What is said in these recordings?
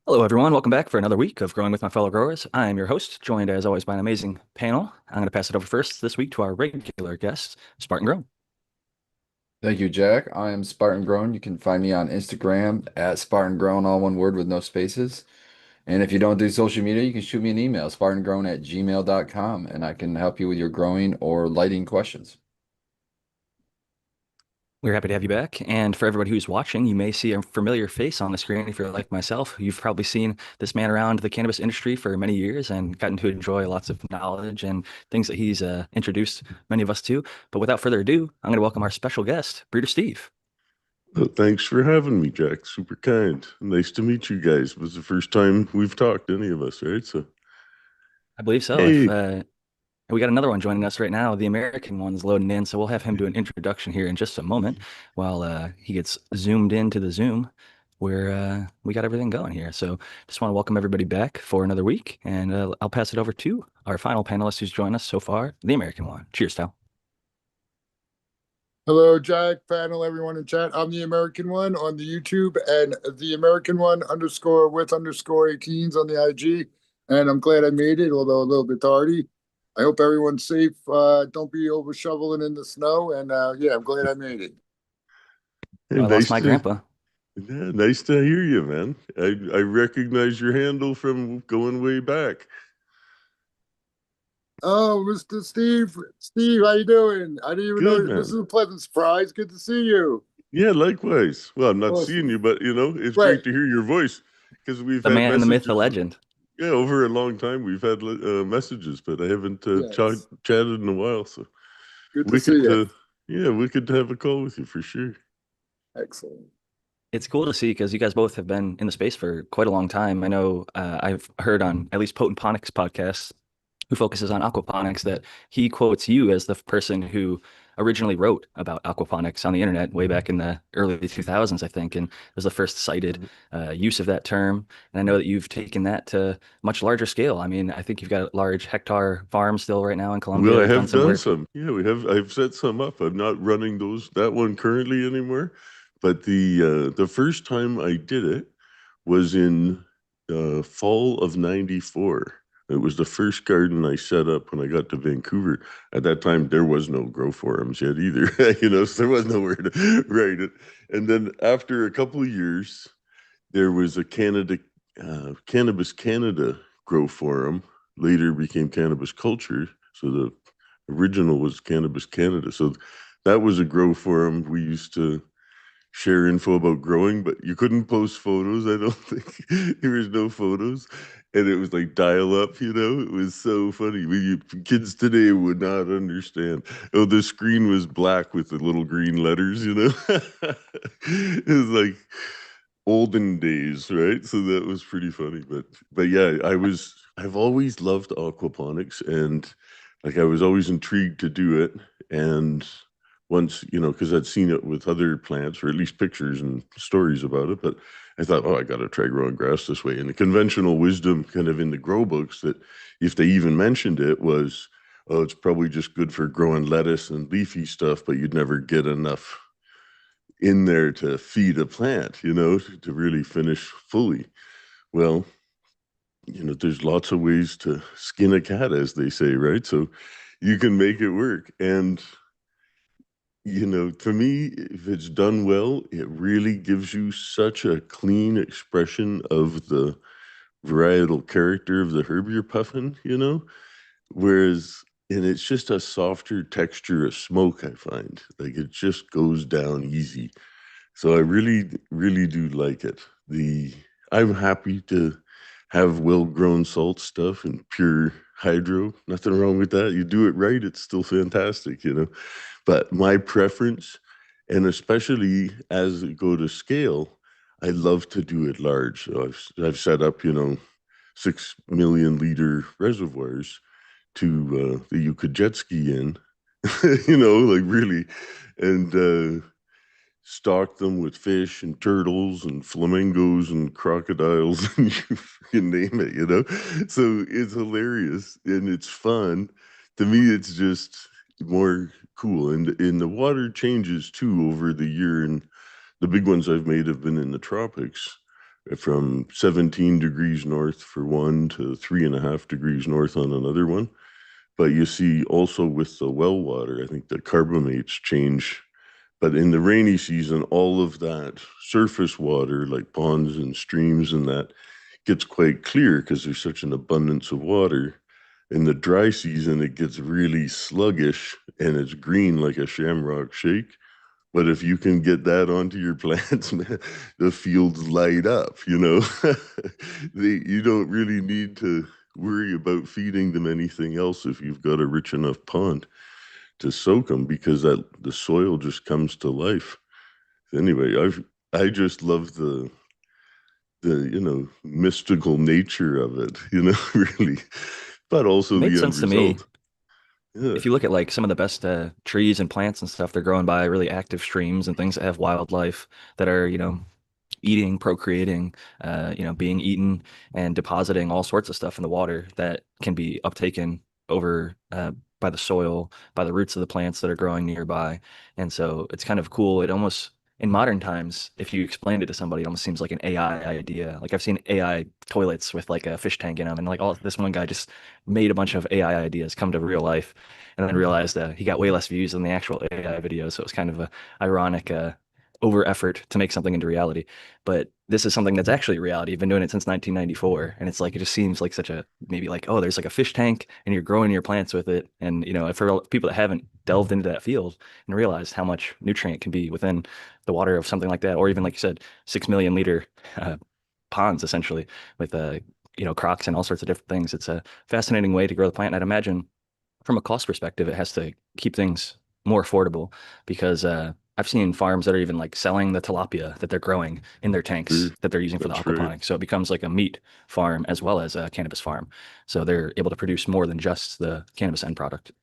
Hello, everyone. Welcome back for another week of Growing with My Fellow Growers. I am your host, joined as always by an amazing panel. I'm going to pass it over first this week to our regular guest, Spartan Grown. Thank you, Jack. I am Spartan Grown. You can find me on Instagram at Spartan Grown, all one word with no spaces. And if you don't do social media, you can shoot me an email, spartangrown@gmail.com, and I can help you with your growing or lighting questions. We're happy to have you back. And for everybody who's watching, you may see a familiar face on the screen if you're like myself. You've probably seen this man around the cannabis industry for many years and gotten to enjoy lots of knowledge and things that he's introduced many of us to. But without further ado, I'm going to welcome our special guest, Breeder Steve. Well, thanks for having me, Jack. Super kind. Nice to meet you guys. It was the first time we've talked, any of us, right? So, I believe so. If hey, We got another one joining us right now. The American one's loading in, so we'll have him do an introduction here in just a moment while he gets zoomed into the Zoom where we got everything going here. So just want to welcome everybody back for another week, and I'll pass it over to our final panelist who's joined us so far, the American one. Cheers, Tal. Hello, Jack, panel, everyone in chat. I'm the American one on the YouTube and the American one underscore with underscore 18s on the IG. And I'm glad I made it, although a little bit tardy. I hope everyone's safe. Don't be over shoveling in the snow. And yeah, I'm glad I made it. I lost nice my to grandpa. yeah, nice to hear you, man. I recognize your handle from going way back. Oh, Mr. Steve. Steve, how you doing? I didn't even Good, know. This is man. a pleasant surprise. Good to see you. Yeah, likewise. Well, I'm not seeing Awesome. you, but it's Right. great to hear your voice because we've The had man, the myth, the messages. legend. Yeah, over a long time we've had messages, but I haven't Yes. chatted in a while. So Good to see wicked you. to yeah, wicked to have a call with you for sure. Excellent. It's cool to see because you guys both have been in the space for quite a long time. I know I've heard on at least Potent Ponics podcast, who focuses on aquaponics, that he quotes you as the person who originally wrote about aquaponics on the internet way back in the early 2000s, I think, and was the first cited use of that term. And I know that you've taken that to much larger scale. I mean, I think you've got a large hectare farm still right now in Well, I Colombia, done have some done work. some. Yeah, we have. I've set some up. I'm not running that one currently anymore. But the first time I did it was in fall of '94. It was the first garden I set up when I got to Vancouver. At that time, there was no grow forums yet either, so there was nowhere to write it. And then after a couple of years, there was a Cannabis Canada grow forum. Later became Cannabis Culture. So the original was Cannabis Canada. So that was a grow forum. We used to share info about growing, but you couldn't post photos. I don't think there was no photos, and it was like dial up. It was so funny. Kids today would not understand. Oh, the screen was black with the little green letters. It was like olden days, right? So that was pretty funny. But yeah, I've always loved aquaponics, and like I was always intrigued to do it. And once, because I'd seen it with other plants, or at least pictures and stories about it, but I thought, oh, I got to try growing grass this way. And the conventional wisdom kind of in the grow books, that if they even mentioned it, was, oh, it's probably just good for growing lettuce and leafy stuff, but you'd never get enough in there to feed a plant, to really finish fully. Well, there's lots of ways to skin a cat, as they say, right? So you can make it work. And, to me, if it's done well, it really gives you such a clean expression of the varietal character of the herb you're puffing, Whereas, and it's just a softer texture of smoke, I find. Like it just goes down easy. So I really, really do like it. I'm happy to have well-grown salt stuff and pure hydro. Nothing wrong with that. You do it right, it's still fantastic. But my preference, and especially as it go to scale, I love to do it large. So I've set up, 6 million liter reservoirs that you could jet ski in, like really, and stock them with fish and turtles and flamingos and crocodiles and you name it. So it's hilarious and it's fun. To me, it's just more cool. And the water changes too over the year. And the big ones I've made have been in the tropics. from 17 degrees north for one to 3.5 degrees north on another one. But you see also with the well water, I think the carbamates change. But in the rainy season, all of that surface water, like ponds and streams and that, gets quite clear because there's such an abundance of water. In the dry season, it gets really sluggish and it's green like a shamrock shake. But if you can get that onto your plants, man, the fields light up, you know. You don't really need to worry about feeding them anything else if you've got a rich enough pond to soak them because that the soil just comes to life. Anyway, I just love the mystical nature of it, really, but also It made the end sense to me. result. Yeah. If you look at like some of the best trees and plants and stuff, they're growing by really active streams and things that have wildlife that are, eating, procreating, being eaten and depositing all sorts of stuff in the water that can be uptaken over by the soil, by the roots of the plants that are growing nearby. And so it's kind of cool. It almost, in modern times, if you explained it to somebody, it almost seems like an AI idea. Like I've seen AI toilets with like a fish tank in them, and like, oh, this one guy just made a bunch of AI ideas come to real life, and then realized that he got way less views than the actual AI video. So it was kind of a ironic over effort to make something into reality. But this is something that's actually reality. You've been doing it since 1994. And it's like, it just seems like such a, maybe like, oh, there's like a fish tank and you're growing your plants with it. And, for people that haven't delved into that field and realized how much nutrient can be within the water of something like that, or even like you said, 6 million liter ponds essentially with, crocs and all sorts of different things. It's a fascinating way to grow the plant. And I'd imagine from a cost perspective, it has to keep things more affordable because I've seen farms that are even like selling the tilapia that they're growing in their tanks that they're using for the That's right. aquaponics. So it becomes like a meat farm as well as a cannabis farm. So they're able to produce more than just the cannabis end product.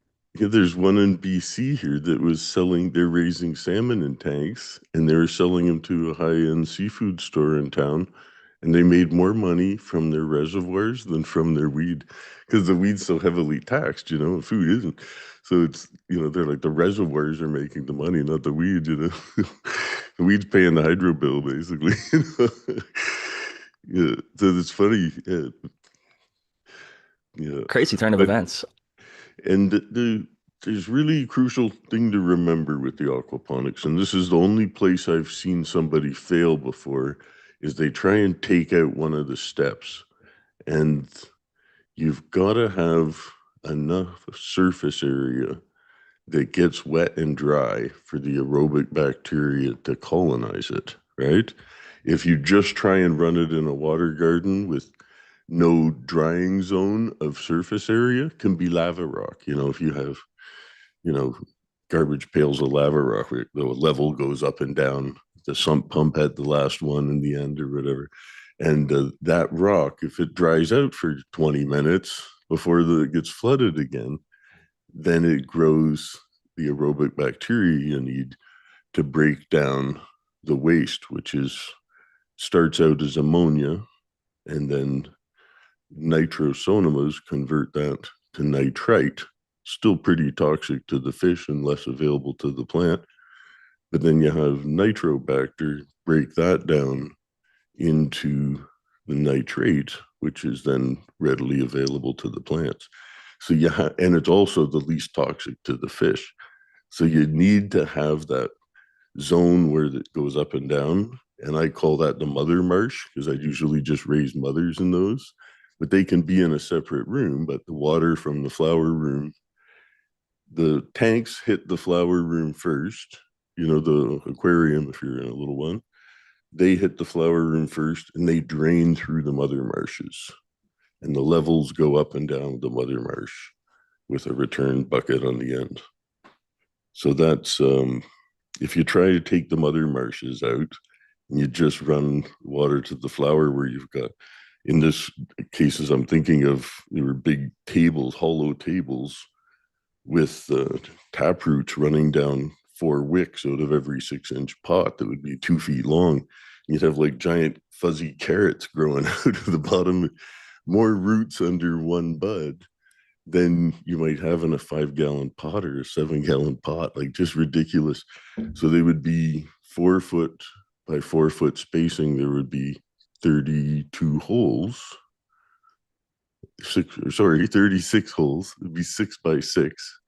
Yeah, there's one in BC here that was selling, they're raising salmon in tanks and they were selling them to a high-end seafood store in town. And they made more money from their reservoirs than from their weed because the weed's so heavily taxed, and food isn't. So it's, they're like the reservoirs are making the money, not the weed. The weed's paying the hydro bill, basically. Yeah, so it's funny. Yeah. Crazy turn of But events. and there's really crucial thing to remember with the aquaponics, and this is the only place I've seen somebody fail before, is they try and take out one of the steps, and you've got to have enough surface area that gets wet and dry for the aerobic bacteria to colonize it, right? If you just try and run it in a water garden with no drying zone of surface area, can be lava rock. If you have, garbage pails of lava rock, where the level goes up and down. The sump pump had the last one in the end or whatever. And that rock, if it dries out for 20 minutes before it gets flooded again, then it grows the aerobic bacteria you need to break down the waste, which starts out as ammonia, and then nitrosomonas convert that to nitrite, still pretty toxic to the fish and less available to the plant. But then you have nitrobacter break that down into the nitrate, which is then readily available to the plants. So and it's also the least toxic to the fish. So you need to have that zone where it goes up and down. And I call that the mother marsh because I usually just raise mothers in those, but they can be in a separate room. But the water from the flower room, the tanks hit the flower room first, the aquarium, if you're in a little one, they hit the flower room first and they drain through the mother marshes. And the levels go up and down the mother marsh with a return bucket on the end. So that's, if you try to take the mother marshes out and you just run water to the flower where you've got, in this cases, I'm thinking of, there were big tables, hollow tables with tap roots running down 4 wicks out of every 6-inch pot that would be 2 feet long. You'd have like giant fuzzy carrots growing out of the bottom, more roots under one bud than you might have in a 5-gallon pot or a 7-gallon pot, like just ridiculous. So they would be 4 foot by 4 foot spacing. There would be 32 holes, 36 holes. It'd be 6 by 6.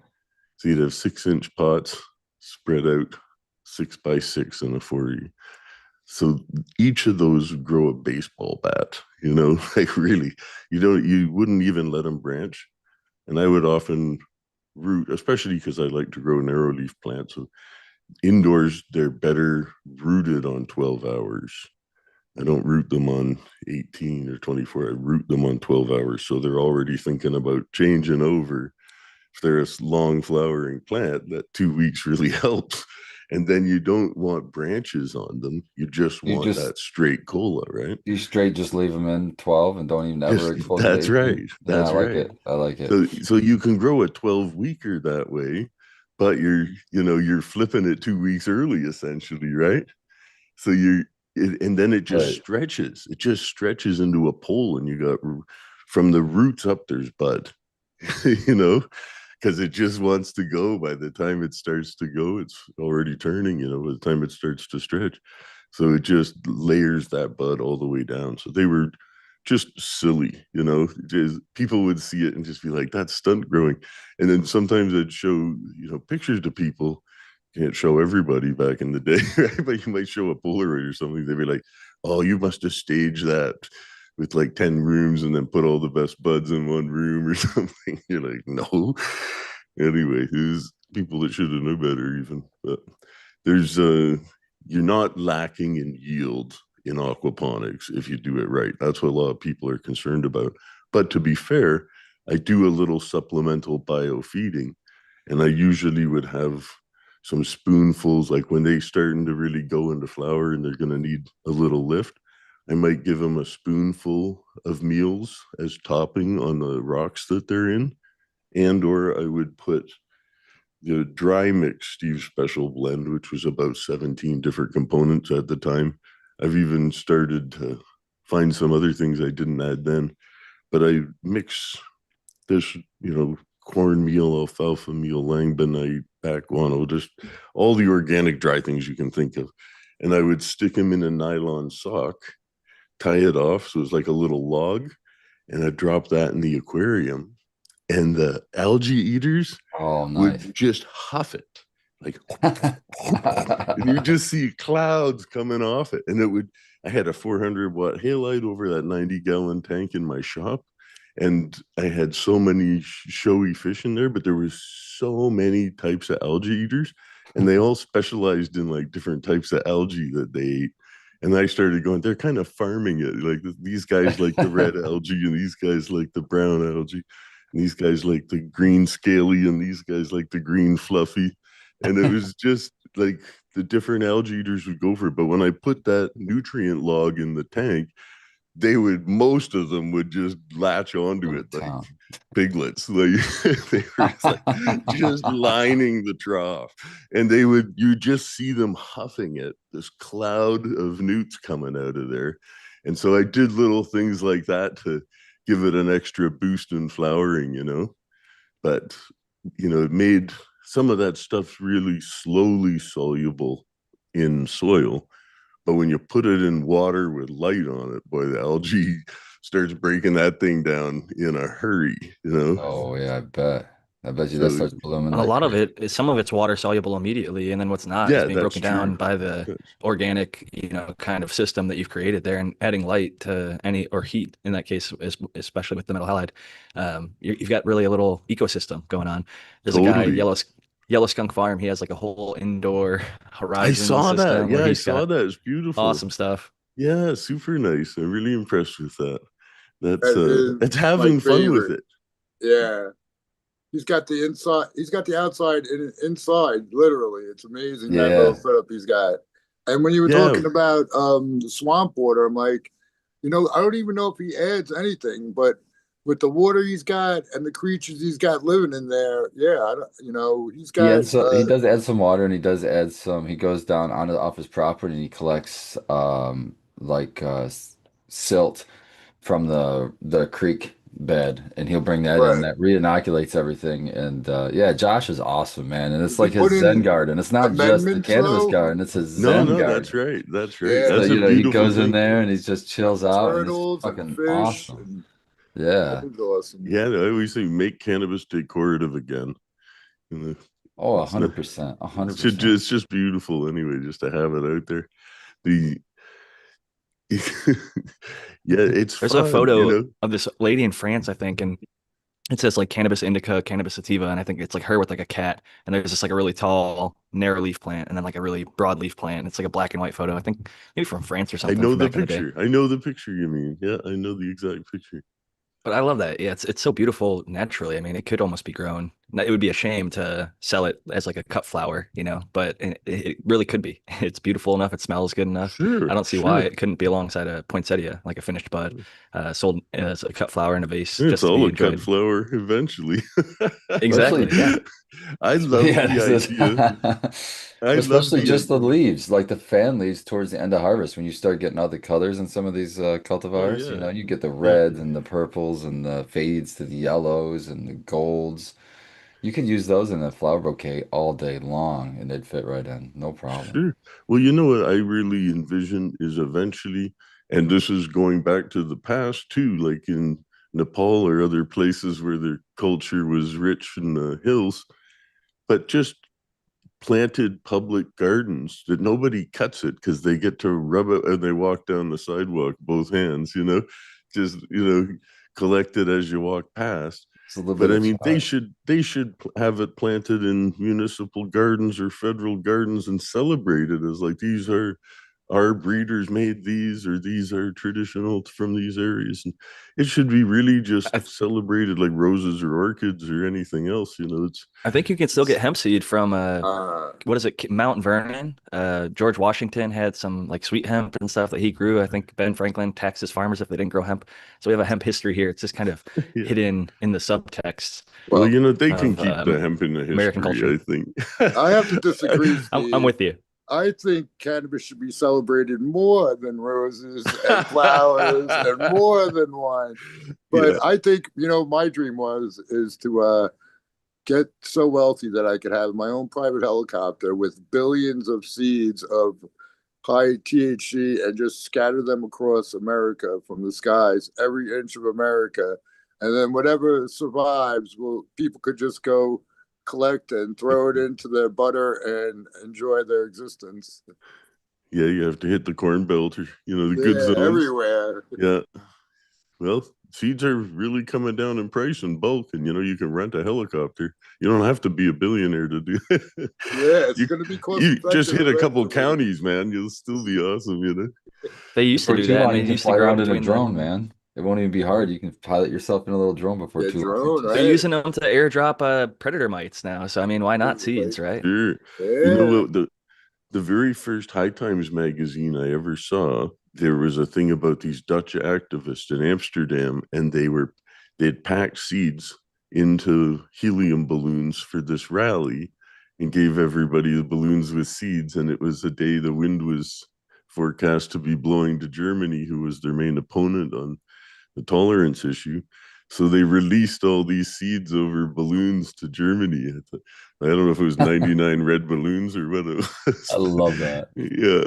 So you'd have 6-inch pots spread out 6 by 6 in a 40. So each of those would grow a baseball bat, like really, you wouldn't even let them branch. And I would often root, especially because I like to grow narrow leaf plants. So indoors, they're better rooted on 12 hours. I don't root them on 18 or 24. I root them on 12 hours. So they're already thinking about changing over. If they're a long flowering plant, that 2 weeks really helps. And then you don't want branches on them. You just You want just that straight cola, right? you straight just leave them in 12 and don't even ever expose That's it to 18? right. Yeah, I That's like right. it. I like it. So you can grow a 12 weeker that way, but you're flipping it 2 weeks early essentially, right? So and then it just Right. stretches. It just stretches into a pole, and you got from the roots up. There's bud, because it just wants to go. By the time it starts to go, it's already turning. By the time it starts to stretch, so it just layers that bud all the way down. So they were just silly, just people would see it and just be like, that's stunt growing. And then sometimes I'd show pictures to people. Can't show everybody back in the day, right? But you might show a Polaroid or something. They'd be like, oh, you must have staged that with like 10 rooms and then put all the best buds in one room or something. You're like, no. Anyway, there's people that should have known better even. But there's you're not lacking in yield in aquaponics if you do it right. That's what a lot of people are concerned about. But to be fair, I do a little supplemental biofeeding, and I usually would have some spoonfuls, like when they starting to really go into flower and they're going to need a little lift, I might give them a spoonful of meals as topping on the rocks that they're in. And or I would put the dry mix Steve Special blend, which was about 17 different components at the time. I've even started to find some other things I didn't add then, but I mix this, cornmeal, alfalfa meal, langbeinite, back guano, just all the organic dry things you can think of. And I would stick them in a nylon sock, tie it off so it's like a little log, and I'd drop that in the aquarium. And the algae eaters Oh, nice. would just huff it. Like, and you just see clouds coming off it. And I had a 400-watt halide over that 90-gallon tank in my shop. And I had so many showy fish in there, but there was so many types of algae eaters, and they all specialized in like different types of algae that they ate. And I started going, they're kind of farming it. Like these guys like the red algae, and these guys like the brown algae, and these guys like the green scaly, and these guys like the green fluffy. And it was just like the different algae eaters would go for it. But when I put that nutrient log in the tank, most of them would just latch onto it like piglets. Like they were just lining the trough, and you just see them huffing it, this cloud of newts coming out of there. And so I did little things like that to give it an extra boost in flowering. But it made some of that stuff really slowly soluble in soil. But when you put it in water with light on it, boy, the algae starts breaking that thing down in a hurry. Oh, yeah, I bet. I bet you that So, starts blooming And a like lot of crazy. some of it's water soluble immediately, and then what's not is yeah, being that's broken down true. by the organic, kind of system that you've created there, and adding light to or heat in that case, especially with the metal halide. You've got really a little ecosystem going on. There's a guy, Totally. Yellow Skunk Farm. He has like a whole indoor I horizon saw that. system where Yeah, I he's saw got that. It's beautiful. awesome stuff. Yeah, super nice. I'm really impressed with that. That's That is it's my having fun with favorite. it. Yeah. He's got the inside, he's got the outside and inside, literally. It's amazing that little Yeah. setup he's got. And when you were Yeah. talking about the swamp water, I'm like, I don't even know if he adds anything, but with the water he's got and the creatures he's got living in there, yeah, I don't, he's got He does add some water, and he does add some. He goes down off his property and he collects like silt from the creek bed, and he'll bring that in. Right. That re-inoculates everything. And yeah, Josh is awesome, man. And it's Does he like his put Zen in garden. It's not just the amendments cannabis though? garden, it's his No, Zen no, that's garden. right. That's right. Yeah, So, That's a he beautiful goes in thing. there and he just chills out, and it's turtles and fucking fish, awesome. and Yeah. that is awesome. Yeah, I always say make cannabis decorative again. You know, Oh, it's not, 100%. it's just beautiful anyway, just to have it out there. The yeah, it's There's a fun, you photo know. of this lady in France, I think, and it says like cannabis indica, cannabis sativa, and I think it's like her with like a cat, and there's just like a really tall, narrow leaf plant, and then like a really broad leaf plant. It's like a black and white photo. I think maybe from France or I something know from the back in the day. picture. I know the picture you mean. Yeah, I know the exact picture. But I love that. Yeah, it's so beautiful naturally. I mean, it could almost be grown. It would be a shame to sell it as like a cut flower, but it really could be. It's beautiful enough. It smells good enough. I Sure, don't see why sure. it couldn't be alongside a poinsettia, like a finished bud, sold as a cut flower in a vase It's just to be all a cut enjoyed. flower eventually. Especially, Exactly. Yeah. I love yeah, the idea. I love especially the just the idea. leaves, like the fan leaves towards the end of harvest, when you start getting all the colors in some of these Oh cultivars. yeah, You get the yeah. reds and the purples and the fades to the yellows and the golds. You could use those in a flower bouquet all day long, and they'd fit right in, no problem. Sure. Well, you know what I really envision is eventually, and this is going back to the past too, like in Nepal or other places where their culture was rich in the hills, but just planted public gardens that nobody cuts it because they get to rub it and they walk down the sidewalk, both hands, just, collect it as you walk past. It's a little But bit I of mean, charm. they should have it planted in municipal gardens or federal gardens and celebrate it as like these are our breeders made these, or these are traditional from these areas. And it should be really just I, celebrated like roses or orchids or anything else. I think you can still It's get hemp seed from Uh, what is it, Mount Vernon? George Washington had some like sweet hemp and stuff that he grew. I think Ben Franklin taxed his farmers if they didn't grow hemp. So we have a hemp history here. It's just kind of yeah. hidden in the subtext Well, well, they can of keep the hemp in the American history, culture. I think. I have to disagree, I'm Steve. with you. I think cannabis should be celebrated more than roses and flowers and more than wine. But Yeah, I think, my dream is to get so wealthy that I could have my own private helicopter with billions of seeds of high THC and just scatter them across America from the skies, every inch of America. And then whatever survives, people could just go collect and throw it into their butter and enjoy their existence. yeah, you have to hit the corn belt or the good Yeah, zones. everywhere. Yeah. Well, seeds are really coming down in price in bulk, and you can rent a helicopter. You don't have to be a billionaire to do it. Yeah, it's You going to be cost you just effective hit a couple eventually. counties, man. You'll still be awesome. They used to Before do too that, and long, they you can used to fly grow it around in a between the. drone, man. It won't even be hard. You can pilot yourself in a little drone before Yeah, too long. drone, They're right? using them to airdrop predator mites now. So I mean, why not seeds, right? Sure. You know Yeah. what? The very first High Times magazine I ever saw, there was a thing about these Dutch activists in Amsterdam, and they'd packed seeds into helium balloons for this rally and gave everybody the balloons with seeds. And it was the day the wind was forecast to be blowing to Germany, who was their main opponent on the tolerance issue. So they released all these seeds over balloons to Germany. I don't know if it was 99 red balloons or what it I was. love that. Yeah,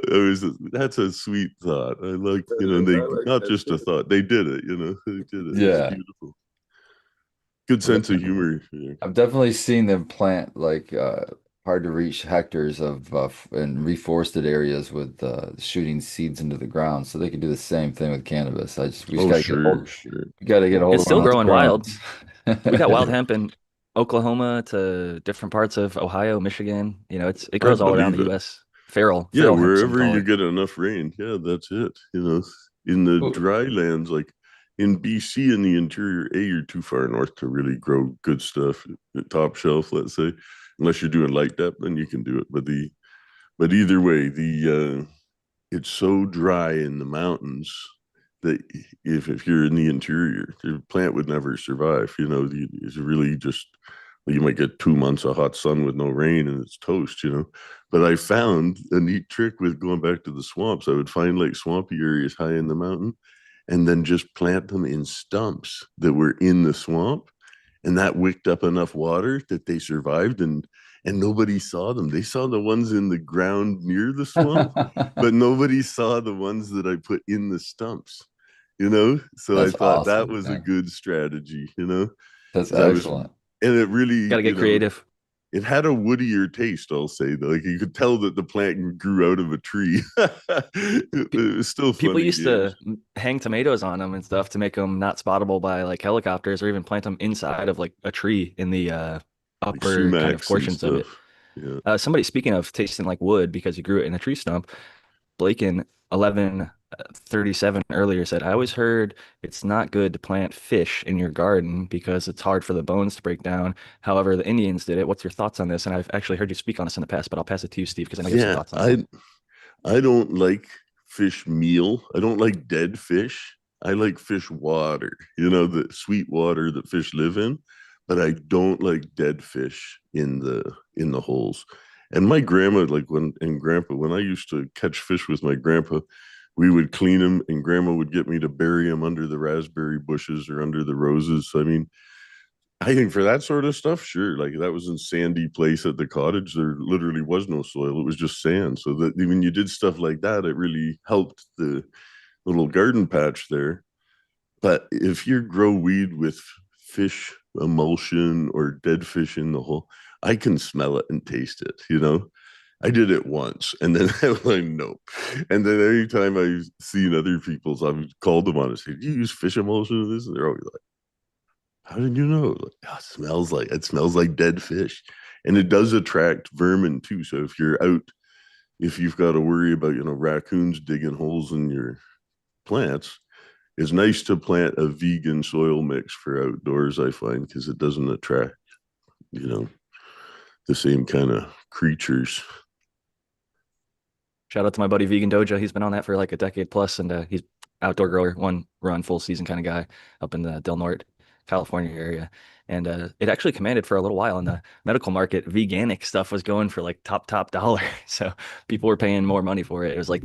that's a sweet thought. I like, I they like not that just a too. thought, they did it, they did it. It's Yeah. beautiful. Good sense of humor. Yeah. I've definitely seen them plant like hard to reach hectares of in reforested areas with shooting seeds into the ground, so they can do the same thing with cannabis. We just Oh, gotta get sure, hold. sure. We gotta get a hold It's of one still of those growing wild. drones. We got wild hemp in Oklahoma to different parts of Ohio, Michigan. It I grows all around believe the it. U.S. Feral, Yeah, feral hemp, some wherever call you it. get enough rain. Yeah, that's it. In the Ooh, dry lands, like in BC in the interior, you're too far north to really grow good stuff, top shelf, let's say. Unless you're doing light depth, then you can do it. But either way, the it's so dry in the mountains that if you're in the interior, the plant would never survive. It's really just, you might get 2 months of hot sun with no rain and it's toast. But I found a neat trick with going back to the swamps. I would find like swampy areas high in the mountain, and then just plant them in stumps that were in the swamp, and that wicked up enough water that they survived, and nobody saw them. They saw the ones in the ground near the swamp, but nobody saw the ones that I put in the stumps, you know? So I That's thought that awesome. was a Yeah. good strategy, you know? That's 'Cause I was, excellent. and it really, Got to get creative. it had a woodier taste, I'll say. Though, like you could tell that the plant grew out of a tree. It was still People funny used games. to hang tomatoes on them and stuff to make them not spottable by like helicopters, or even plant them inside of like a tree in the Like upper kind of sumacs and portions of it. stuff. Yeah. Somebody, speaking of tasting like wood because you grew it in a tree stump, Blaken 1137 earlier said, I always heard it's not good to plant fish in your garden because it's hard for the bones to break down. However, the Indians did it. What's your thoughts on this? And I've actually heard you speak on this in the past, but I'll pass it to you, Steve, because I know you have some Yeah, thoughts on this. I don't like fish meal. I don't like dead fish. I like fish water, you know, the sweet water that fish live in, but I don't like dead fish in the holes. And my grandma, like when and grandpa, when I used to catch fish with my grandpa, we would clean them, and grandma would get me to bury them under the raspberry bushes or under the roses. I mean, I think for that sort of stuff, sure. Like that was in sandy place at the cottage. There literally was no soil. It was just sand. So that when you did stuff like that, it really helped the little garden patch there. But if you grow weed with fish emulsion or dead fish in the hole, I can smell it and taste it, you know? I did it once and then I was like, nope. And then every time I've seen other people's, I've called them on and said, do you use fish emulsion in this? And they're always like, how did you know? Like, oh, it smells like dead fish. And it does attract vermin too. So if you're out, if you've got to worry about, you know, raccoons digging holes in your plants, it's nice to plant a vegan soil mix for outdoors, I find, because it doesn't attract, you know, the same kind of creatures. Shout out to my buddy Vegan Doja. He's been on that for like a decade plus, and he's outdoor grower, one run full season kind of guy up in the Del Norte, California area. And it actually commanded for a little while in the medical market. Veganic stuff was going for like top dollar. So people were paying more money for it. It was like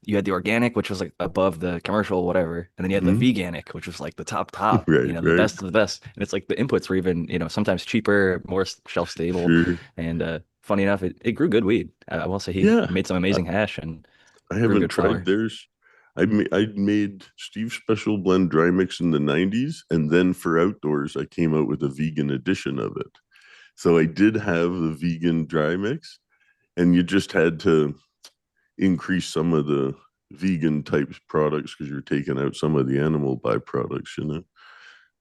you had the organic, which was like above the commercial, whatever. And then you had Mhm. the veganic, which was like the top, Right, the right. best of the best. And it's like the inputs were even, sometimes cheaper, more shelf stable. Sure. And funny enough, it grew good weed. I will say he Yeah. made some amazing hash and I grew haven't good tried flower. theirs. I made Steve's Special Blend dry mix in the 90s, and then for outdoors, I came out with a vegan edition of it. So I did have the vegan dry mix, and you just had to increase some of the vegan type products because you're taking out some of the animal byproducts, you know. A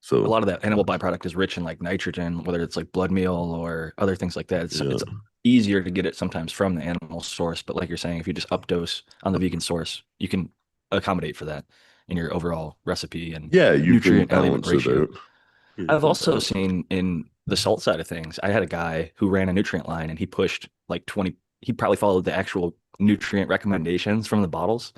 So lot of that animal byproduct is rich in like nitrogen, whether it's like blood meal or other things like that. yeah, It's easier to get it sometimes from the animal source, but like you're saying, if you just updose on the vegan source, you can accommodate for that in your overall recipe and yeah, you can nutrient element balance it ratio. out. You I've can also balance. seen in the salt side of things, I had a guy who ran a nutrient line and he pushed like 20, he probably followed the actual nutrient recommendations from the bottles.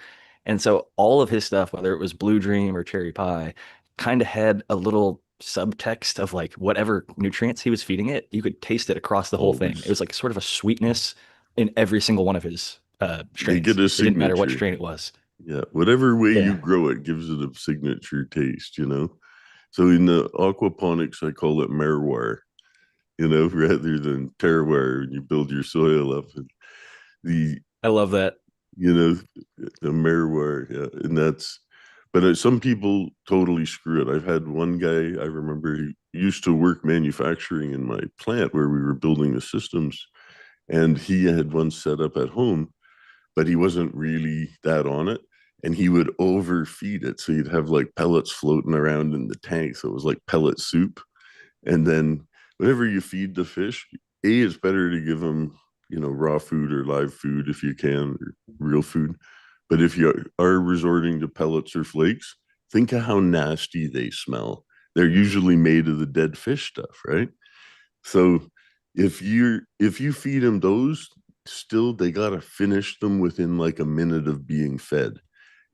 And so all of his stuff, whether it was Blue Dream or Cherry Pie, kind of had a little subtext of like whatever nutrients he was feeding it, you could taste it across the whole thing. It Always, was like sort of a sweetness in every single one of his they strains. get a It didn't matter what signature. strain it was. Yeah, whatever way you Yeah. grow it gives it a signature taste, you know. So in the aquaponics, I call it merware, you know, rather than terroir. And you build your soil up, and the I love that. you know the merware, yeah, and that's. But some people totally screw it. I've had one guy I remember he used to work manufacturing in my plant where we were building the systems, and he had one set up at home, but he wasn't really that on it. And he would overfeed it. So you'd have like pellets floating around in the tank. So it was like pellet soup. And then whenever you feed the fish, it's better to give them, you know, raw food or live food if you can, or real food. But if you are resorting to pellets or flakes, think of how nasty they smell. They're usually made of the dead fish stuff, right? So if you feed them those, still they gotta finish them within like a minute of being fed.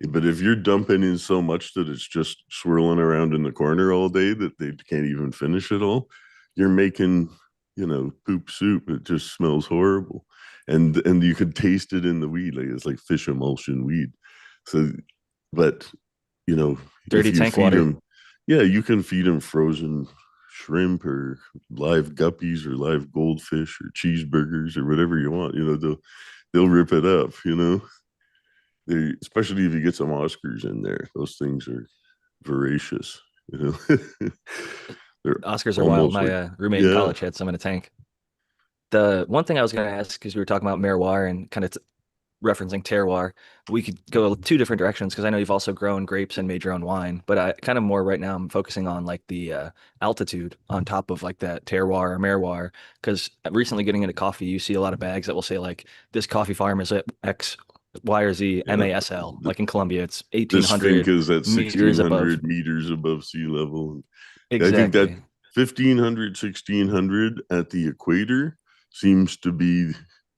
But if you're dumping in so much that it's just swirling around in the corner all day that they can't even finish it all, you're making, you know, poop soup. It just smells horrible. And you could taste it in the weed, like it's like fish emulsion weed. So but you know, Dirty if you tank feed water. them, yeah, you can feed them frozen shrimp or live guppies or live goldfish or cheeseburgers or whatever you want. You know, they'll rip it up. You know, they, especially if you get some Oscars in there. Those things are voracious. You know, they're Oscars are wild. almost My like, roommate in yeah, college had some in a tank. The one thing I was going to ask, because we were talking about terroir and kind of referencing terroir, we could go two different directions because I know you've also grown grapes and made your own wine. But I kind of more right now I'm focusing on like the altitude on top of like that terroir or merroir. Because recently getting into coffee, you see a lot of bags that will say like this coffee farm is at X, Y, or Z yeah. MASL. Like in Colombia, it's This 1800 finca is at meters above. 1,600 meters above sea level. I think that Exactly. 1,500, 1,600 at the equator seems to be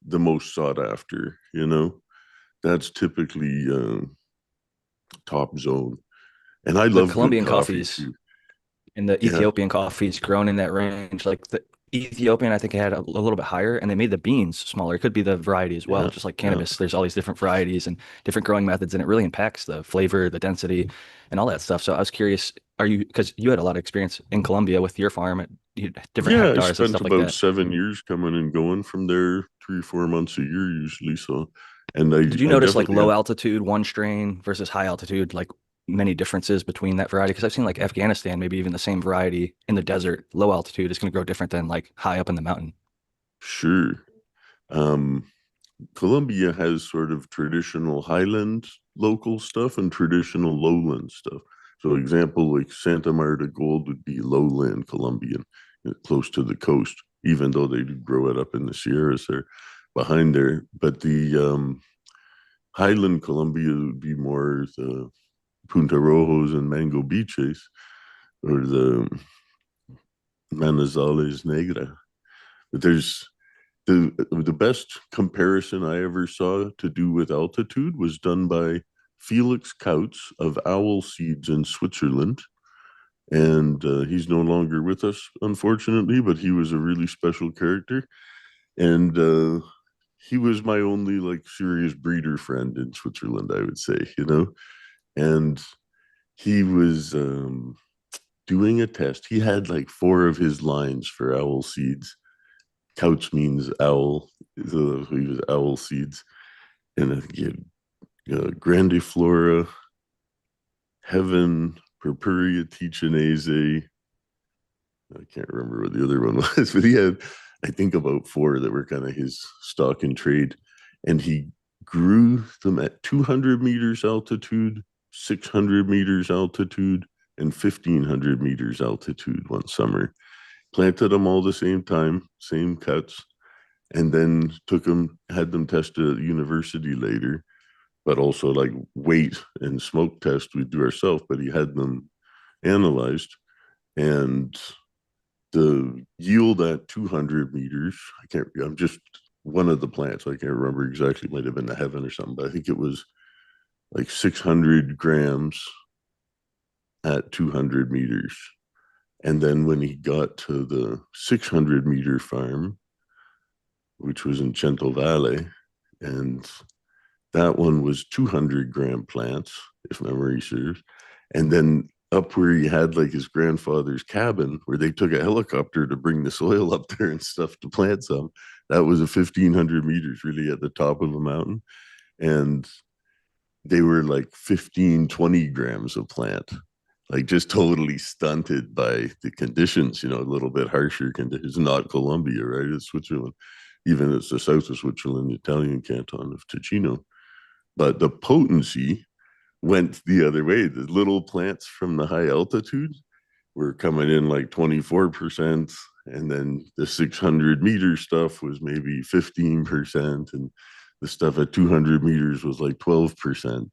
the most sought after, you know? That's typically top zone. And I The love good Colombian coffee coffees too. and the Yeah. Ethiopian coffee's grown in that range. Like the Ethiopian, I think it had a little bit higher, and they made the beans smaller. It could be the variety as well. Yeah. Just like Yeah. cannabis, there's all these different varieties and different growing methods, and it really impacts the flavor, the density, and all that stuff. So I was curious, are you because you had a lot of experience in Colombia with your farm at different Yeah. I hectares and spent stuff like about that. 7 years coming and going from there, 3 or 4 months a year usually. So, and Did you I notice like definitely low had, altitude, one strain versus high altitude, like many differences between that variety? Because I've seen like Afghanistan, maybe even the same variety in the desert, low altitude is going to grow different than like high up in the mountain. sure. Um, Colombia has sort of traditional highland local stuff and traditional lowland stuff. So, example like Santa Marta Gold would be lowland Colombian, close to the coast, even though they do grow it up in the Sierras there behind there. But the highland Colombia would be more the Punta Rojos and Mango Beaches or the Manizales Negra. But there's the best comparison I ever saw to do with altitude was done by Felix Kautz of Owl Seeds in Switzerland. And he's no longer with us, unfortunately, but he was a really special character. And he was my only like serious breeder friend in Switzerland, I would say, you know. And he was doing a test. He had like 4 of his lines for Owl Seeds. Couch means owl, so he was Owl Seeds. And I think he had Grandiflora, Heaven, Purpurea Tichenese. I can't remember what the other one was, but he had, I think, about 4 that were kind of his stock and trade. And he grew them at 200 meters altitude, 600 meters altitude, and 1,500 meters altitude one summer. Planted them all the same time, same cuts, and then took them, had them tested at the university later, but also like weight and smoke test we do ourselves, but he had them analyzed. And the yield at 200 meters, I'm just one of the plants, I can't remember exactly, it might have been the Heaven or something, but I think it was like 600 grams at 200 meters. And then when he got to the 600-meter farm, which was in Cento Valley, and that one was 200-gram plants, if memory serves. And then up where he had like his grandfather's cabin, where they took a helicopter to bring the soil up there and stuff to plant some, that was a 1,500 meters, really at the top of a mountain. And they were like 15, 20 grams of plant, like just totally stunted by the conditions, you know, a little bit harsher conditions, not Colombia, right? It's Switzerland. Even it's the south of Switzerland, the Italian canton of Ticino. But the potency went the other way. The little plants from the high altitude were coming in like 24%. And then the 600-meter stuff was maybe 15%. And the stuff at 200 meters was like 12%.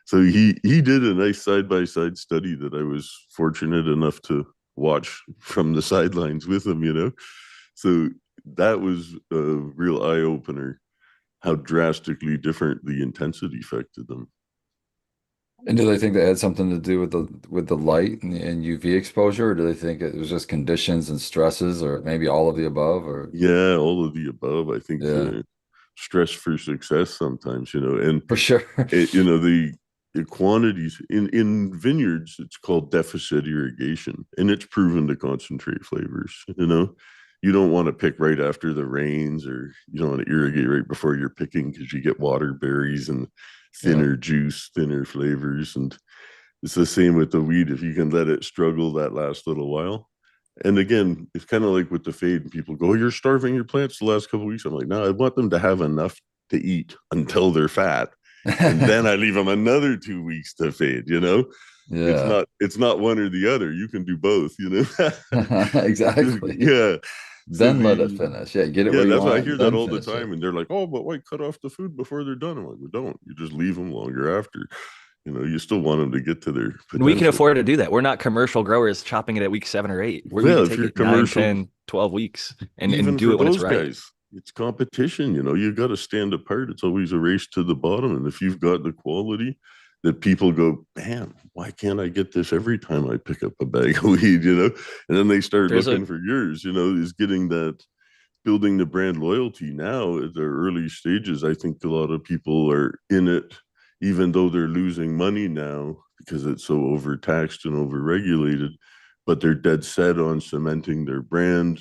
So he did a nice side by side study that I was fortunate enough to watch from the sidelines with him, you know. So that was a real eye opener how drastically different the intensity affected them. And do they think that had something to do with the light and UV exposure, or do they think it was just conditions and stresses, or maybe all of the above? Or Yeah, all of the above. I think yeah, stress for success sometimes, you know, and for sure. it, you know, quantities in vineyards, it's called deficit irrigation, and it's proven to concentrate flavors. You don't want to pick right after the rains, or you don't want to irrigate right before you're picking, because you get water berries and thinner juice, thinner flavors. And it's the same with the weed. If you can let it struggle that last little while. And again, it's kind of like with the fade, and people go, "Oh, you're starving your plants the last couple of weeks." I'm like, no, I want them to have enough to eat until they're fat, and then I leave them another 2 weeks to fade. Yeah. It's not one or the other. You can do both. Exactly. Yeah. So Then let it finish. Yeah, get it where you that's why I want, hear that then all the finish it. time, and they're like, "Oh, but why cut off the food before they're done?" I'm like, "Well, don't. You just leave them longer after. You still want them to get to their And we can potential." afford to do that. We're not commercial growers chopping it at week 7 or 8. We Well, can if take you're it 9, commercial, 10, 12 weeks and even do for it when it's those right. guys, it's competition. You got to stand apart. It's always a race to the bottom. And if you've got the quality that people go, "Man, why can't I get this every time I pick up a bag of weed?" And then they start There's looking for yours, is getting that, building the brand loyalty now at their early stages. I think a lot of people are in it, even though they're losing money now because it's so overtaxed and overregulated, but they're dead set on cementing their brand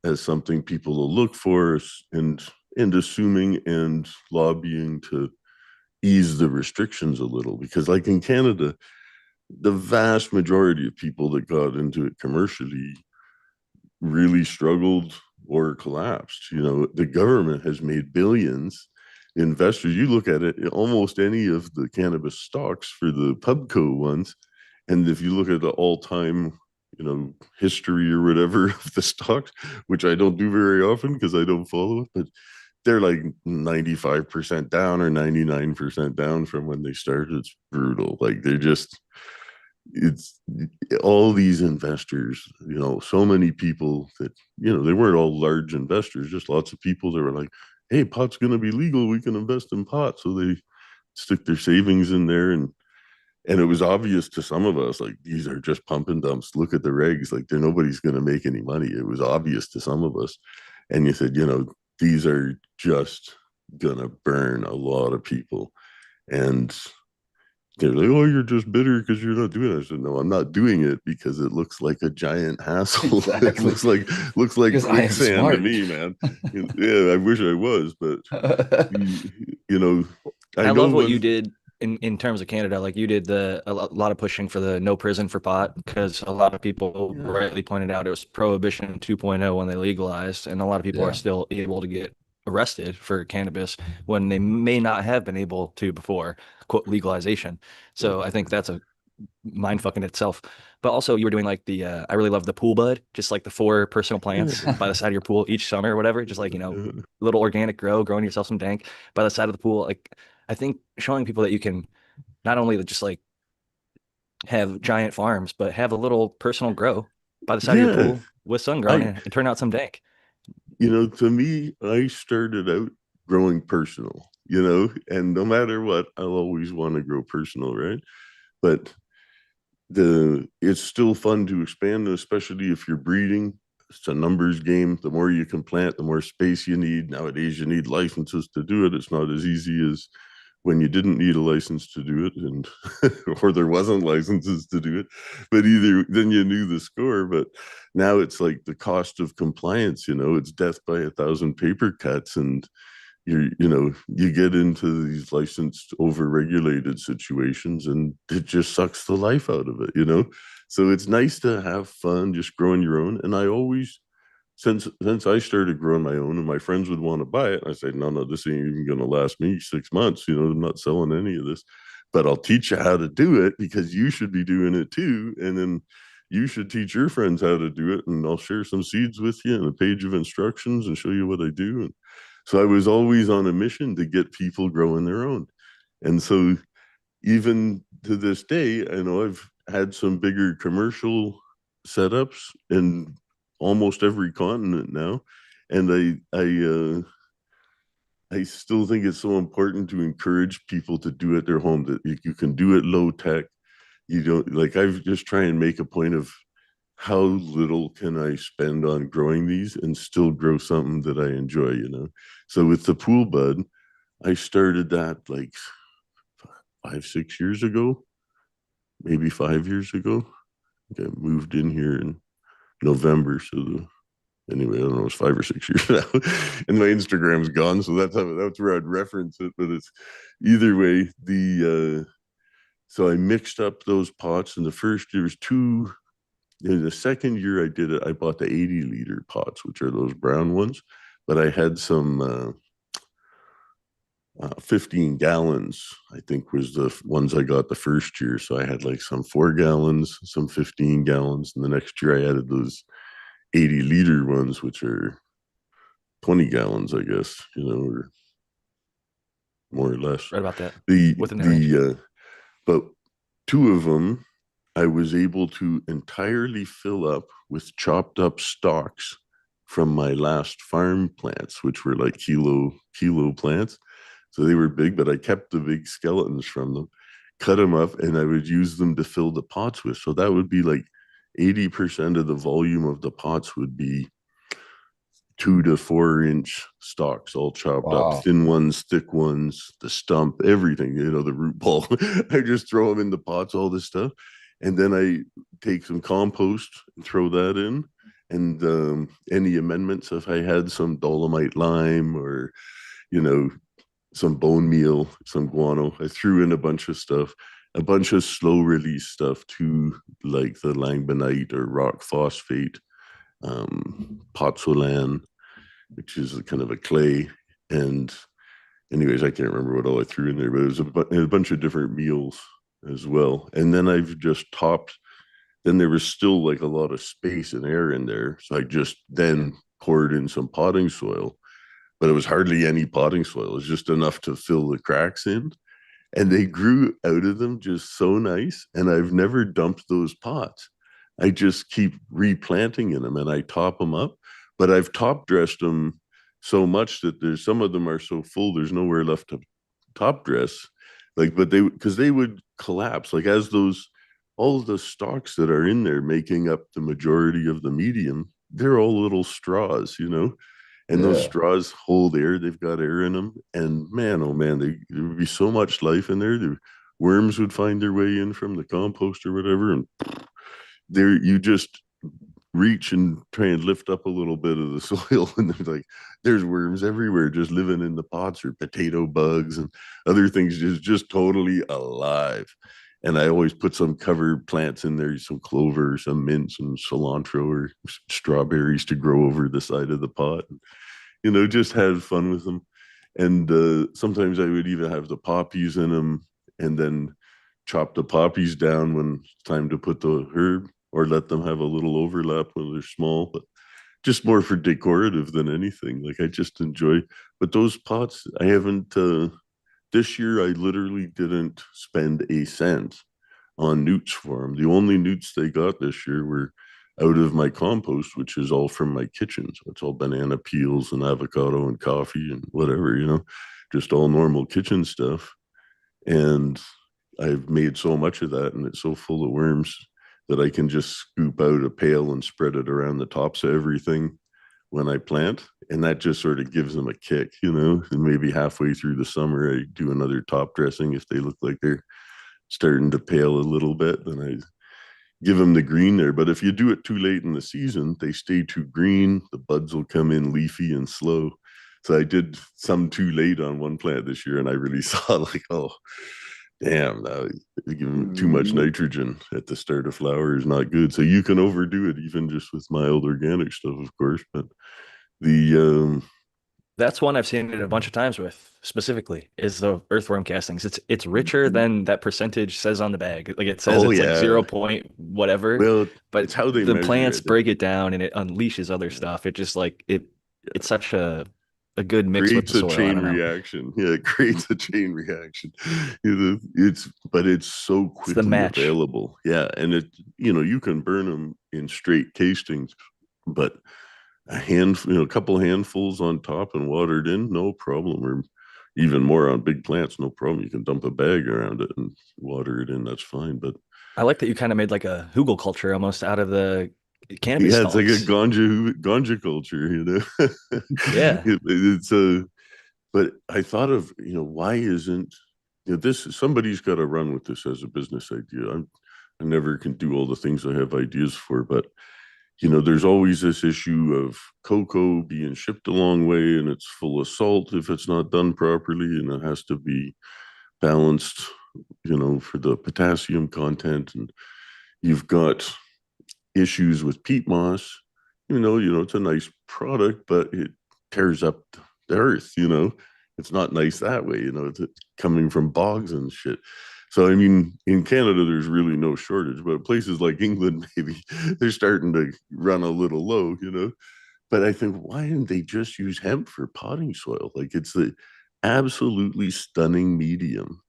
as something people will look for, and assuming and lobbying to ease the restrictions a little. Because like in Canada, the vast majority of people that got into it commercially really struggled or collapsed. The government has made billions. Investors, you look at it, almost any of the cannabis stocks for the Pubco ones, and if you look at the all-time, history or whatever of the stocks, which I don't do very often because I don't follow it, but they're like 95% down or 99% down from when they started. It's brutal. Like it's all these investors, so many people that, they weren't all large investors, just lots of people that were like, "Hey, pot's going to be legal. We can invest in pot." So they stick their savings in there. And it was obvious to some of us, like, these are just pump and dumps. Look at the regs. Like, nobody's going to make any money. It was obvious to some of us. And you said, these are just going to burn a lot of people. And they're like, "Oh, you're just bitter because you're not doing it." I said, "No, I'm not doing it because it looks like a giant hassle." Exactly. It looks like Because I am quicksand to smart. me, man. Yeah, I wish I was, but you know, I I know love what you when. did in terms of Canada. Like you did a lot of pushing for the no prison for pot, because a lot of people Yeah. rightly pointed out it was prohibition 2.0 when they legalized, and a lot of people are Yeah. still able to get arrested for cannabis when they may not have been able to before, quote, legalization. So I think that's a mind fucking itself. But also you were doing like I really love the pool bud, just like the 4 personal plants by the side of your pool each summer or whatever, just like, little organic growing yourself some dank by the side of the pool. Like I think showing people that you can not only just like have giant farms, but have a little personal grow by the side of your Yeah, pool with sun growing I and turn out some dank. to me, I started out growing personal, and no matter what, I'll always want to grow personal, right? But it's still fun to expand, especially if you're breeding. It's a numbers game. The more you can plant, the more space you need. Nowadays, you need licenses to do it. It's not as easy as when you didn't need a license to do it, and or there wasn't licenses to do it. But either then you knew the score. But now it's like the cost of compliance. It's death by 1,000 paper cuts, and you get into these licensed over-regulated situations, and it just sucks the life out of it. So it's nice to have fun just growing your own. And I always, since I started growing my own, and my friends would want to buy it, I say, "No, no, this ain't even going to last me 6 months. I'm not selling any of this, but I'll teach you how to do it, because you should be doing it too, and then you should teach your friends how to do it, and I'll share some seeds with you and a page of instructions and show you what I do." And so I was always on a mission to get people growing their own. And so even to this day, I know I've had some bigger commercial setups in almost every continent now. And I still think it's so important to encourage people to do it their home, that you can do it low tech. You don't, like, I've just try and make a point of how little can I spend on growing these and still grow something that I enjoy. So with the pool bud, I started that like 5-6 years ago, maybe 5 years ago. I moved in here in November, so anyway, I don't know, it's 5 or 6 years now, and my Instagram's gone, so that's where I'd reference it. But it's either way. So I mixed up those pots, and the first year was two. In the second year I did it, I bought the 80-liter pots, which are those brown ones, but I had some 15 gallons, I think was the ones I got the first year. So I had like some 4 gallons, some 15 gallons. And the next year I added those 80-liter ones, which are 20 gallons, I guess, or more or less. Right about that. The, Within that range. but two of them, I was able to entirely fill up with chopped up stalks from my last farm plants, which were like kilo plants. So they were big, but I kept the big skeletons from them, cut them up, and I would use them to fill the pots with. So that would be like 80% of the volume of the pots would be 2 to 4 inch stalks, all chopped Wow. up, thin ones, thick ones, the stump, everything, the root ball. I just throw them in the pots, all this stuff. And then I take some compost and throw that in. And any amendments, if I had some dolomite lime or, some bone meal, some guano. I threw in a bunch of stuff, a bunch of slow release stuff too, like the langbonite or rock phosphate, pozzolan, which is a kind of a clay. And anyways, I can't remember what all I threw in there, but it was a bunch of different meals as well. And then I've just topped, then there was still like a lot of space and air in there. So I just then poured in some potting soil, but it was hardly any potting soil. It was just enough to fill the cracks in. And they grew out of them just so nice. And I've never dumped those pots. I just keep replanting in them and I top them up. But I've top dressed them so much that there's some of them are so full, there's nowhere left to top dress. But because they would collapse, like as all of the stalks that are in there making up the majority of the medium, they're all little straws, and those straws hold air. They've got air in them. And man, oh man, there would be so much life in there. The worms would find their way in from the compost or whatever. And you just reach and try and lift up a little bit of the soil. And there's worms everywhere just living in the pots, or potato bugs and other things just totally alive. And I always put some covered plants in there, some clover, some mint, some cilantro, or strawberries to grow over the side of the pot. Just had fun with them. And sometimes I would even have the poppies in them and then chop the poppies down when it's time to put the herb, or let them have a little overlap when they're small. But just more for decorative than anything. I just enjoy. But those pots, I haven't... this year, I literally didn't spend a cent on newts for them. The only newts they got this year were out of my compost, which is all from my kitchen. So it's all banana peels and avocado and coffee and whatever, just all normal kitchen stuff. And I've made so much of that, and it's so full of worms that I can just scoop out a pail and spread it around the tops of everything when I plant. And that just sort of gives them a kick, and maybe halfway through the summer, I do another top dressing. If they look like they're starting to pale a little bit, then I give them the green there. But if you do it too late in the season, they stay too green. The buds will come in leafy and slow. So I did some too late on one plant this year, and I really saw oh, damn, giving too much nitrogen at the start of flower is not good. So you can overdo it, even just with mild organic stuff, of course. But that's one I've seen it a bunch of times with, specifically, is the earthworm castings. It's richer than that percentage says on the bag. Like it says like 0 point whatever. Well, but it's how they the measure plants it. break it down and it unleashes other stuff. It just it's such a good mix with the soil. Creates a chain reaction. Yeah, it creates a chain reaction. But it's so quickly available. Yeah, and you can burn them in straight castings, but a couple handfuls on top and watered in, no problem. Or even more on big plants, no problem. You can dump a bag around it and water it in. That's fine. But I like that you kind of made like a hugel culture almost out of the cannabis stalks. It's like a ganja culture, Yeah. But I thought of, why isn't Yeah, somebody's got to run with this as a business idea. I never can do all the things I have ideas for, but there's always this issue of cocoa being shipped a long way and it's full of salt if it's not done properly, and it has to be balanced, for the potassium content. And you've got issues with peat moss. It's a nice product, but it tears up the earth. It's not nice that way. It's coming from bogs and shit. So, I mean, in Canada, there's really no shortage, but places like England, maybe they're starting to run a little low, But I think, why didn't they just use hemp for potting soil? Like, it's the absolutely stunning medium.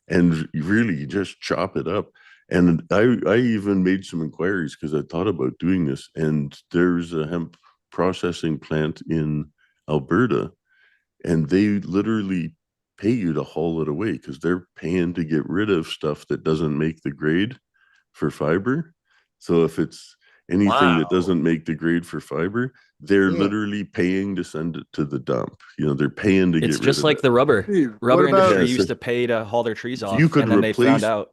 And really, you just chop it up. And I even made some inquiries because I thought about doing this. And there's a hemp processing plant in Alberta, and they literally pay you to haul it away because they're paying to get rid of stuff that doesn't make the grade for fiber. So if it's anything that Wow. doesn't make the grade for fiber, they're Yeah. literally paying to send it to the dump. They're paying to It's get just rid like of the rubber. Steve, Rubber what about industry Yeah, so used to pay to haul their trees off, you could and then they found replace out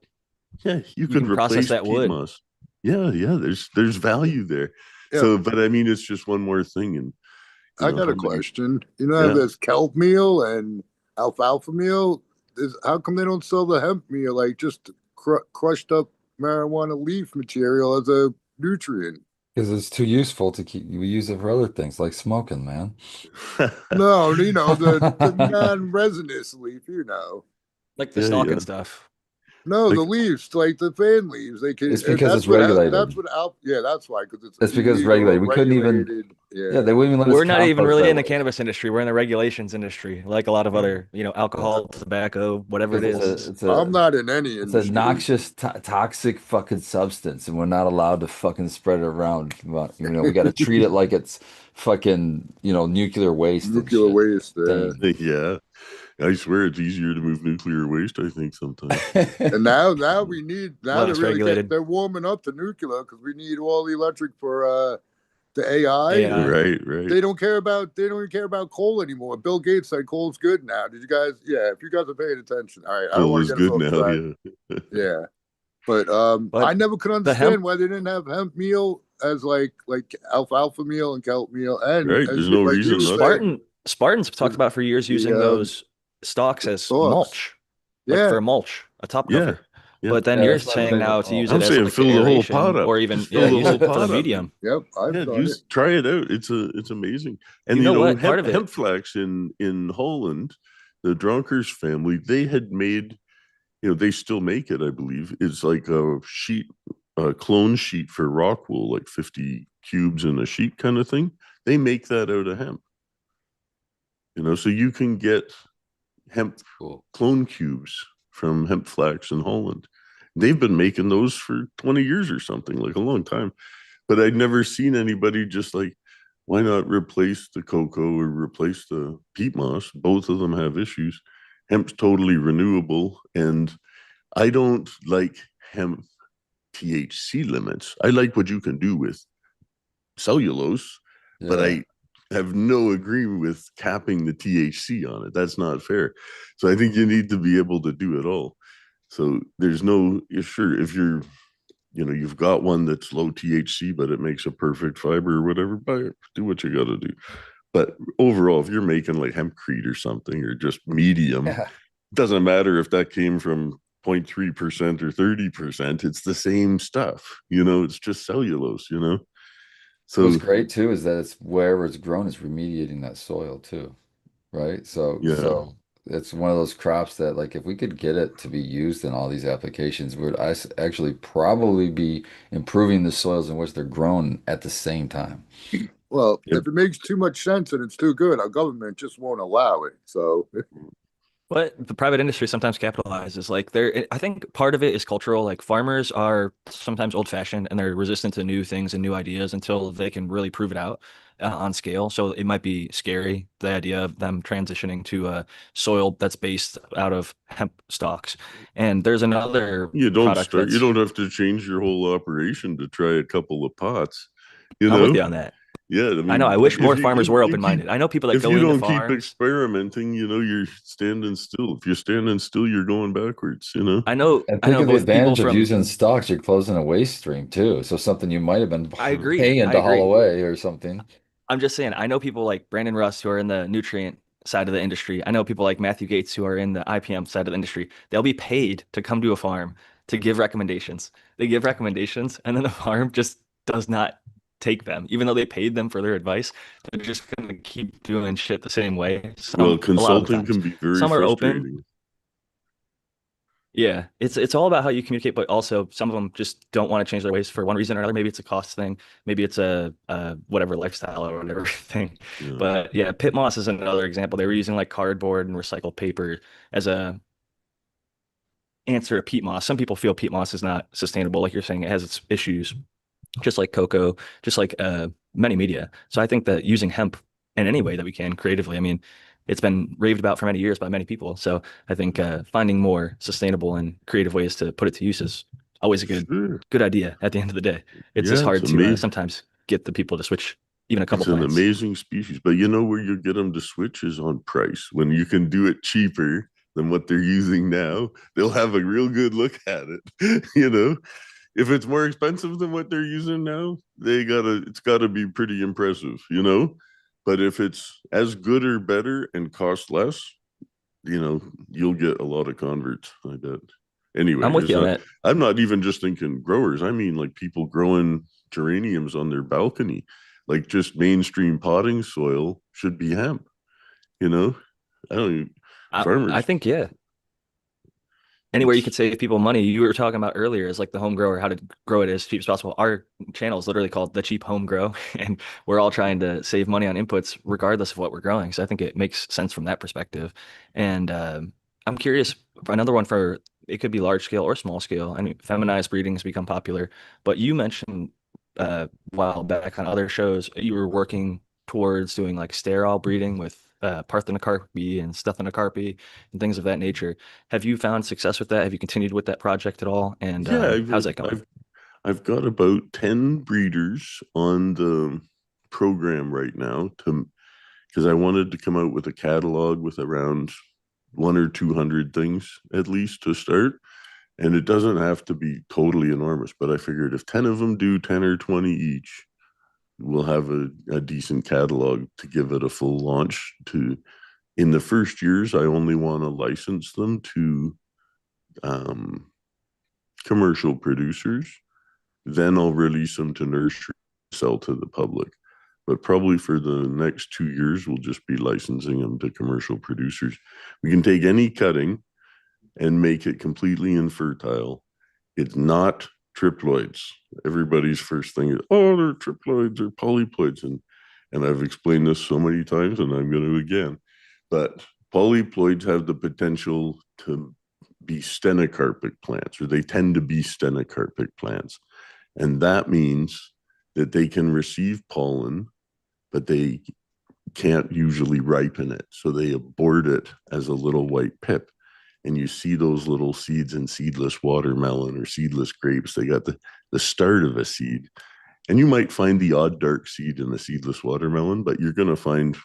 you you could can process replace that peat wood. moss. Yeah, there's value there. Yeah. So, but I mean, it's just one more thing. And I got how a many- question. You know, Yeah. there's kelp meal and alfalfa meal. How come they don't sell the hemp meal, like just crushed up marijuana leaf material as a nutrient? Because it's too useful to keep. We use it for other things like smoking, man. No, the non-resinous leaf, Like the Yeah, stalk yeah. and stuff. No, Like- the leaves, like the fan leaves. They can. It's and because that's it's what regulated. That's what yeah, that's why. Because It's because illegal, regulated. We couldn't even- regulated, Yeah, they wouldn't even let us We're not even compost really that in the way. cannabis industry. We're in the regulations industry, like a lot of other, alcohol, tobacco, whatever it Because is. I'm not in any It's a industry. noxious, toxic fucking substance, and we're not allowed to fucking spread it around. But, we got to treat it like it's fucking, nuclear waste. and Nuclear shit. waste. Dang. Yeah, I swear it's easier to move nuclear waste, I think, sometimes. And now we need now Less they're really regulated. they're warming up the nuclear because we need all the electric for the AI. AI. Right. They don't even care about coal anymore. Bill Gates said coal's good now. Did you guys? Yeah, if you guys are paying attention. All right, I don't Coal want is to get us good off now, track. yeah. Yeah, but But I never could the understand hemp- why they didn't have hemp meal as like alfalfa meal and kelp meal and Right, as there's you- no like reason you not said, Spartans talked about for years using those stalks as stalks. mulch, like Yeah, for mulch, a top Yeah, cover. yeah. But then Yeah, you're that's not saying bad now at to all. use I'm it as saying like fill the the whole aeration, pot up. or even Just fill the use whole it for pot the up. medium. yep, I've Yeah, done just try it out. It's amazing. And You know what? Part of it- hemp flax in Holland, the Dronkers family, they had made, they still make it, I believe. It's like a clone sheet for rock wool, like 50 cubes in a sheet kind of thing. They make that out of hemp. So you can get hemp Cool. clone cubes from hemp flax in Holland. They've been making those for 20 years or something, like a long time. But I'd never seen anybody just like, why not replace the cocoa or replace the peat moss? Both of them have issues. Hemp's totally renewable. And I don't like hemp THC limits. I like what you can do with cellulose, but Yeah. I have no agreement with capping the THC on it. That's not fair. So I think you need to be able to do it all. So there's no, sure, if you're, you've got one that's low THC, but it makes a perfect fiber or whatever, buy it, do what you got to do. But overall, if you're making like hempcrete or something, or just medium, Yeah. doesn't matter if that came from 0.3% or 30%, it's the same stuff, it's just cellulose, So What's great too is that it's wherever it's grown, it's remediating that soil too, right? So Yeah. it's one of those crops that, like, if we could get it to be used in all these applications, would actually probably be improving the soils in which they're grown at the same time. Well, Yep. if it makes too much sense and it's too good, our government just won't allow it. So But the private industry sometimes capitalizes. Like I think part of it is cultural. Like farmers are sometimes old fashioned and they're resistant to new things and new ideas until they can really prove it out on scale. So it might be scary, the idea of them transitioning to a soil that's based out of hemp stalks. And there's another you don't product start, you that's- don't have to change your whole operation to try a couple of pots, I'm with you on that. Yeah, I I know. I mean, wish if more you farmers if were you keep open-minded. I know people that if go you into don't keep farms. experimenting, you're standing still. If you're standing still, you're going backwards, I know. And I think know of the both people advantage of from. using stocks. You're closing a waste stream too. So something you might have been I agree. paying I to haul agree. away or something. I'm just saying. I know people like Brandon Russ who are in the nutrient side of the industry. I know people like Matthew Gates who are in the IPM side of the industry. They'll be paid to come to a farm to give recommendations. They give recommendations, and then the farm just does not take them, even though they paid them for their advice. They're just going to keep doing shit the same way. well, A lot of the consulting times. can be very Some are open. frustrating. Yeah, it's all about how you communicate, but also some of them just don't want to change their ways for one reason or another. Maybe it's a cost thing, maybe it's a whatever lifestyle or whatever thing. Yeah. But yeah, pit moss is another example. They were using like cardboard and recycled paper as a answer to peat moss. Some people feel peat moss is not sustainable, like you're saying, it has its issues, just like cocoa, just like many media. So I think that using hemp in any way that we can creatively, I mean, it's been raved about for many years by many people. So I think finding more sustainable and creative ways to put it to use is always a Sure. good idea at the end of the day. It's just Yeah, hard it's to amazing. sometimes get the people to switch even a couple It's an plants. amazing species, but you know where you get them to switch is on price. When you can do it cheaper than what they're using now, they'll have a real good look at it. If it's more expensive than what they're using now, it's gotta be pretty impressive. But if it's as good or better and cost less, you'll get a lot of converts, I bet. Anyway, I'm with there's you on not, that. I'm not even just thinking growers. I mean, like people growing geraniums on their balcony, like just mainstream potting soil should be hemp, you know? I don't even, I farmers, think, yeah. Anywhere you it's, could save people money, you were talking about earlier is like the home grower, how to grow it as cheap as possible. Our channel is literally called The Cheap Home Grow, and we're all trying to save money on inputs regardless of what we're growing. So I think it makes sense from that perspective. And I'm curious, another one for it could be large scale or small scale. I mean, feminized breeding has become popular, but you mentioned a while back on other shows you were working towards doing like sterile breeding with Parthenocarpy and Stethonocarpy and things of that nature. Have you found success with that? Have you continued with that project at all? And yeah, how's that going? I've got about 10 breeders on the program right now because I wanted to come out with a catalog with around one or 200 things at least to start. And it doesn't have to be totally enormous, but I figured if 10 of them do 10 or 20 each, we'll have a decent catalog to give it a full launch to. In the first years, I only want to license them to um, commercial producers. Then I'll release them to nursery, sell to the public. But probably for the next 2 years, we'll just be licensing them to commercial producers. We can take any cutting and make it completely infertile. It's not triploids. Everybody's first thing is, oh, they're triploids or polyploids. And I've explained this so many times, and I'm going to again. But polyploids have the potential to be stenocarpic plants, or they tend to be stenocarpic plants. And that means that they can receive pollen, but they can't usually ripen it. So they abort it as a little white pip. And you see those little seeds in seedless watermelon or seedless grapes. They got the start of a seed. And you might find the odd dark seed in the seedless watermelon, but you're going to find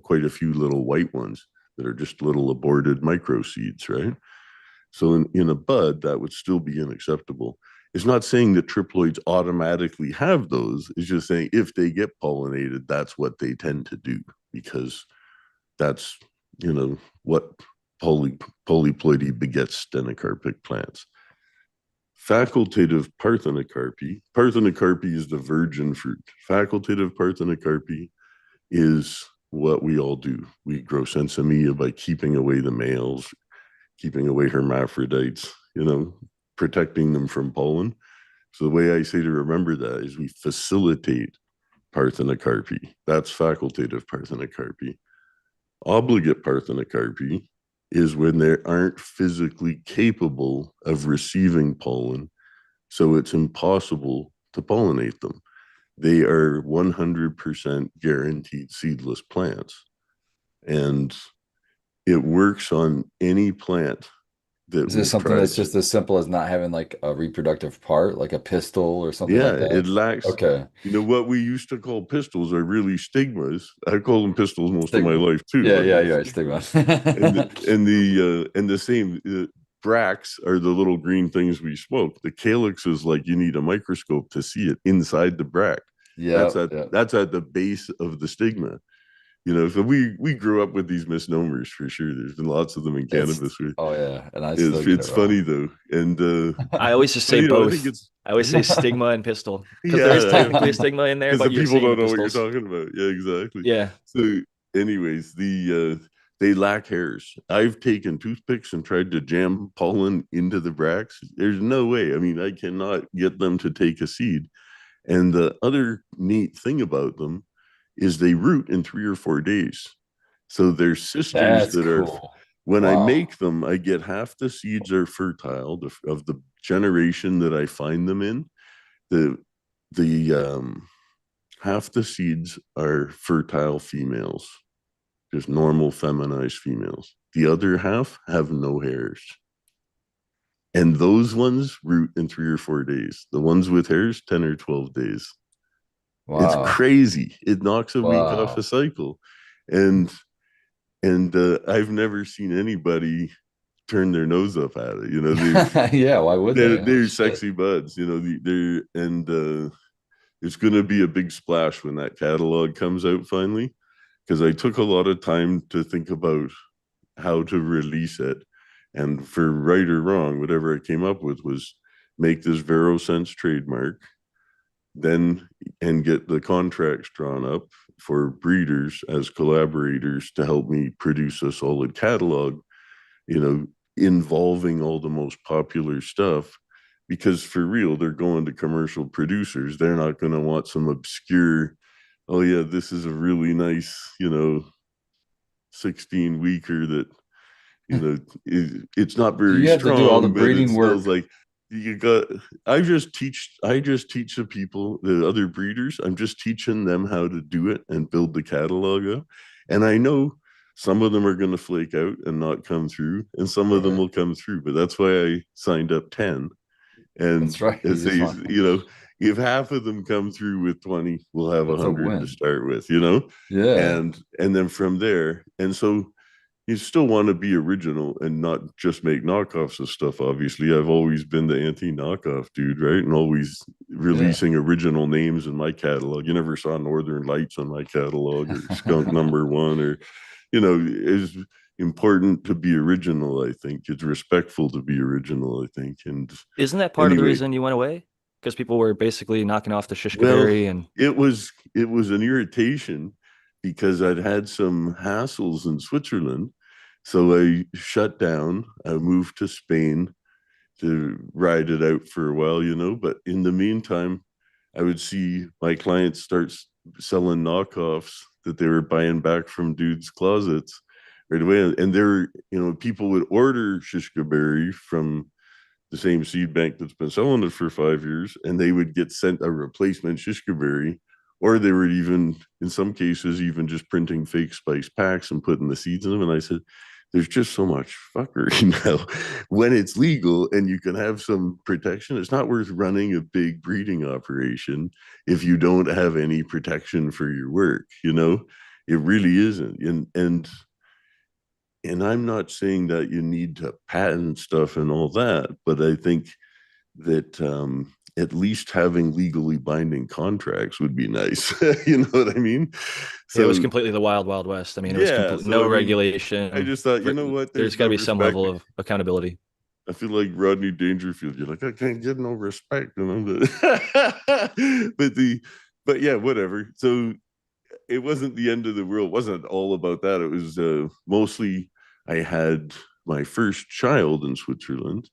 quite a few little white ones that are just little aborted micro seeds, right? So in a bud, that would still be unacceptable. It's not saying that triploids automatically have those. It's just saying if they get pollinated, that's what they tend to do, because that's, what polyploidy begets stenocarpic plants. Facultative parthenocarpy is the virgin fruit. Facultative parthenocarpy is what we all do. We grow sensimilla by keeping away the males, keeping away hermaphrodites, protecting them from pollen. So the way I say to remember that is we facilitate parthenocarpy. That's facultative parthenocarpy. Obligate parthenocarpy is when they aren't physically capable of receiving pollen, so it's impossible to pollinate them. They are 100% guaranteed seedless plants. And it works on any plant that Is this we've something that's tried. just as simple as not having like a reproductive part, like a pistol or something Yeah, like it that? lacks. Okay. You know what we used to call pistols are really stigmas. I call them pistols most of my Stigma. life too, Yeah, but yeah, they're you're right. stigmas. Stigma. And the same bracts are the little green things we smoke. The calyx is like you need a microscope to see it inside the bract. Yeah, yeah. That's at the base of the stigma. You know, so we grew up with these misnomers for sure. There's been lots of them in It's cannabis. oh yeah, and I still get it It's funny wrong. though, and I always just but say you know, I think both. it's I always say stigma and pistol because there is yeah, technically a stigma in there, because the but you're people saying the don't know what you're pistols. talking about. Yeah, exactly. Yeah. So, anyways, they lack hairs. I've taken toothpicks and tried to jam pollen into the bracts. There's no way. I mean, I cannot get them to take a seed. And the other neat thing about them is they root in 3 or 4 days. So they're sisters That's that are, cool. when I Wow. make them, I get half the seeds are fertile of the generation that I find them in. The the half the seeds are fertile females, just normal feminized females. The other half have no hairs. And those ones root in 3 or 4 days. The ones with hairs, 10 or 12 days. It's Wow. crazy. It knocks a week off a Wow. cycle. And I've never seen anybody turn their nose up at it. You know, Yeah, why would they? Oh, they're shit. sexy buds. You know, they're and it's going to be a big splash when that catalog comes out finally, because I took a lot of time to think about how to release it. And for right or wrong, whatever I came up with was make this VeroSense trademark, then and get the contracts drawn up for breeders as collaborators to help me produce a solid catalog, you know, involving all the most popular stuff. Because for real, they're going to commercial producers. They're not going to want some obscure, oh, yeah, this is a really nice, 16 weeker that it's not Do very you have to do all the strong, but it breeding smells work? like you got. I just teach the people, the other breeders. I'm just teaching them how to do it and build the catalog up. And I know some of them are going to flake out and not come through, and some of them Right. will come through. But that's why I signed up 10. And That's right. You as they, just want if half of them come through with 20, we'll have that's a 100 to win. start with. Yeah. And then from there, and so you still want to be original and not just make knockoffs of stuff. Obviously, I've always been the anti-knockoff dude, right? And always Yeah. releasing original names in my catalog. You never saw Northern Lights on my catalog or Skunk Number One, or is important to be original. I think it's respectful to be original. I think, and Isn't that part of the anyway, reason you went away? Because people were basically knocking off the shish well, kebab and it was an irritation because I'd had some hassles in Switzerland. So I shut down. I moved to Spain to ride it out for a while. But in the meantime, I would see my clients start selling knockoffs that they were buying back from dudes' closets right away. And people would order shishka berry from the same seed bank that's been selling it for 5 years, and they would get sent a replacement shishka berry, or they were even, in some cases, even just printing fake spice packs and putting the seeds in them. And I said, there's just so much fuckery now. When it's legal and you can have some protection, it's not worth running a big breeding operation if you don't have any protection for your work. It really isn't. And I'm not saying that you need to patent stuff and all that, but I think that at least having legally binding contracts would be nice. You know what I mean? it was So completely the wild, wild west. I mean, it was yeah, complete so no I mean, I regulation. just thought, you know what? There's There's got no to be some respect. level of accountability. I feel like Rodney Dangerfield. You're like, I can't get no respect. But yeah, whatever. So it wasn't the end of the world. It wasn't all about that. It was mostly I had my first child in Switzerland,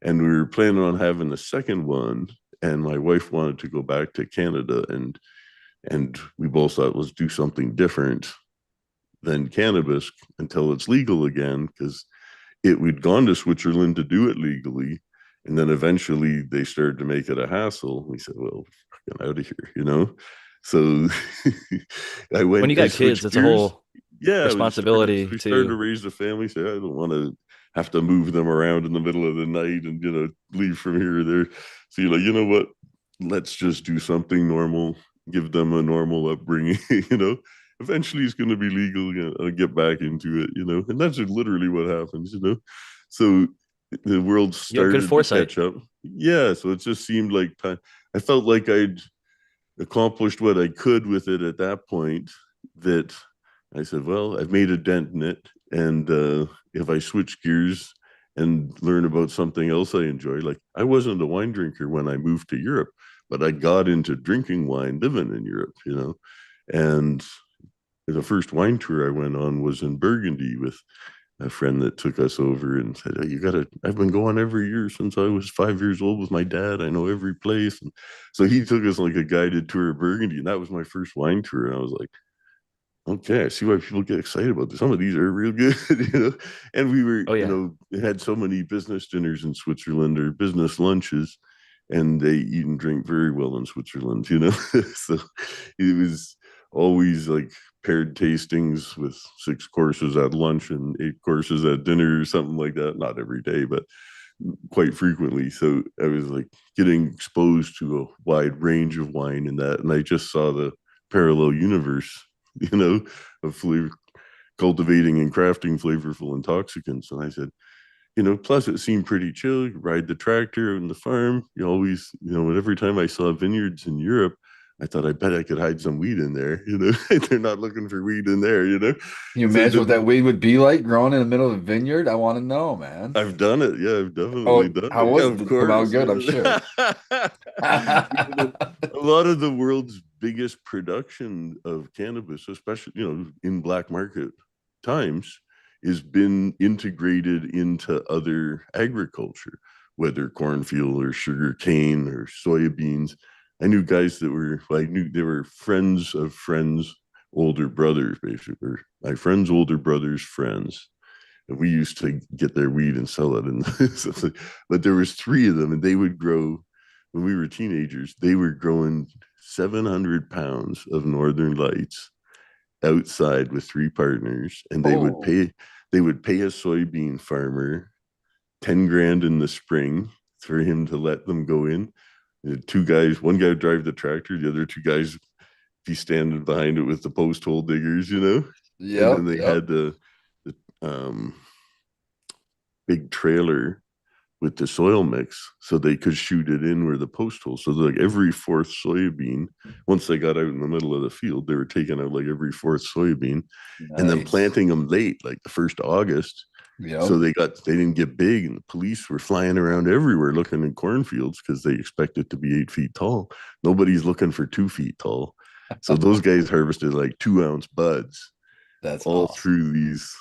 and we were planning on having a second one. And my wife wanted to go back to Canada, and we both thought, let's do something different than cannabis until it's legal again, because we'd gone to Switzerland to do it legally, and then eventually they started to make it a hassle. We said, well, fucking out of here. So When you I got kids, switched it's a gears. whole Yeah, responsibility we started to to raise a family. Say, I don't want to have to move them around in the middle of the night and leave from here or there. So you're like, you know what? Let's just do something normal, give them a normal upbringing. Eventually it's going to be legal. I'll get back into it. And that's literally what happens. So the world You have good started to foresight. catch up. Yeah, so it just seemed like time. I felt like I'd accomplished what I could with it at that point. That I said, well, I've made a dent in it, and if I switch gears and learn about something else I enjoy, like I wasn't a wine drinker when I moved to Europe, but I got into drinking wine living in Europe. And the first wine tour I went on was in Burgundy with a friend that took us over and said, "Oh, I've been going every year since I was 5 years old with my dad. I know every place." And so he took us like a guided tour of Burgundy. And that was my first wine tour. And I was like, okay, I see why people get excited about this. Some of these are real good. And we were, Oh yeah. had so many business dinners in Switzerland or business lunches, and they eat and drink very well in Switzerland. So it was always like paired tastings with 6 courses at lunch and 8 courses at dinner or something like that. Not every day, but quite frequently. So I was like getting exposed to a wide range of wine in that. And I just saw the parallel universe, of flavor, cultivating and crafting flavorful intoxicants. And I said, plus it seemed pretty chill. You ride the tractor on the farm. You always, every time I saw vineyards in Europe, I thought, I bet I could hide some weed in there. They're not looking for weed in there. Can you So imagine what that weed would be like growing in the middle of a vineyard? I want to know, man. I've done it. Yeah, I've definitely Oh, done how it. was Yeah, it? of Did it come out course. good? I'm sure. A lot of the world's biggest production of cannabis, especially in black market times, has been integrated into other agriculture, whether cornfield or sugar cane or soybeans. I knew guys that were, I knew they were friends of friends, older brothers, basically. My friends' older brothers' friends. And we used to get their weed and sell it. And but there was 3 of them, and they would grow when we were teenagers. They were growing 700 pounds of Northern Lights outside with 3 partners, and Oh, they would pay a soybean farmer 10 grand in the spring for him to let them go in. 2 guys, one guy would drive the tractor, the other 2 guys be standing behind it with the post hole diggers. And then yep, they yep. had the um, big trailer with the soil mix so they could shoot it in where the post hole. So like every 4th soybean, once they got out in the middle of the field, they were taking out like every 4th soybean and then Nice. planting them late, like the 1st of August. So Yep. they didn't get big, and the police were flying around everywhere looking in cornfields because they expect it to be 8 feet tall. Nobody's looking for 2 feet tall. So those guys harvested like 2-ounce buds That's all awesome. through these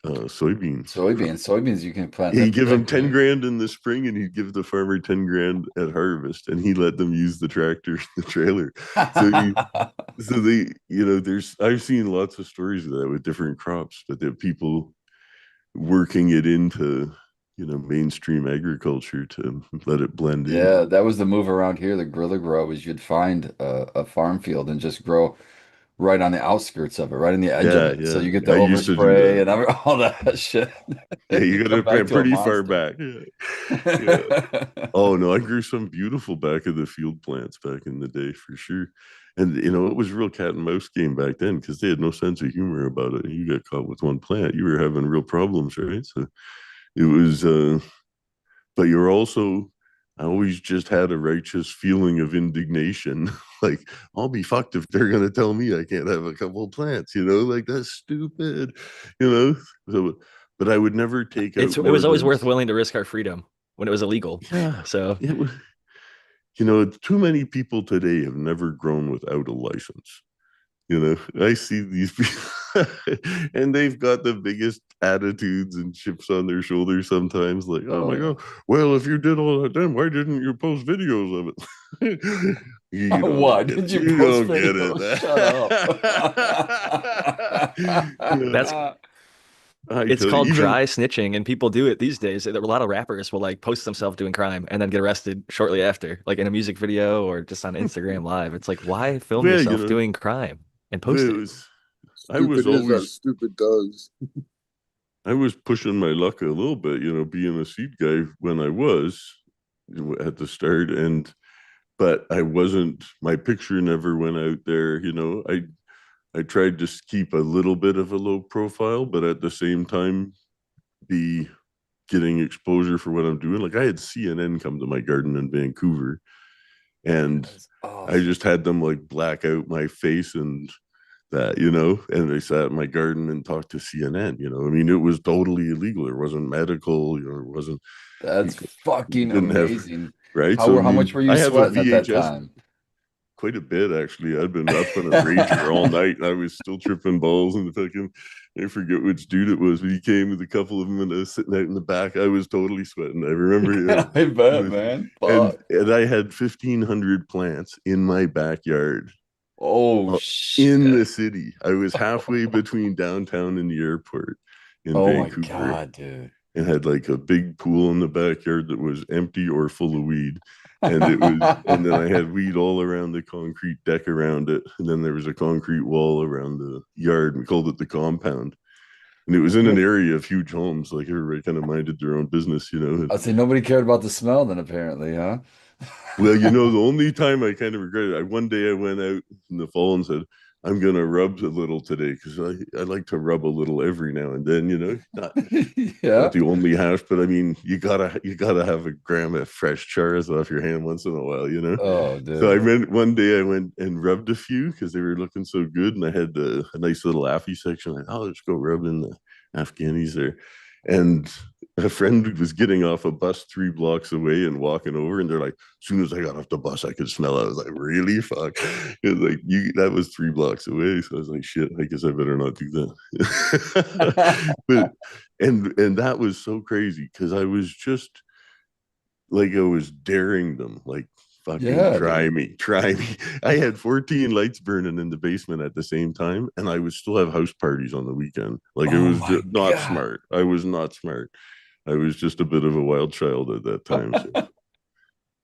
soybeans. Soybeans, you can plant. He'd give him That's 10 great. grand in the spring, and he'd give the farmer 10 grand at harvest, and he let them use the tractor, the trailer. So they, I've seen lots of stories of that with different crops, but there are people working it into, mainstream agriculture to let it blend in. Yeah, that was the move around here. The guerrilla grow was you'd find a farm field and just grow right on the outskirts of it, right on the edge of Yeah, it. So yeah. you get the I used to do overspray that. and all that shit. Yeah, you You got come to back plant to a pretty far monster. back. Yeah. Yeah. Oh no, I grew some beautiful back of the field plants back in the day for sure. And it was real cat and mouse game back then because they had no sense of humor about it. You got caught with one plant, you were having real problems, right? So it was but you're also, I always just had a righteous feeling of indignation. Like, I'll be fucked if they're gonna tell me I can't have a couple of plants, like that's stupid, you know. So but I would never take out It more was always than worth willing to risk our freedom when it was illegal. yeah. So It was, too many people today have never grown without a license. I see these people and they've got the biggest attitudes and chips on their shoulders sometimes, like, oh Oh my yeah. God, well, if you did all that, then why didn't you post videos of it? You don't What? get it. Did you You post don't get videos? Shut up. it. that's I it's tell you, called even dry snitching, and people do it these days. There are a lot of rappers will like post themselves doing crime and then get arrested shortly after, like in a music video or just on Instagram Live. It's like, why film well, yourself doing crime and post it it? was I was Stupid is as always stupid does. I was pushing my luck a little bit, being a seed guy when I was at the start, but I wasn't. My picture never went out there. I tried to keep a little bit of a low profile, but at the same time be getting exposure for what I'm doing. Like I had CNN come to my garden in Vancouver, and That's I awesome. just had them like black out my face and that, and they sat in my garden and talked to CNN. I mean, it was totally illegal. It wasn't medical, it wasn't, you That's fucking didn't have, amazing. right? So, I How much mean, were you I have a sweating at that VHS, time? quite a bit actually. I've been up on a rager all night and I was still tripping balls and I forget which dude it was, but he came with a couple of them and I was sitting out in the back. I was totally sweating. I remember I bet, was, man. and Fuck. I had 1,500 plants in my backyard Oh in shit. the city. I was halfway between downtown and the airport in Oh my Vancouver God, dude. and had like a big pool in the backyard that was empty or full of weed. And then I had weed all around the concrete deck around it. And then there was a concrete wall around the yard. We called it the compound. And it was in an area of huge homes. Like everybody kind of minded their own business. I'd say nobody cared about the smell then, apparently, huh? Well, the only time I kind of regret it, one day I went out in the fall and said, I'm gonna rub a little today because I like to rub a little every now and then, not Yeah. the only hash, but I mean you gotta have a gram of fresh chars off your hand once in a while. Oh, So I dude. went one day I went and rubbed a few because they were looking so good, and I had a nice little Affy section. Like, oh, let's go rub in the Afghanis there. And a friend was getting off a bus 3 blocks away and walking over, and they're like, as soon as I got off the bus, I could smell it. I was like, really? Fuck. It was like that was 3 blocks away. So I was like, shit, I guess I better not do that. but and that was so crazy because I was just like I was daring them, like fucking Yeah, try dude. me, try me. I had 14 lights burning in the basement at the same time, and I would still have house parties on the weekend. Like it Oh was my just not God. smart. I was not smart. I was just a bit of a wild child at that time. So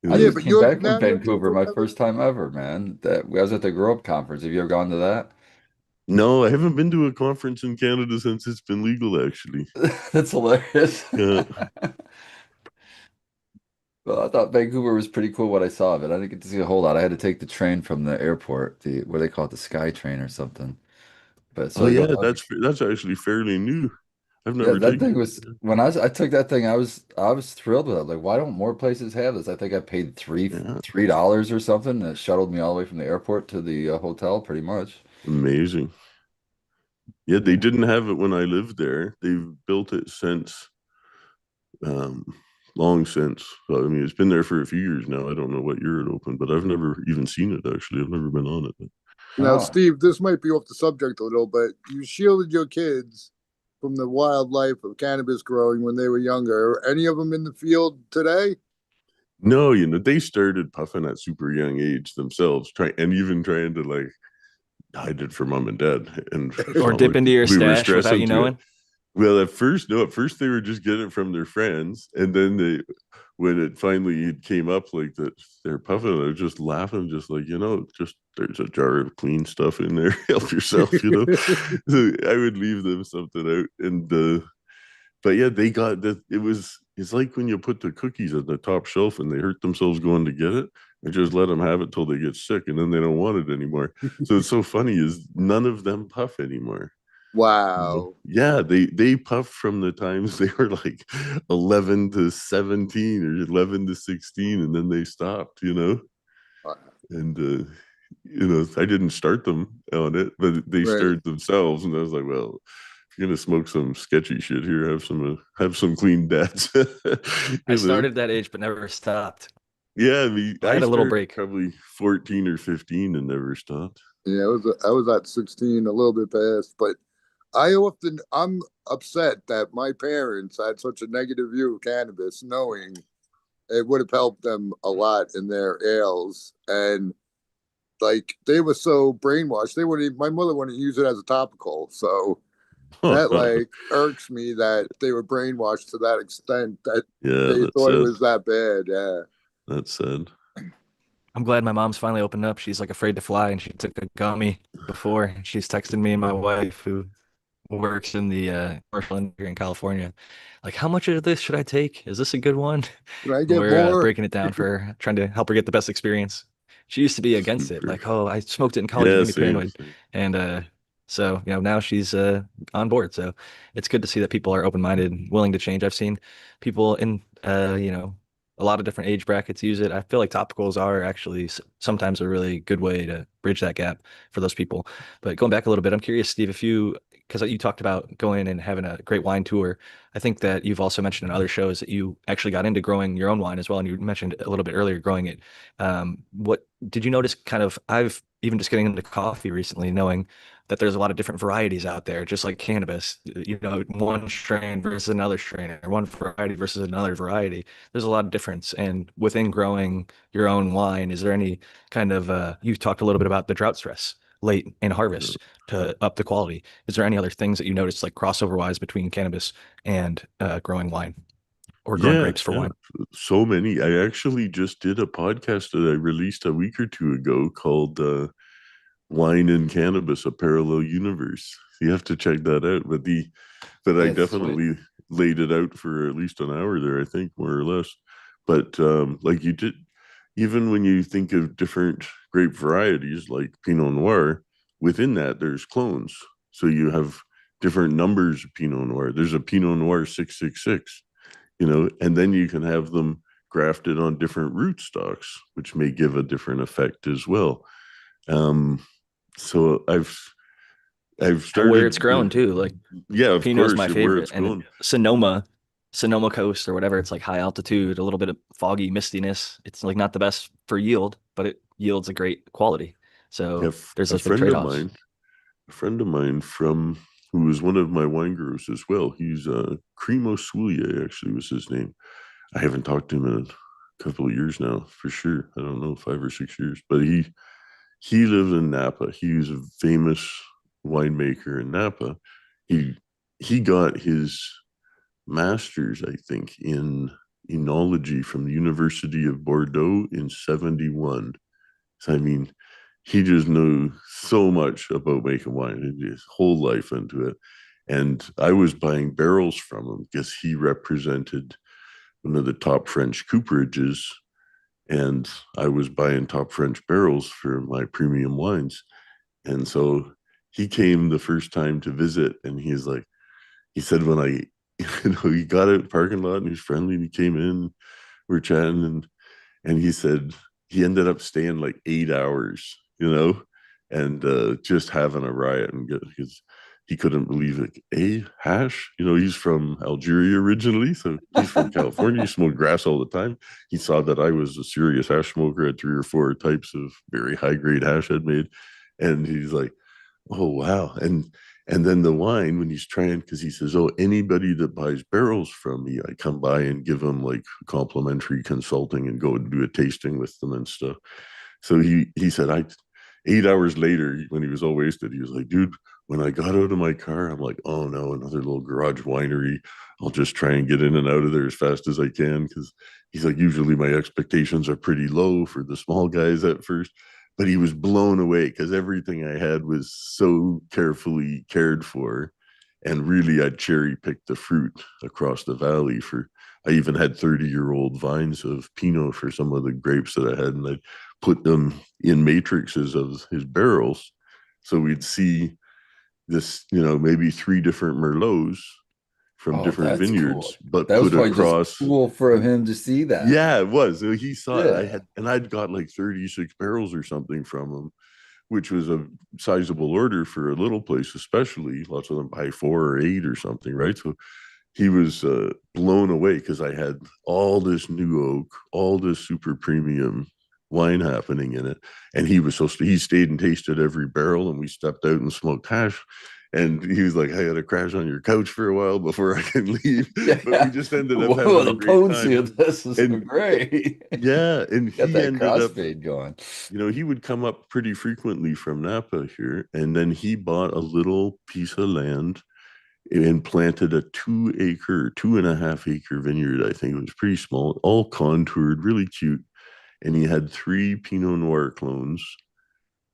I Yeah, it just but came you're back from now you're two Vancouver, my forever. first time ever, man. That I was at the Grow Up Conference. Have you ever gone to that? no, I haven't been to a conference in Canada since it's been legal, actually. That's hilarious. Yeah. Well, I thought Vancouver was pretty cool what I saw of it. I didn't get to see a whole lot. I had to take the train from the airport, the what do they call it, the Sky Train or something. But so Oh I go yeah, down. that's actually fairly new. I've Yeah, never that taken thing it. was when I took that thing, I was thrilled with it. Like, why don't more places have this? I think I paid Yeah, $3 or something, and it shuttled me all the way from the airport to the hotel, pretty much. amazing. Yeah, they didn't have it when I lived there. They've built it since, um, long since. So, I mean, it's been there for a few years now. I don't know what year it opened, but I've never even seen it actually. I've never been on it. But Now, Oh, Steve, this might be off the subject a little, but you shielded your kids from the wildlife of cannabis growing when they were younger. Are any of them in the field today? no, they started puffing at super young age themselves, even trying to like hide it from mom and dad. And it's Or not dip like into your we were stash without stressing you to it. knowing. Well, at first, no, at first they were just getting it from their friends. And then when it finally it came up like that, they're puffing, I was just laughing, just like, just there's a jar of clean stuff in there. Help yourself. So I would leave them something out. But yeah, they got that. It's like when you put the cookies at the top shelf and they hurt themselves going to get it. I just let them have it till they get sick and then they don't want it anymore. So it's so funny is none of them puff anymore. Wow. Yeah, they puffed from the times they were like 11 to 17 or 11 to 16, and then they stopped. And I didn't start them on it, but they Right. started themselves, and I was like, well, if you're gonna smoke some sketchy shit here, have some clean dads. I you know? started that age, but never stopped. Yeah, I mean, I I had a little started break. probably 14 or 15 and never stopped. Yeah, I was at 16, a little bit past, but I'm upset that my parents had such a negative view of cannabis, knowing it would have helped them a lot in their ails. And like they were so brainwashed, they wouldn't even, my mother wouldn't use it as a topical. So that like irks me that they were brainwashed to that extent that Yeah, they that's thought it sad. was that bad. Yeah. That's sad. I'm glad my mom's finally opened up. She's like afraid to fly, and she took a gummy before. And she's texting me and my wife, who works in the commercial industry in California. Like, how much of this should I take? Is this a good one? Can I And get we're more? breaking it down for trying to help her get the best experience. She used to be against it, Super. like, oh, I smoked it in college, it Yeah, made me same, paranoid. same. And so now she's on board. So it's good to see that people are open-minded, willing to change. I've seen people in a lot of different age brackets use it. I feel like topicals are actually sometimes a really good way to bridge that gap for those people. But going back a little bit, I'm curious, Steve, if you, because you talked about going and having a great wine tour. I think that you've also mentioned in other shows that you actually got into growing your own wine as well. And you mentioned a little bit earlier growing it. What did you notice kind of, I've even just getting into coffee recently, knowing that there's a lot of different varieties out there, just like cannabis, one strain versus another strain, or one variety versus another variety. There's a lot of difference. And within growing your own wine, is there any kind of, you talked a little bit about the drought stress late in harvest to up the quality. Is there any other things that you noticed, like crossover wise, between cannabis and growing wine or growing Yeah, grapes for yeah. wine? So many. I actually just did a podcast that I released a week or two ago called Wine and Cannabis, a Parallel Universe. You have to check that out. But I That's sweet. definitely laid it out for at least an hour there, I think, more or less. But like you did, even when you think of different grape varieties like Pinot Noir, within that there's clones. So you have different numbers of Pinot Noir. There's a Pinot Noir 666, and then you can have them grafted on different rootstocks, which may give a different effect as well. Um, so I've And where started, it's grown too. Like yeah, of Pinot's course, my where favorite. it's And grown. Sonoma Coast or whatever, it's like high altitude, a little bit of foggy mistiness. It's like not the best for yield, but it yields a great quality. Yeah, So there's a those big friend of trade-offs. mine, a friend of mine from who was one of my wine gurus as well. He's Cremo Soulier, actually was his name. I haven't talked to him in a couple of years now, for sure. I don't know, 5 or 6 years, but he lives in Napa. He's a famous winemaker in Napa. He he got his master's, I think, in enology from the University of Bordeaux in 71. So I mean, he just knew so much about making wine and his whole life into it. And I was buying barrels from him because he represented one of the top French cooperages, and I was buying top French barrels for my premium wines. And so he came the first time to visit, and he said when he got out in the parking lot and he was friendly and he came in, we are chatting, and he said he ended up staying like 8 hours, and just having a riot and because he couldn't believe it. A hash, he's from Algeria originally, so he's from California. He smoked grass all the time. He saw that I was a serious hash smoker at 3 or 4 types of very high grade hash I'd made, and he's like, "Oh wow!" And then the wine when he's trying, because he says, "Oh, anybody that buys barrels from me, I come by and give them like complimentary consulting and go and do a tasting with them and stuff." So he said, I 8 hours later, when he was all wasted, he was like, "Dude, when I got out of my car, I'm like, oh no, another little garage winery. I'll just try and get in and out of there as fast as I can." Because he's like, usually my expectations are pretty low for the small guys at first. But he was blown away because everything I had was so carefully cared for. And really, I'd cherry picked the fruit across the valley for. I even had 30-year-old vines of Pinot for some of the grapes that I had, and I put them in matrices of his barrels. So we'd see this, maybe 3 different Merlots from Oh, different that's cool. vineyards, but That was put probably just across. cool for him to see that. Yeah, it was. So he saw it. Yeah. I'd got like 36 barrels or something from him, which was a sizable order for a little place, especially. Lots of them buy 4 or 8 or something, right? So he was blown away because I had all this new oak, all this super premium wine happening in it. And he stayed and tasted every barrel, and we stepped out and smoked hash. And he was like, "I got to crash on your couch for a while before I can leave." Yeah. But we just ended up Whoa, having a the great potency time. of this is so And great. yeah, and Got he that ended up, crossfade going. he would come up pretty frequently from Napa here. And then he bought a little piece of land and planted a 2 acre, 2.5 acre vineyard. I think it was pretty small, all contoured, really cute. And he had 3 Pinot Noir clones,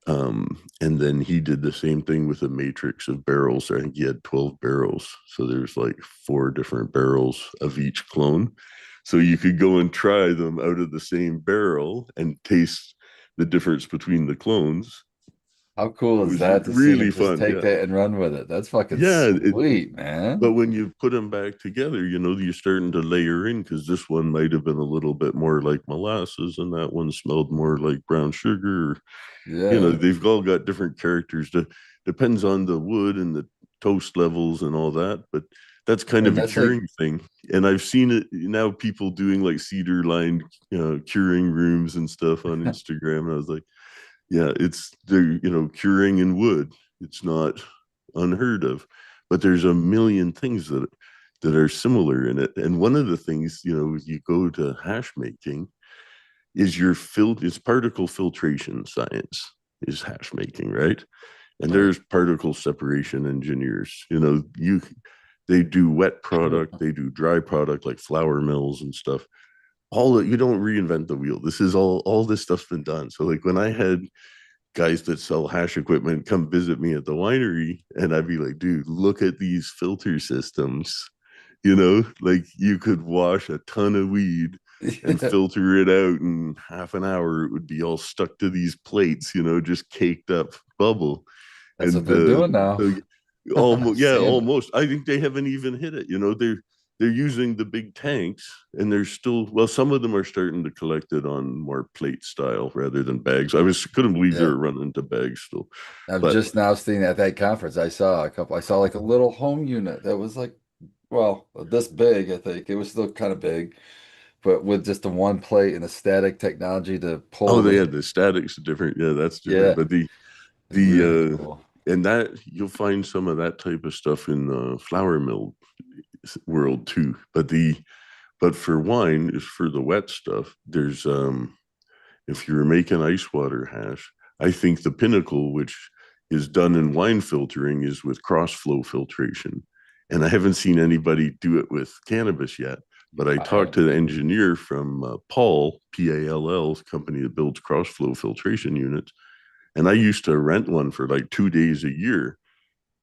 And then he did the same thing with a matrix of barrels. I think he had 12 barrels. So there's like 4 different barrels of each clone. So you could go and try them out of the same barrel and taste the difference between the clones. How cool It is was that to see really him just fun. take Yeah. that and run with it? That's fucking Yeah. sweet, man. But when you put them back together, you're starting to layer in, because this one might have been a little bit more like molasses and that one smelled more like brown sugar. Yeah. They've all got different characters. Depends on the wood and the toast levels and all that. But that's kind And of a that's like, curing thing. And I've seen it now, people doing like cedar lined curing rooms and stuff on Instagram. And I was like, yeah, they're curing in wood. It's not unheard of, but there's a million things that are similar in it. And one of the things, you go to hash making, is is particle filtration science is hash making, right? And right. there's particle separation engineers. They do wet product, they do dry product like flour mills and stuff. You don't reinvent the wheel. This is all this stuff's been done. So like when I had guys that sell hash equipment come visit me at the winery, and I'd be like, dude, look at these filter systems. Like you could wash a ton of weed and filter it out in half an hour. It would be all stuck to these plates, just caked up bubble. That's what And they're doing now. almost, yeah, Seeing it. almost. I think they haven't even hit it. They're using the big tanks, and they're still, well, some of them are starting to collect it on more plate style rather than bags. Couldn't believe they Yeah. were running to bags still. I've But just now seen at that conference, I saw like a little home unit that was like, well, this big, I think. It was still kind of big, but with just the one plate and the static technology to pull they the, had the statics different. Yeah, that's different. yeah, But the it's really the cool. and that you'll find some of that type of stuff in the flour mill world too. But for wine, is for the wet stuff. There's if you're making ice water hash, I think the pinnacle, which is done in wine filtering, is with cross flow filtration. And I haven't seen anybody do it with cannabis yet. But I talked to the engineer from Paul, PALL's company that builds cross flow filtration units. And I used to rent one for like 2 days a year.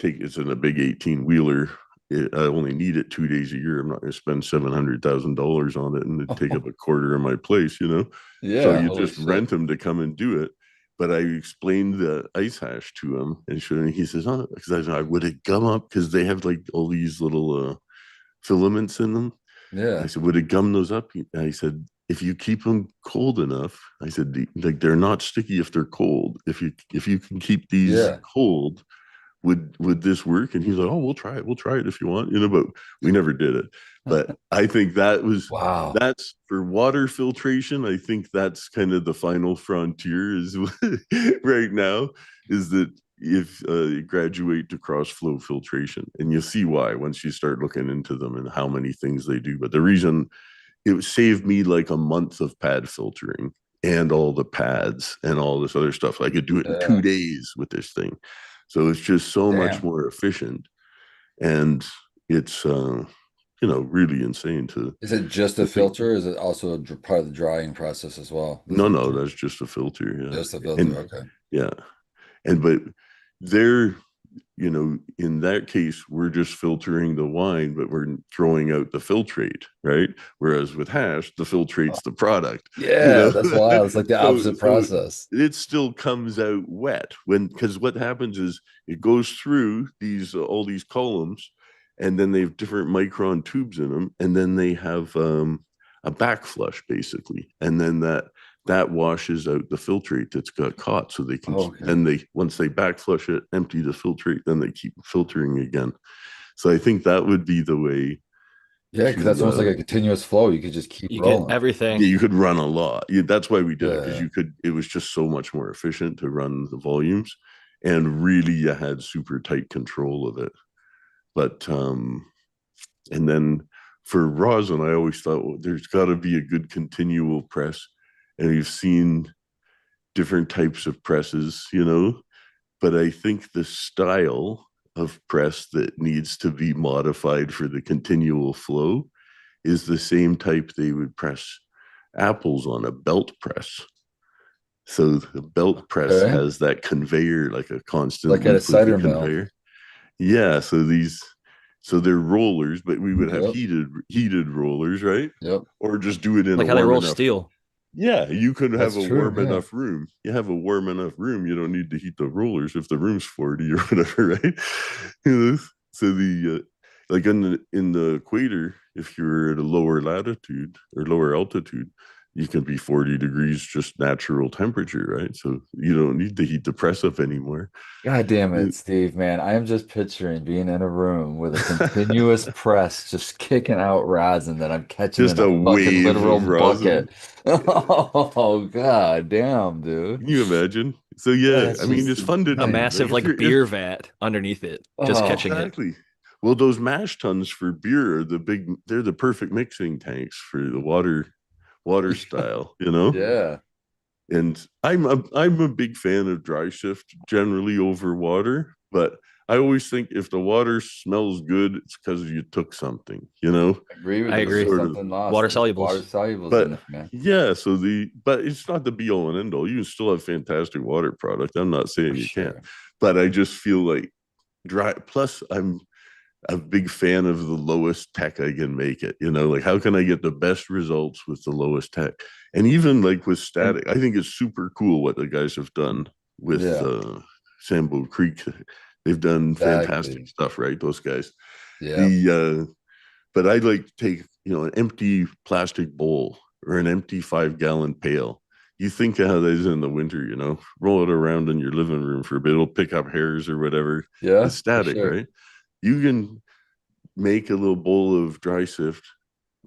It's in a big 18-wheeler. I only need it 2 days a year. I'm not going to spend $700,000 on it and take up a quarter of my place. Yeah, So you holy just shit. rent them to come and do it. But I explained the ice hash to him, and he says, "Oh, because I would it gum up, because they have like all these little filaments in them." Yeah. I said, "Would it gum those up?" I said, "If you keep them cold enough," I said, "like they're not sticky if they're cold. If you can keep these Yeah. cold, would this work?" And he's like, "Oh, we'll try it if you want," but we never did it. But I think Wow. that's for water filtration. I think that's kind of the final frontier is right now, is that if you graduate to cross flow filtration, and you'll see why once you start looking into them and how many things they do. But the reason it saved me like a month of pad filtering and all the pads and all this other stuff. I could do it in 2 days with this thing. So it's just so much more efficient. And it's, really insane to. Is it just a filter? Or is it also part of the drying process as well? No, that's just a filter. Yeah. Just a filter. Okay. Yeah. But they're, in that case, we're just filtering the wine, but we're throwing out the filtrate, right? Whereas with hash, the filtrate's the product. Yeah, that's wild. It's like the opposite process. It still comes out wet because what happens is it goes through all these columns, and then they have different micron tubes in them, and then they have a backflush basically, and then that washes out the filtrate that's got caught, so they can once they backflush it, empty the filtrate, then they keep filtering again. So I think that would be the way. Yeah, because that's almost like a continuous flow. You could just keep rolling. Get everything. Yeah, you could run a lot. That's why we did it, because it was just so much more efficient to run the volumes, and really you had super tight control of it. But and then for rosin, I always thought, well, there's got to be a good continual press. And we've seen different types of presses, but I think the style of press that needs to be modified for the continual flow is the same type they would press apples on, a belt press. So the belt press Okay. has that conveyor, like a constant Like at a loop of the cider mill. conveyor. Yeah, so they're rollers, but we would have Yep. heated rollers, right? Yep. Or just do it in Like a how they warm roll enough. steel. Yeah, you could have That's a true, warm yeah. enough room. You have a warm enough room. You don't need to heat the rollers if the room's 40 or whatever, right? So like in the equator, if you're at a lower latitude or lower altitude, you can be 40 degrees just natural temperature, right? So you don't need to heat the press up anymore. God damn it, Steve, man. I am just picturing being in a room with a continuous press just kicking out rosin that I'm catching Just in a a fucking wave literal of rosin. bucket. Oh, god damn, dude. Can you imagine? So yeah, That's I mean, just it's fun to A do. insane. Like massive if like you're if beer vat underneath it, just Oh, catching it. exactly. Well, those mash tuns for beer are they're the perfect mixing tanks for the water style, you know? yeah. And I'm a big fan of dry shift generally over water, but I always think if the water smells good, it's because you took something, you know? Agree with I you. agree. There's Sort of. something lost. Water There's water solubles. solubles in But it, man. yeah, but it's not the be all and end all. You can still have fantastic water product. I'm not saying For you can't, sure. but I just feel like dry. Plus, I'm a big fan of the lowest tech I can make it. You know, like how can I get the best results with the lowest tech? And even like with static, I think it's super cool what the guys have done with Yeah, Sambo Creek. They've done fantastic exactly. stuff, right? Those guys. Yeah. The But I like to take, an empty plastic bowl or an empty 5 gallon pail. You think of how that is in the winter, roll it around in your living room for a bit. It'll pick up hairs or whatever. Yeah, It's for static, sure. right? You can make a little bowl of dry sift,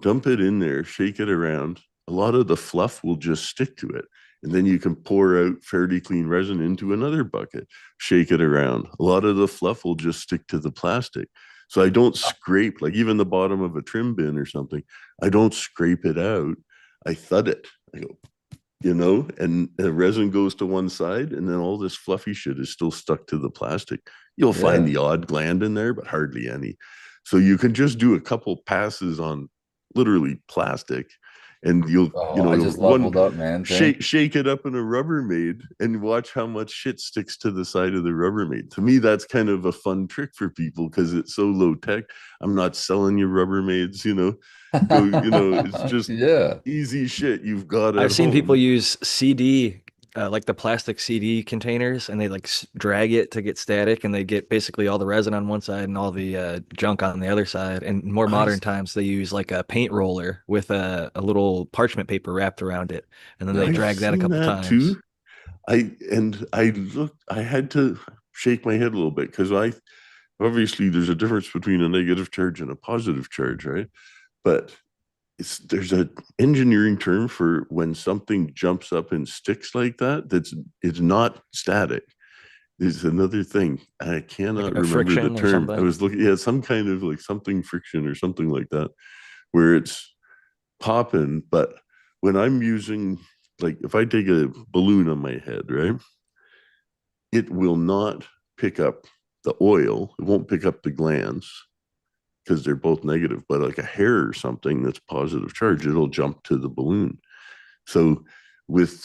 dump it in there, shake it around. A lot of the fluff will just stick to it. And then you can pour out fairly clean resin into another bucket, shake it around. A lot of the fluff will just stick to the plastic. So I don't scrape, like even the bottom of a trim bin or something, I don't scrape it out. I thud it. I go, and the resin goes to one side, and then all this fluffy shit is still stuck to the plastic. You'll find Yeah. the odd gland in there, but hardly any. So you can just do a couple passes on literally plastic, and Oh, I just one leveled up, man. shake it up in a Rubbermaid and watch how much shit sticks to the side of the Rubbermaid. To me, that's kind of a fun trick for people because it's so low tech. I'm not selling you Rubbermaids, it's just Yeah. easy shit you've got at I've seen people home. use CD, like the plastic CD containers, and they like drag it to get static, and they get basically all the resin on one side and all the junk on the other side. And in more modern times, they use like a paint roller with a little parchment paper wrapped around it, and then they Yeah. I've drag that a seen couple that times. too. I had to shake my head a little bit because obviously there's a difference between a negative charge and a positive charge, right? But there's a engineering term for when something jumps up and sticks like that. It's not static. There's another thing. I cannot Like a remember the friction or term. I something. was looking, yeah, some kind of like something friction or something like that, where it's popping. But when I'm using, like, if I take a balloon on my head, right, it will not pick up the oil. It won't pick up the glands because they're both negative, but like a hair or something that's positive charge, it'll jump to the balloon. So with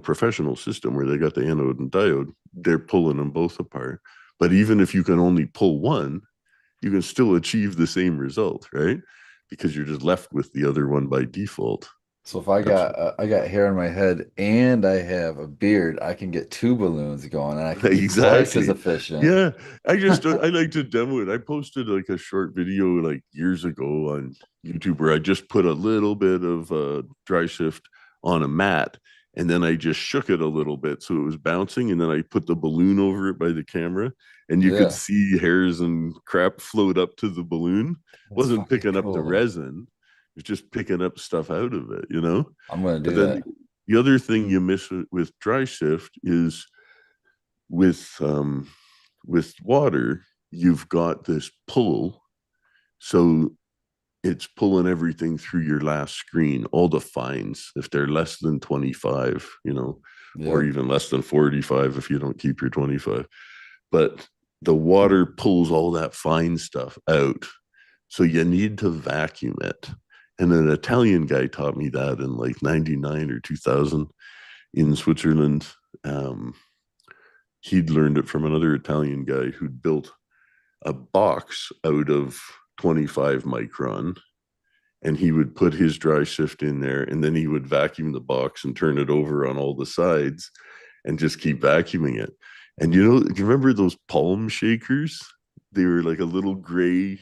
professional system where they got the anode and diode, they're pulling them both apart. But even if you can only pull one, you can still achieve the same result, right? Because you're just left with the other one by default. So if That's I got hair on my head and I have a beard, I can get two balloons going and I can be twice as exactly. efficient. Yeah, I like to demo it. I posted like a short video like years ago on YouTube where I just put a little bit of dry shift on a mat and then I just shook it a little bit so it was bouncing and then I put the balloon over it by the camera and you could Yeah, see hairs and crap float up to the balloon. that's Wasn't fucking picking up the cool. resin, it was just picking up stuff out of it. I'm gonna But do then that. the other thing you miss with dry shift is with water, you've got this pull. So it's pulling everything through your last screen, all the fines, if they're less than 25, or Yep. even less than 45 if you don't keep your 25. But the water pulls all that fine stuff out. So you need to vacuum it. And an Italian guy taught me that in like 99 or 2000. in Switzerland. He'd learned it from another Italian guy who'd built a box out of 25 micron, and he would put his dry shift in there, and then he would vacuum the box and turn it over on all the sides and just keep vacuuming it. And you know, do you remember those palm shakers? They were like a little gray,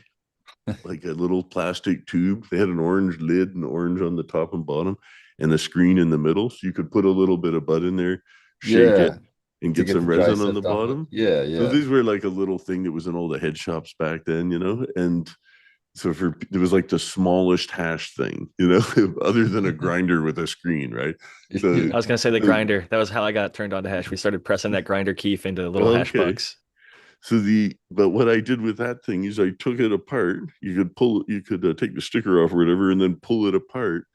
like a little plastic tube. They had an orange lid and orange on the top and bottom, and a screen in the middle. So you could put a little bit of bud in there, shake it, Yeah, and to get get some the dry resin on the sift off it. bottom. Yeah, So yeah. these were like a little thing that was in all the head shops back then, you know? And so it was like the smallest hash thing, you know, other than a grinder with a screen, right? So I was gonna say the grinder. That was how I got turned on to hash. We started pressing that grinder keef into little hash okay. bugs. So but what I did with that thing is I took it apart. You could take the sticker off or whatever, and then pull it apart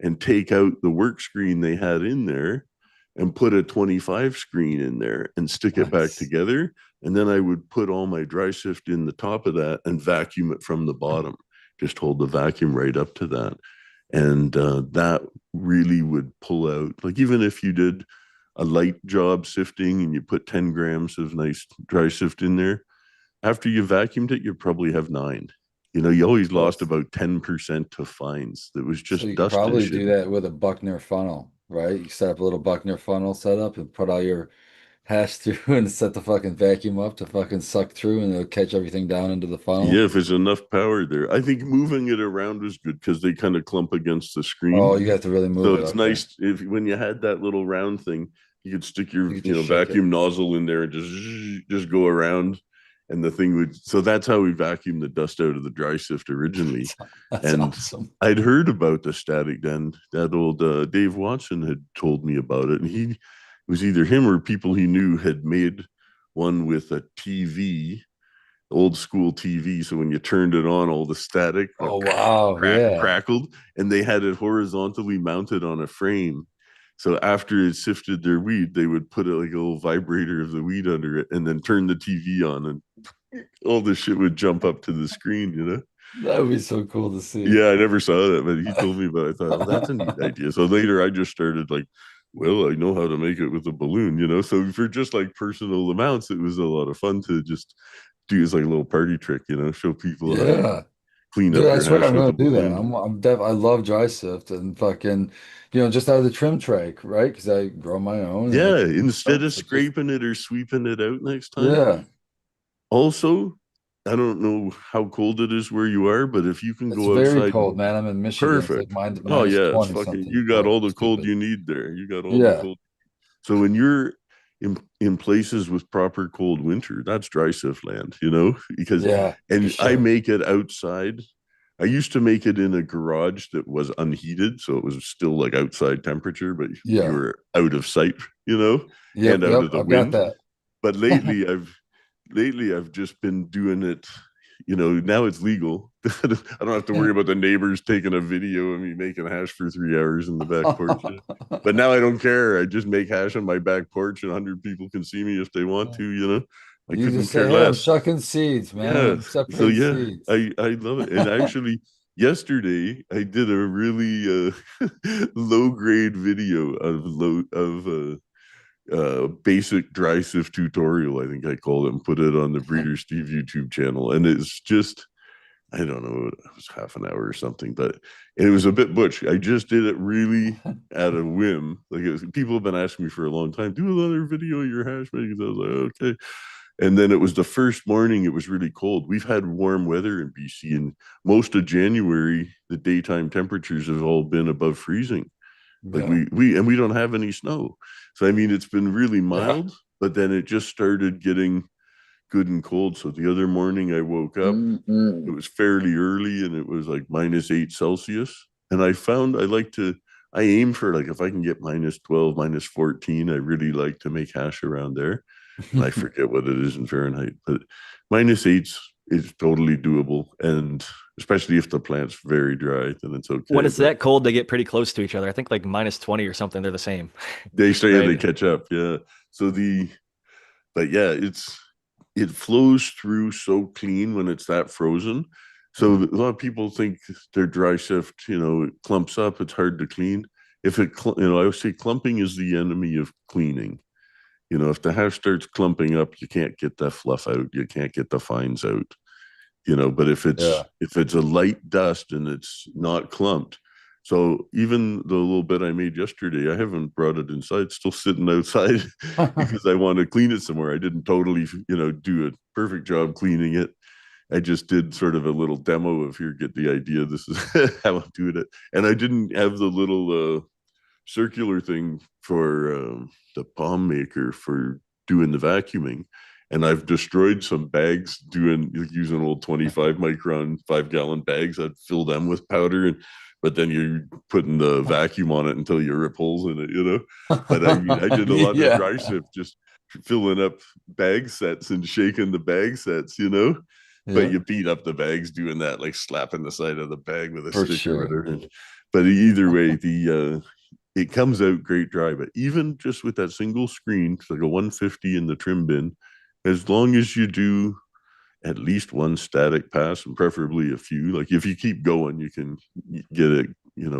and take out the work screen they had in there and put a 25 screen in there and stick it back Nice. together. And then I would put all my dry shift in the top of that and vacuum it from the bottom. Just hold the vacuum right up to that. And that really would pull out, like, even if you did a light job sifting and you put 10 grams of nice dry sift in there, after you vacuumed it, you probably have 9. You know, you always lost about 10% to fines. That was So just you could dust and probably shit. do that with a Buckner funnel, right? You set up a little Buckner funnel setup and put all your hash through and set the fucking vacuum up to fucking suck through and it'll catch everything down into the funnel. Yeah, if there's enough power there. I think moving it around was good because they kind of clump against the Oh, screen. you have to really move So it. it's Okay. nice if when you had that little round thing, you could stick your You could just shake vacuum nozzle in there and just go around, and the thing would. So that's how we vacuumed the dust out of the dry sift originally. That's And awesome. I'd heard about the static den. That old Dave Watson had told me about it, and it was either him or people he knew had made one with a TV, old school TV. So when you turned it on, all the static Oh, wow. Yeah. crackled, and they had it horizontally mounted on a frame. So after it sifted their weed, they would put like a little vibrator of the weed under it, and then turn the TV on, and all this shit would jump up to the screen. You know. That would be so cool to see. Yeah, I never saw that, but he told me about it. I thought, oh, that's a neat idea. So later I just started like, well, I know how to make it with a balloon, you know? So for just like personal amounts, it was a lot of fun to just do as like a little party trick, you know, show people how to Yeah. clean Dude, up I your swear hash I'm with a gonna do that. balloon. I love dry sift and fucking, just out of the trim tray, right? Because I grow my own and Yeah, instead of so just scraping it or sweeping it out next time. yeah. Also, I don't know how cold it is where you are, but if you can It's go very outside, cold, man. I'm in Michigan. It's like perfect. Oh minus yeah, it's 20 fucking. something. You got all the cold Stupid. you need there. You got all the Yeah. cold. So when you're in places with proper cold winter, that's dry sift land, you know, because Yeah, for and I sure. make it outside. I used to make it in a garage that was unheated, so it was still like outside temperature, but you Yeah. were out of sight, you know, and Yep, out yep. of the I've got wind. that. But lately I've just been doing it, now it's legal. I don't have to worry about the neighbors taking a video of me making hash for 3 hours in the back porch. But now I don't care. I just make hash on my back porch, and 100 people can see me if they want to, I You couldn't just say, care hey, I'm less. shucking seeds, man. Yeah. I'm So separating yeah, seeds. I love it. And actually yesterday I did a really low grade video of basic dry sift tutorial, I think I called it, and put it on the Breeder Steve YouTube channel. And it's just, I don't know, it was half an hour or something, but it was a bit butch. I just did it really at a whim. Like, people have been asking me for a long time, do another video of your hash makings. I was like, okay. And then it was the first morning, it was really cold. We've had warm weather in BC, and most of January, the daytime temperatures have all been above freezing. Like Yeah. we don't have any snow. So I mean, it's been really Yeah. mild, but then it just started getting good and cold. So the other morning I woke up, Mhm. it was fairly early, and it was like -8 Celsius. And I aim for, like, if I can get -12, -14, I really like to make hash around there. And I forget what it is in Fahrenheit, but -8 is totally doable. And especially if the plant's very dry, then it's okay. When it's But that cold, they get pretty close to each other. I think like -20 or something, they're the same. they stay and they Right. catch up. Yeah. So but yeah, it flows through so clean when it's that frozen. So a lot of people think their dry sift, it clumps up, it's hard to clean. if it, I always say clumping is the enemy of cleaning. If the hash starts clumping up, you can't get that fluff out. You can't get the fines out. But if Yeah. it's a light dust and it's not clumped, so even the little bit I made yesterday, I haven't brought it inside. It's still sitting outside because I want to clean it somewhere. I didn't totally, do a perfect job cleaning it. I just did sort of a little demo of here, get the idea. This is how I'm doing it. And I didn't have the little circular thing for the palm maker for doing the vacuuming. And I've destroyed some bags using old 25 micron 5-gallon bags. I'd fill them with powder, but then you're putting the vacuum on it until you rip holes in it. But I mean, I did a lot of dry sift, just filling up bag sets and shaking the bag sets, but you beat up the bags doing that, like slapping the side of the bag with a stick or whatever. But either way, it comes out great dry. But even just with that single screen, it's like a 150 in the trim bin, as long as you do at least one static pass and preferably a few, like if you keep going, you can get it,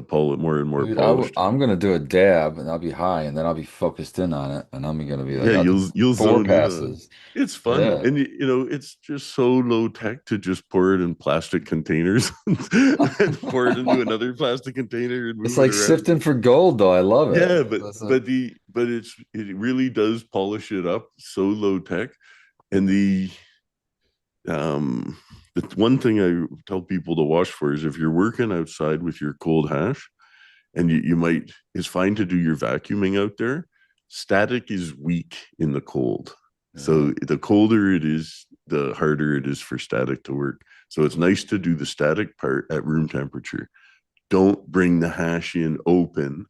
pull it more and more polished. I'm gonna do a dab and I'll be high and then I'll be focused in on it and I'm gonna be like, yeah, you'll 4 zone passes. In. It's fun, and it's just so low tech to just pour it in plastic containers and pour it into another plastic container and move It's like sifting for gold, though. I love it. Yeah, but it really does polish it up. So low tech, and the one thing I tell people to watch for is if you're working outside with your cold hash, and it's fine to do your vacuuming out there. Static is weak in the cold. So the colder it is, the harder it is for static to work. So it's nice to do the static part at room temperature. Don't bring the hash in open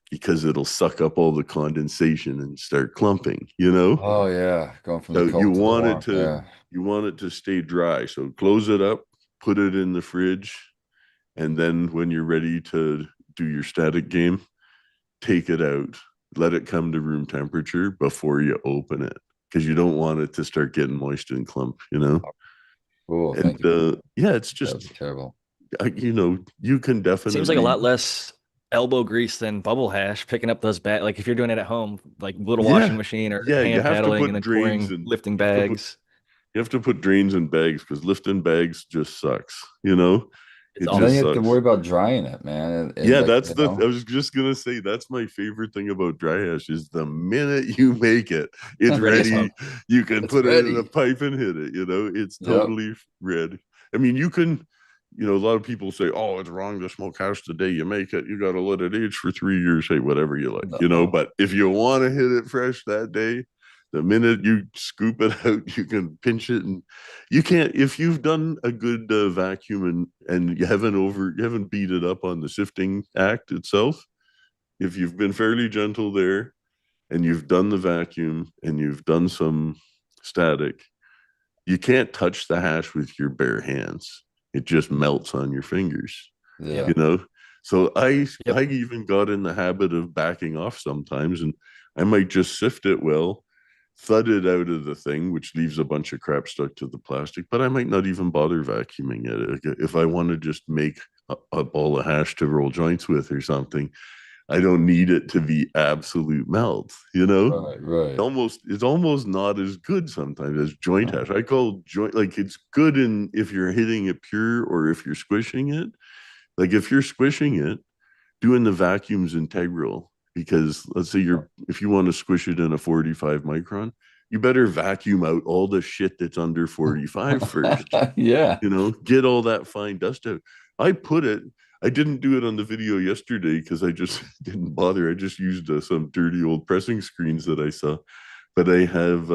because it'll suck up all the condensation and start clumping, Oh yeah, going from the cold you to want the it warm. to you want it to stay dry. So close it up, put it in the fridge, and then when you're ready to do your static game, take it out, let it come to room temperature before you open it, because you don't want it to start getting moist and clump, Cool. And Thank you. yeah, it's just terrible. You can definitely Seems like a lot less elbow grease than bubble hash picking up those bags. Like if you're doing it at home, like little washing machine or you hand have to paddling put and then drains pouring, and lifting bags. You have to put drains in bags because lifting bags just sucks, It's And then you have to sucks. worry about drying it, man. Yeah, I was just gonna say that's my favorite thing about dry hash is the minute you make it, it's ready. You can put it in a pipe and hit it. It's totally ready. I mean, you can. A lot of people say, "Oh, it's wrong to smoke hash the day you make it. You got to let it age for 3 years. Hey, whatever you like, But if you want to hit it fresh that day, the minute you scoop it out, you can pinch it, and you can't. If you've done a good vacuum and you haven't beat it up on the sifting act itself, if you've been fairly gentle there, and you've done the vacuum and you've done some static, you can't touch the hash with your bare hands. It just melts on your fingers. Yeah. So I even got in the habit of backing off sometimes, and I might just sift it well, thud it out of the thing, which leaves a bunch of crap stuck to the plastic, but I might not even bother vacuuming it. If I want to just make a ball of hash to roll joints with or something, I don't need it to be absolute melt, Right. It's almost not as good sometimes as joint hash. I call joint, like, it's good if you're hitting it pure or if you're squishing it. Like if you're squishing it, doing the vacuum's integral, because let's say if you want to squish it in a 45 micron, you better vacuum out all the shit that's under 45 first. Yeah. Get all that fine dust out. I didn't do it on the video yesterday because I just didn't bother. I just used some dirty old pressing screens that I saw. But I have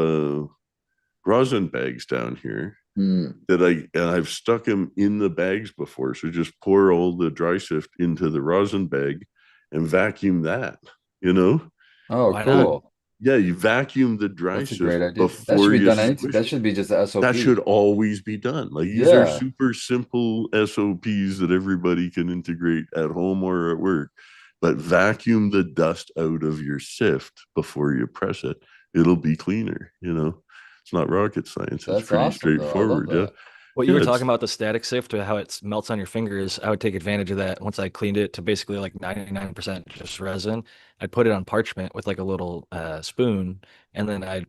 rosin bags down here that I've stuck them in the bags before. So just pour all the dry sift into the rosin bag and vacuum that, Oh, Why cool. not? Yeah, you vacuum the dry That's a sift great idea. That before should be you done. squish That it. should be just the SOP. That should always be done. Like these are super simple SOPs that everybody can integrate at home or at work. But vacuum the dust out of your sift before you press it. It'll be cleaner. It's not rocket science. It's pretty straightforward. Yeah. What you Yeah, were it's talking about, the static sift, or how it melts on your fingers, I would take advantage of that once I cleaned it to basically like 99% just resin. I'd put it on parchment with like a little spoon, and then I'd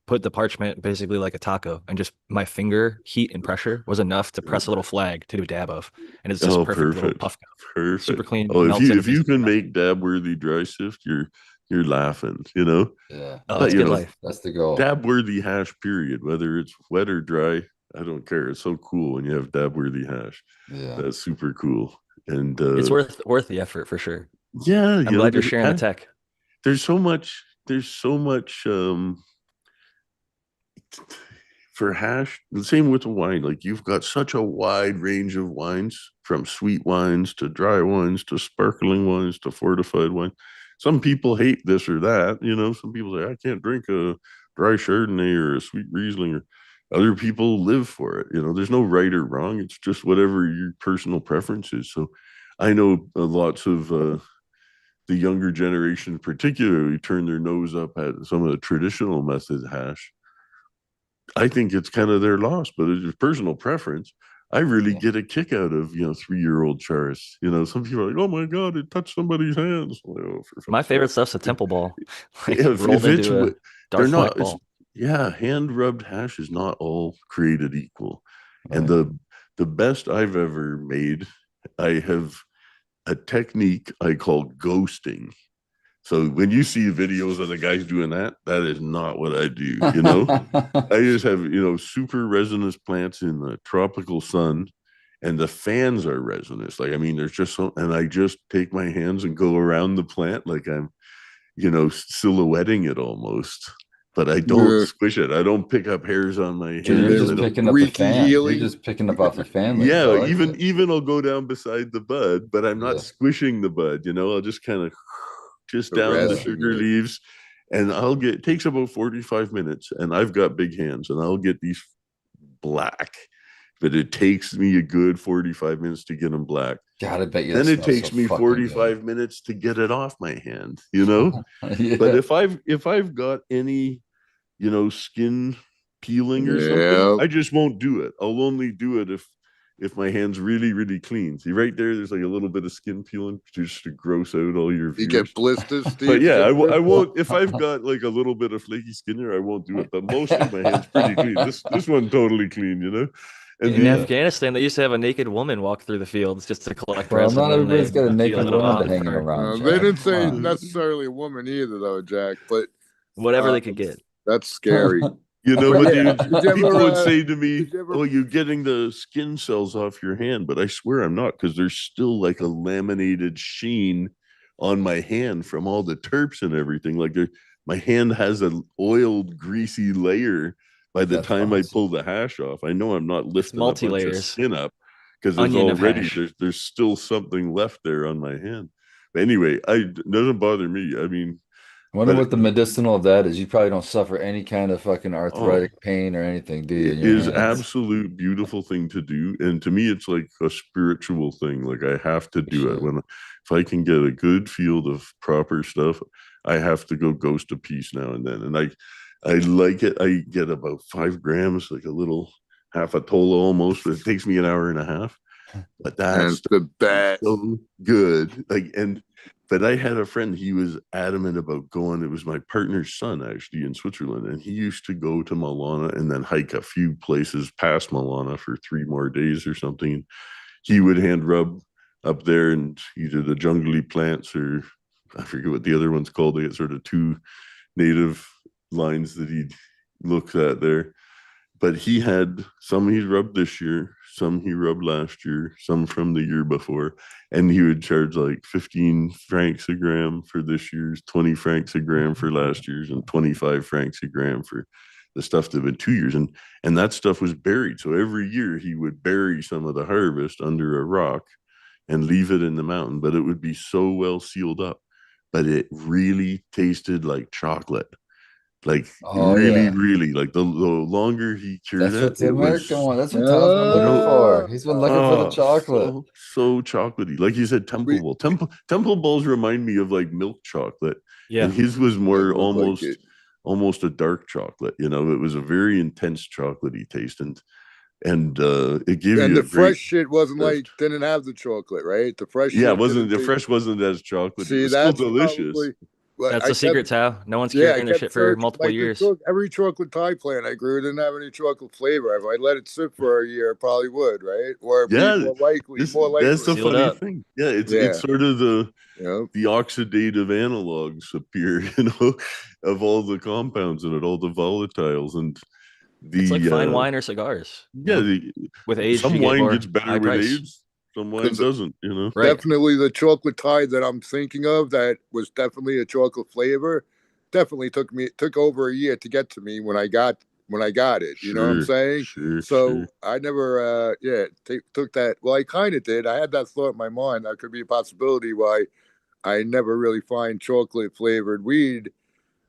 put the parchment basically like a taco, and just my finger heat and pressure was enough to press a little flag to do a dab of. And it's just oh, perfect little perfect, puff coat. Super perfect. clean, Oh, melts in if you basically can nothing. make dab worthy dry sift, you're laughing, you know. Yeah, Oh, But it's yeah, you good know, life. that's the goal. dab worthy hash, period. Whether it's wet or dry, I don't care. It's so cool when you have dab worthy hash. Yeah. That's super cool. And It's worth the effort for sure. yeah, I'm you know, glad you're sharing the tech. there's so much for hash. The same with the wine. Like you've got such a wide range of wines, from sweet wines to dry wines to sparkling wines to fortified wine. Some people hate this or that, you know. Some people say I can't drink a dry Chardonnay or a sweet Riesling, or other people live for it. You know, there's no right or wrong. It's just whatever your personal preference is. So I know lots of the younger generation particularly turn their nose up at some of the traditional method hash. I think it's kind of their loss, but it's just personal preference. I really Yeah. get a kick out of 3-year-old chars. You know, some people are like, "Oh my god, it touched somebody's hands." Like, oh, for My fuck's sake. favorite stuff's a temple ball, like If rolled it's into a they're Darth-like not. It's ball. yeah, hand rubbed hash is not all created equal, and Right. the best I've ever made, I have a technique I call ghosting. So when you see videos of the guys doing that, that is not what I do. You know, I just have, super resinous plants in the tropical sun, and the fans are resinous. Like, I mean, there's just so, and I just take my hands and go around the plant like I'm, silhouetting it almost, but I don't Yeah. squish it. I don't pick up hairs on my So you're A hands. I just don't, picking up the Reiki fan. You're healing. just picking up off the fan leaves. I yeah, like it. even I'll go down beside the bud, but I'm not Yeah. squishing the bud, I'll just kind of just down the Caressing sugar it. leaves, and it takes about 45 minutes, and I've got big hands, and I'll get these black, but it takes me a good 45 minutes to get them black. God, I bet you that Then it smells so takes me fucking good. 45 minutes to get it off my hand. But Yeah. if I've got any, skin peeling or something, Yeah. I just won't do it. I'll only do it if my hand's really, really clean. See right there's like a little bit of skin peeling just to gross out all your You viewers. get blisters, But Steve. You yeah, get I blisters. won't. If I've got like a little bit of flaky skin there, I won't do it. But mostly my hand's pretty clean. This one totally clean. And In Yeah. Afghanistan, they used to have a naked woman walk through the fields just to collect Well, resin not when everybody's got a they feel naked it woman off to the hanging fur. around, They Jack. didn't Come say on. necessarily a woman either, though, Jack. But Whatever they could get. that's scary. but Yeah. dude, Did you people ever, would say to me, did you ever? "Oh, you're getting the skin cells off your hand," but I swear I'm not, because there's still like a laminated sheen on my hand from all the terps and everything. Like my hand has an oiled, greasy layer by the That's time I awesome. pull the hash off. I know I'm not lifting a bunch of multi-layers. skin up, because there's Onion of already hash. there's still something left there on my hand. But anyway, it doesn't bother me. I mean, Wonder but what the medicinal of that is. You probably don't suffer any kind of fucking oh, arthritic pain or anything, do you, it in your is hands? absolute beautiful thing to do, and to me it's like a spiritual thing. Like I have to For do it sure. if I can get a good field of proper stuff. I have to go ghost a piece now and then, and I like it. I get about 5 grams, like a little half a tola almost, but it takes me an hour and a half. But And that's the best. so good. But I had a friend, he was adamant about going. It was my partner's son actually in Switzerland, and he used to go to Malana and then hike a few places past Malana for 3 more days or something. He would hand rub up there, and either the jungly plants, or I forget what the other one's called. They get sort of two native lines that he looks at there. But he had some he rubbed this year, some he rubbed last year, some from the year before, and he would charge like 15 francs a gram for this year's, 20 francs a gram for last year's, and 25 francs a gram for the stuff that had been 2 years. And that stuff was buried. So every year he would bury some of the harvest under a rock and leave it in the mountain, but it would be so well sealed up. But it really tasted like chocolate. Like Oh really, yeah. really, like the longer he cured That's what it, the it American was one. That's what Tom's been looking for. He's been looking for the chocolate. so chocolatey. Like you said, We temple balls remind me of like milk chocolate, Yeah. and his was it more looked like it. almost a dark chocolate. It was a very intense chocolatey taste, and and it gave And you the a great fresh shit wasn't like lift. didn't have the chocolate, right? The fresh Yeah, it shit wasn't didn't the taste. fresh wasn't as chocolatey. It See, was still that's delicious. probably what That's I the kept. secret, Tao. No one's Yeah, I curing their kept shit for searching. multiple Like years. every chocolate Thai plant I grew didn't have any chocolate flavor. If I let it sit for a year, it probably would, right? Or be Yeah, more likely, this more that's likely. the Seal it funny up. thing. Yeah, it's Yeah, sort of the yeah. oxidative analogs appear, of all the compounds in it, all the volatiles, and It's like fine the wine or cigars. yeah, the, With age, some you get wine gets more better high with price. age, some wine Because doesn't. Right. definitely the chocolate Thai that I'm thinking of that was definitely a chocolate flavor. Definitely took over a year to get to me when I got it. You know what I'm Sure, saying? sure, So sure. I never took that. Well, I kind of did. I had that thought in my mind that could be a possibility why I never really find chocolate flavored weed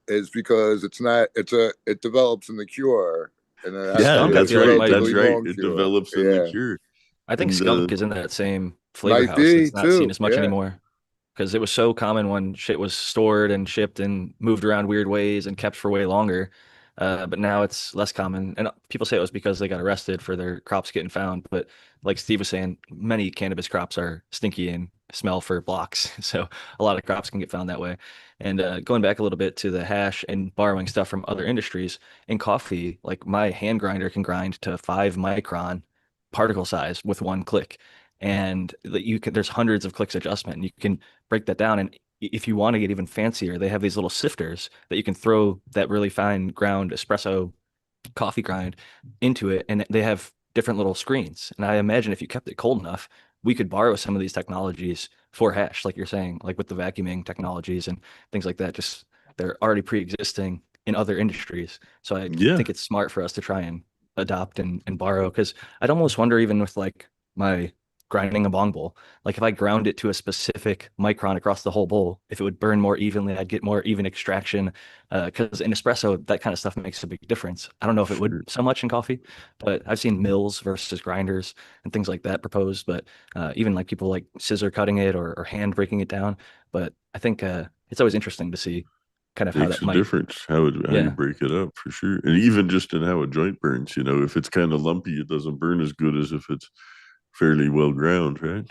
is because it develops in the cure and it has to Yeah, be Skunk, I a that's feel like right. might That's relatively right. long It cure. develops in the Yeah, cure, I think and skunk is in that same flavor might house. be It's not seen too. as much Yeah, anymore because it was so common when shit was stored and shipped and moved around weird ways and kept for way longer. But now it's less common. And people say it was because they got arrested for their crops getting found. But like Steve was saying, many cannabis crops are stinky and smell for blocks. So a lot of crops can get found that way. And going back a little bit to the hash and borrowing stuff from other industries, in coffee, like my hand grinder can grind to 5 micron particle size with one click. And there's hundreds of clicks adjustment, and you can break that down. And if you want to get even fancier, they have these little sifters that you can throw that really fine ground espresso coffee grind into it, and they have different little screens. And I imagine if you kept it cold enough, we could borrow some of these technologies for hash, like you're saying, like with the vacuuming technologies and things like that. Just they're already pre-existing in other industries. So I yeah, think it's smart for us to try and adopt and borrow, because I'd almost wonder, even with like my grinding a bong bowl, like if I ground it to a specific micron across the whole bowl, if it would burn more evenly, I'd get more even extraction. Because in espresso, that kind of stuff makes a big difference. I don't know if it would sure. so much in coffee, but I've seen mills versus grinders and things like that proposed. But even like people like scissor cutting it or hand breaking it down. But I think it's always interesting to see kind of how Makes that a might, difference how you yeah. break it up for sure, and even just in how a joint burns. If it's kind of lumpy, it doesn't burn as good as if it's fairly well ground, right?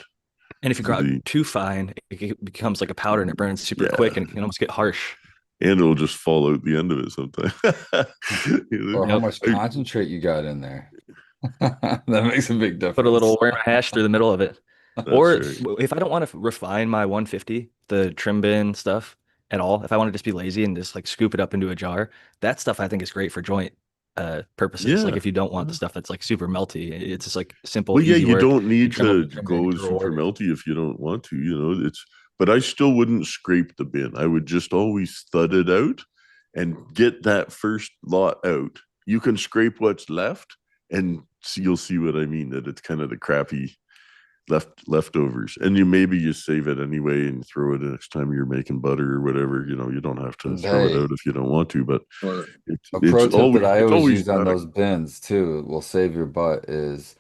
And if you So ground the too fine, becomes like a powder and it burns super quick yeah, and it can almost get harsh. and it'll just fall out the end of it sometimes. Or how Yep. much concentrate you got in there. That makes a big Put a difference. little worm hash through the middle of it. That's Or right. if I don't want to refine my 150, the trim bin stuff at all, if I want to just be lazy and just like scoop it up into a jar, that stuff I think is great for joint purposes. Like Yeah. if you don't want the Yeah. stuff that's like super melty, it's just like simple, Well, yeah, easy you work. don't You need trim up to the trim bin go and super reward it. melty if you don't want to. But I still wouldn't scrape the bin. I would just always thud it out and get that first lot out. You can scrape what's left, and you'll see what I mean. That it's kind of the crappy leftovers, and you save it anyway and throw it next time you're making butter or whatever. You don't have to And throw it hey, out if you don't want to, but Or- a pro tip that I it's always always use on got a those bins too, will save your butt, is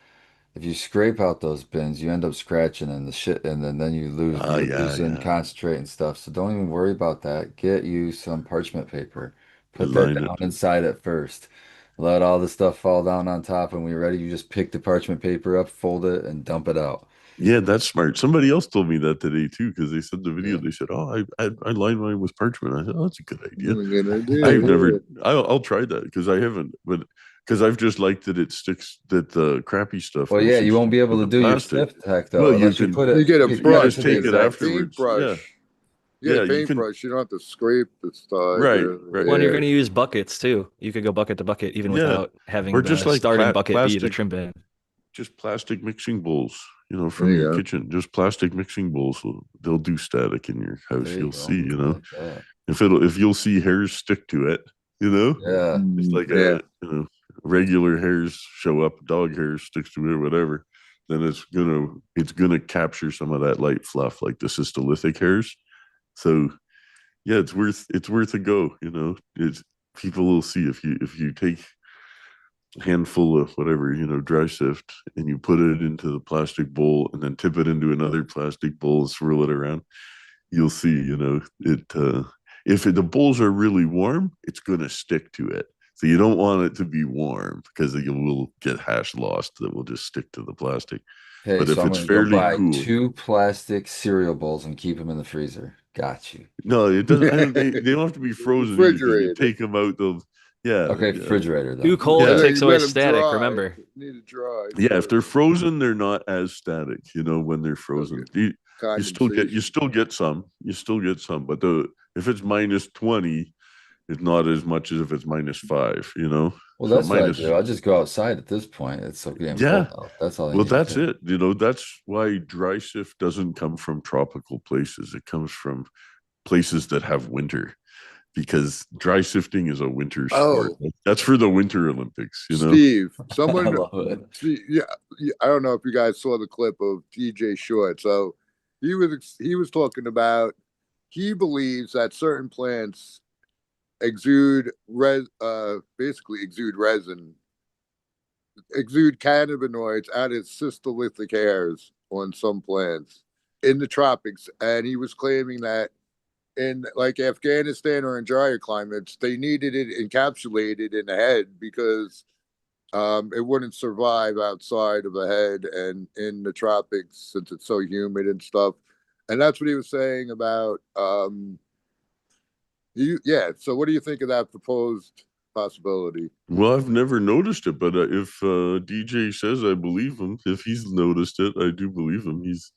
if you scrape out those bins, you end up scratching and the shit, and then you're yeah, losing yeah, concentrate and stuff. So don't even worry about that. Get you some parchment paper. Put that line down it. inside it first. Let all the stuff fall down on top, and when you're ready, you just pick the parchment paper up, fold it, and dump it out. Yeah, that's smart. Somebody else told me that today too, because they said the video. Yeah. They said, "Oh, I line mine with parchment." I said, "Oh, that's a good idea." Good idea. I've never. Yeah. I'll try that because I haven't, but because I've just liked that it sticks. That the crappy stuff Well, yeah, mostly you won't sticks be to able to the do your plastic. sniff tech though, Well, you unless you can put You it, get a you got to just brush, put the take get it a exact. afterwards. Yeah, paintbrush. You get yeah, a you can. paintbrush. You don't have to scrape the side. Right, right. Well, and you're Yeah. going to use buckets too. You could go bucket to bucket even Yeah, without having or just the like starting bucket be the plastic, trim bin. just plastic mixing bowls. There From you your go. kitchen, just plastic mixing bowls. They'll do static in your house. There you You'll go. see. I like that. If you'll see hairs stick to it. You know. Yeah. It's like Yeah. regular hairs show up, dog hairs sticks to it, whatever. Then it's gonna capture some of that light fluff, like the cystolithic hairs. So yeah, it's worth a go. It's people will see if you take a handful of whatever dry sift and you put it into the plastic bowl and then tip it into another plastic bowl and swirl it around. You'll see, it. If the bowls are really warm, it's gonna stick to it. So you don't want it to be warm because you will get hash lost that will just stick to the plastic. Okay, But if so I'm it's gonna go fairly buy cool, 2 plastic cereal bowls and keep them in the freezer. Got you. no, it doesn't. They don't have to be frozen either because you Refrigerated. take them out. They'll, yeah, Okay, yeah, refrigerator Too then. cold, Yeah. it takes You away let 'em static. dry. Remember, Need to dry. yeah. If they're first. frozen, they're not as static. You know, when they're frozen, you still get some. You still get some, but if it's -20, it's not as much as if it's -5. You know, Well, so that's what I minus. do. I just go outside at this point. It's so getting Yeah. cold out. That's all I Well, need. that's it. You know, that's why dry sift doesn't come from tropical places. It comes from places that have winter, because dry sifting is a winter sport. Oh, That's for the Winter Olympics, you know? Steve, I someone, love it. yeah, I don't know if you guys saw the clip of DJ Short. So he was talking about he believes that certain plants basically exude resin, exude cannabinoids out of cystolithic hairs on some plants in the tropics, and he was claiming that in like Afghanistan or in drier climates, they needed it encapsulated in the head because it wouldn't survive outside of the head and in the tropics since it's so humid and stuff. And that's what he was saying about yeah. So what do you think of that proposed possibility? Well, I've never noticed it, but if DJ says, I believe him. If he's noticed it, I do believe him. He's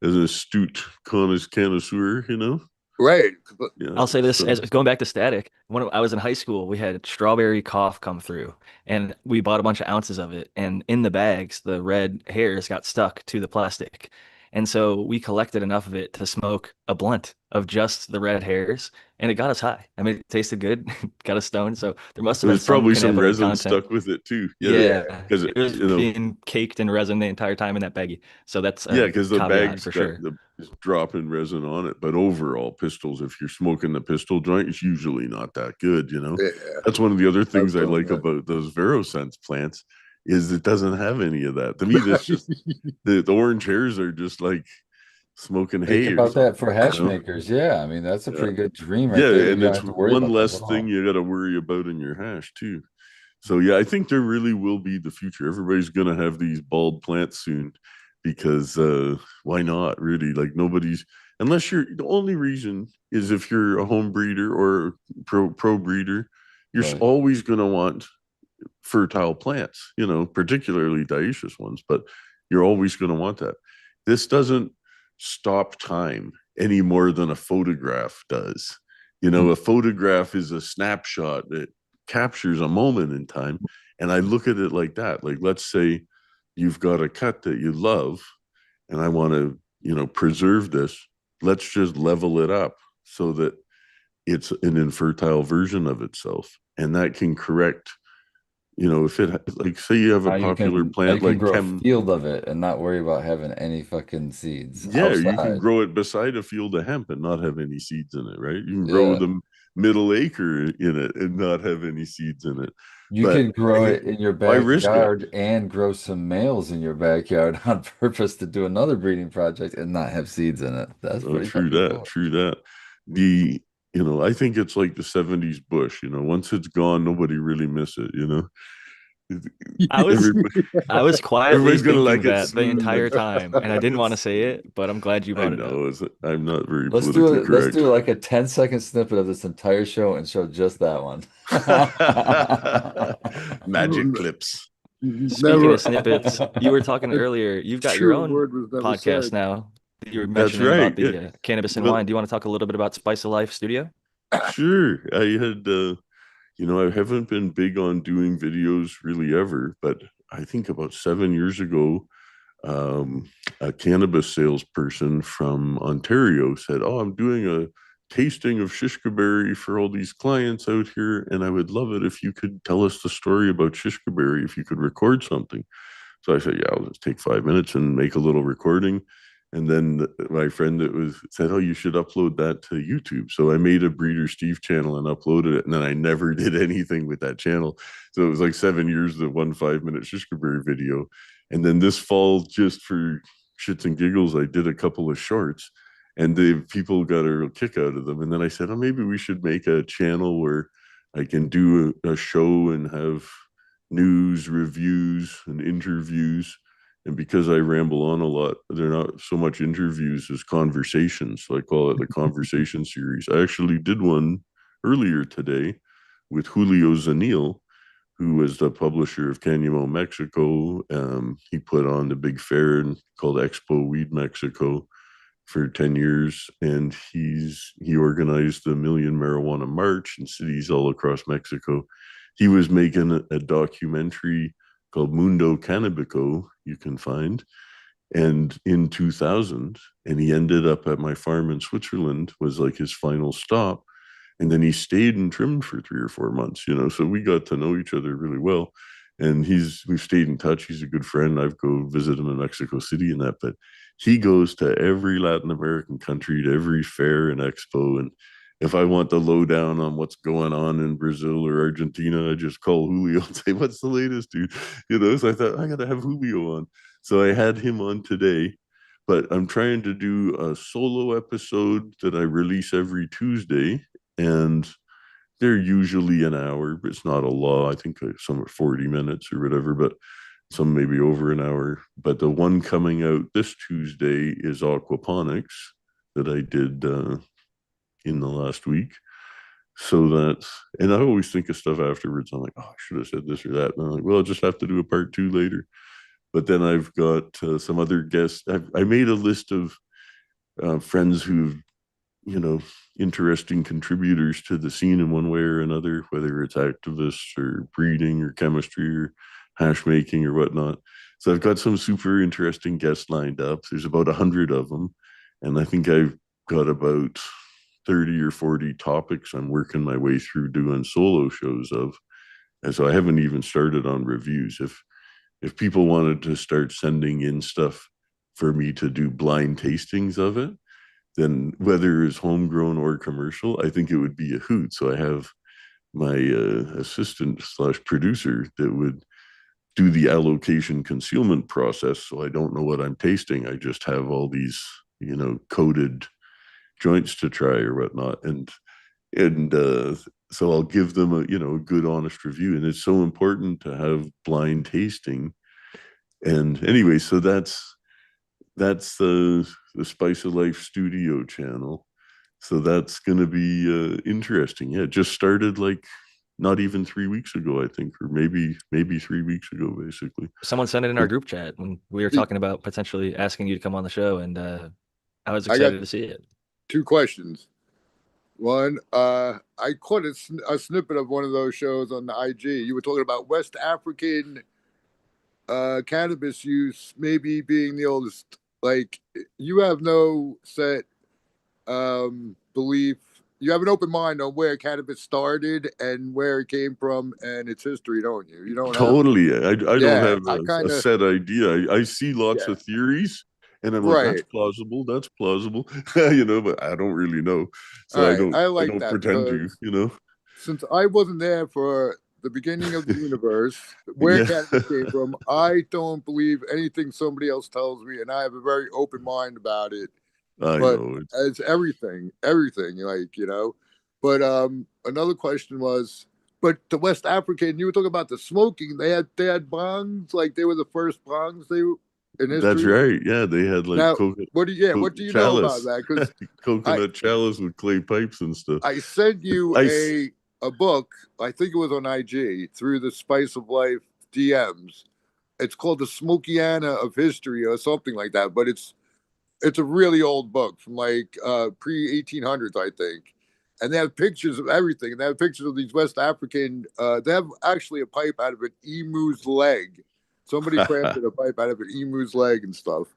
an astute connoisseur, you know? Right. Yeah. I'll say this So, as going back to static. When I was in high school, we had strawberry cough come through, and we bought a bunch of ounces of it. And in the bags, the red hairs got stuck to the plastic, and so we collected enough of it to smoke a blunt of just the red hairs, and it got us high. I mean, it tasted good, got us stoned. So there must have been there's some probably some cannabinoid resin content. stuck with it too. Yeah. Yeah, Because, it was you know, being caked in resin the entire time in that baggie. So that's yeah, a because the caveat bag's for got sure. the dropping resin on it. But overall, pistols, if you're smoking the pistol joint, it's usually not that good, you know? Yeah. That's one of the other things I done like that. about those Verosense plants is it doesn't have any of that. To me, that's just the orange hairs are just like smoking hay Think or about that something, for hash you know? makers. Yeah, I mean that's a Yeah. pretty good dream right Yeah, there. You and don't it's have to worry one about that less at thing all. you got to worry about in your hash too. So yeah, I think there really will be the future. Everybody's gonna have these bald plants soon because why not? Really, like nobody's, unless you're, the only reason is if you're a home breeder or pro breeder, you're Right. always gonna want fertile plants, you know, particularly dioecious ones, but you're always gonna want that. This doesn't stop time any more than a photograph does. You know, a photograph is a snapshot that captures a moment in time. And I look at it like that. Like, let's say you've got a cut that you love, and I want to, you know, preserve this. Let's just level it up so that it's an infertile version of itself. And that can correct, you know, if it, like, say you have a Now you popular can plant like grow a field of it and not worry about having any fucking seeds yeah, you can outside. grow it beside a field of hemp and not have any seeds in it, right? You can grow Yeah. the middle acre in it and not have any seeds in it. You But can grow it in your why risk it? backyard and grow some males in your backyard on purpose to do another breeding project and not have seeds in it. That's Oh, pretty true fucking that, cool. true that. The, you know, I think it's like the 70s bush, you know, once it's gone, nobody really miss it, you know? I was Everybody, I was quietly everybody's gonna thinking like it that the smooth. entire time, and I didn't want to say it, but I'm glad you I brought it up. know, I'm not very Let's do politically it. Let's correct. do like a 10-second snippet of this entire show and show just that one. Magic clips. Speaking Never. of snippets, you were talking earlier. You've got your True own word was never podcast said. now. You were That's mentioning about right. the Yeah. cannabis and Well, wine. Do you want to talk a little bit about Spice of Life Studio? sure. I had, you know, I haven't been big on doing videos really ever, but I think about 7 years ago, a cannabis salesperson from Ontario said, "Oh, I'm doing a tasting of shishka berry for all these clients out here, and I would love it if you could tell us the story about shishka berry, if you could record something." So I said, "Yeah, I'll just take 5 minutes and make a little recording." And then my friend that was said, "Oh, you should upload that to YouTube." So I made a Breeder Steve channel and uploaded it. And then I never did anything with that channel. So it was like 7 years of one 5 minute shishka berry video. And then this fall, just for shits and giggles, I did a couple of shorts, and the people got a real kick out of them. And then I said, "Oh, maybe we should make a channel where I can do a show and have news, reviews, and interviews. And because I ramble on a lot, they're not so much interviews as conversations. So I call it the conversation series. I actually did one earlier today with Julio Zanil, who was the publisher of Canyamo Mexico. He put on the big fair called Expo Weed Mexico for 10 years, and he organized the Million Marijuana March in cities all across Mexico. He was making a documentary called Mundo Cannabico, you can find, and in 2000, and he ended up at my farm in Switzerland, was like his final stop. And then he stayed and trimmed for 3 or 4 months, so we got to know each other really well. And we've stayed in touch. He's a good friend. I've go visit him in Mexico City and that, but he goes to every Latin American country, to every fair and expo. And if I want the lowdown on what's going on in Brazil or Argentina, I just call Julio and say, "What's the latest, dude?" So I thought I got to have Julio on. So I had him on today, but I'm trying to do a solo episode that I release every Tuesday, and they're usually an hour, but it's not a lot. I think some are 40 minutes or whatever, but some maybe over an hour. But the one coming out this Tuesday is aquaponics that I did in the last week. So and I always think of stuff afterwards. I'm like, oh, I should have said this or that. And I'm like, well, I'll just have to do a part 2 later. But then I've got some other guests. I made a list of friends who've, interesting contributors to the scene in one way or another, whether it's activists or breeding or chemistry or hash making or whatnot. So I've got some super interesting guests lined up. There's about 100 of them. And I think I've got about 30 or 40 topics I'm working my way through doing solo shows of. And so I haven't even started on reviews. If people wanted to start sending in stuff for me to do blind tastings of it, then whether it's homegrown or commercial, I think it would be a hoot. So I have my assistant / producer that would do the allocation concealment process. So I don't know what I'm tasting. I just have all these, coded joints to try or whatnot. And so I'll give them a good honest review. And it's so important to have blind tasting. And anyway, so that's the Spice of Life Studio channel. So that's going to be interesting. Yeah, it just started like not even 3 weeks ago, I think, or maybe 3 weeks ago, basically. Someone sent it in our group chat when we were talking about potentially asking you to come on the show, and I was excited to see it. 2 questions. One, I caught a snippet of one of those shows on the IG. You were talking about West African cannabis use maybe being the oldest. Like, you have no set belief. You have an open mind on where cannabis started and where it came from and its history, don't you? You don't totally. I don't have a set idea. I see lots of theories, and I'm like, that's plausible. That's plausible, but I don't really know. So I don't pretend to. Since I wasn't there for the beginning of the universe, where cannabis came from, I don't believe anything somebody else tells me, and I have a very open mind about it. I know it's everything, But another question was, but the West African, you were talking about the smoking. They had bongs, like they were the first bongs in history. That's right. Yeah, they had like now, what do you know about that? Because coconut chalice with clay pipes and stuff. I sent you a book. I think it was on IG through the Spice of Life DMs. It's called The Smokiana of History or something like that. But it's a really old book from like pre-1800s, I think. And they have pictures of everything. And they have pictures of these West African. They have actually a pipe out of an emu's leg. Somebody crafted a pipe out of an emu's leg and stuff.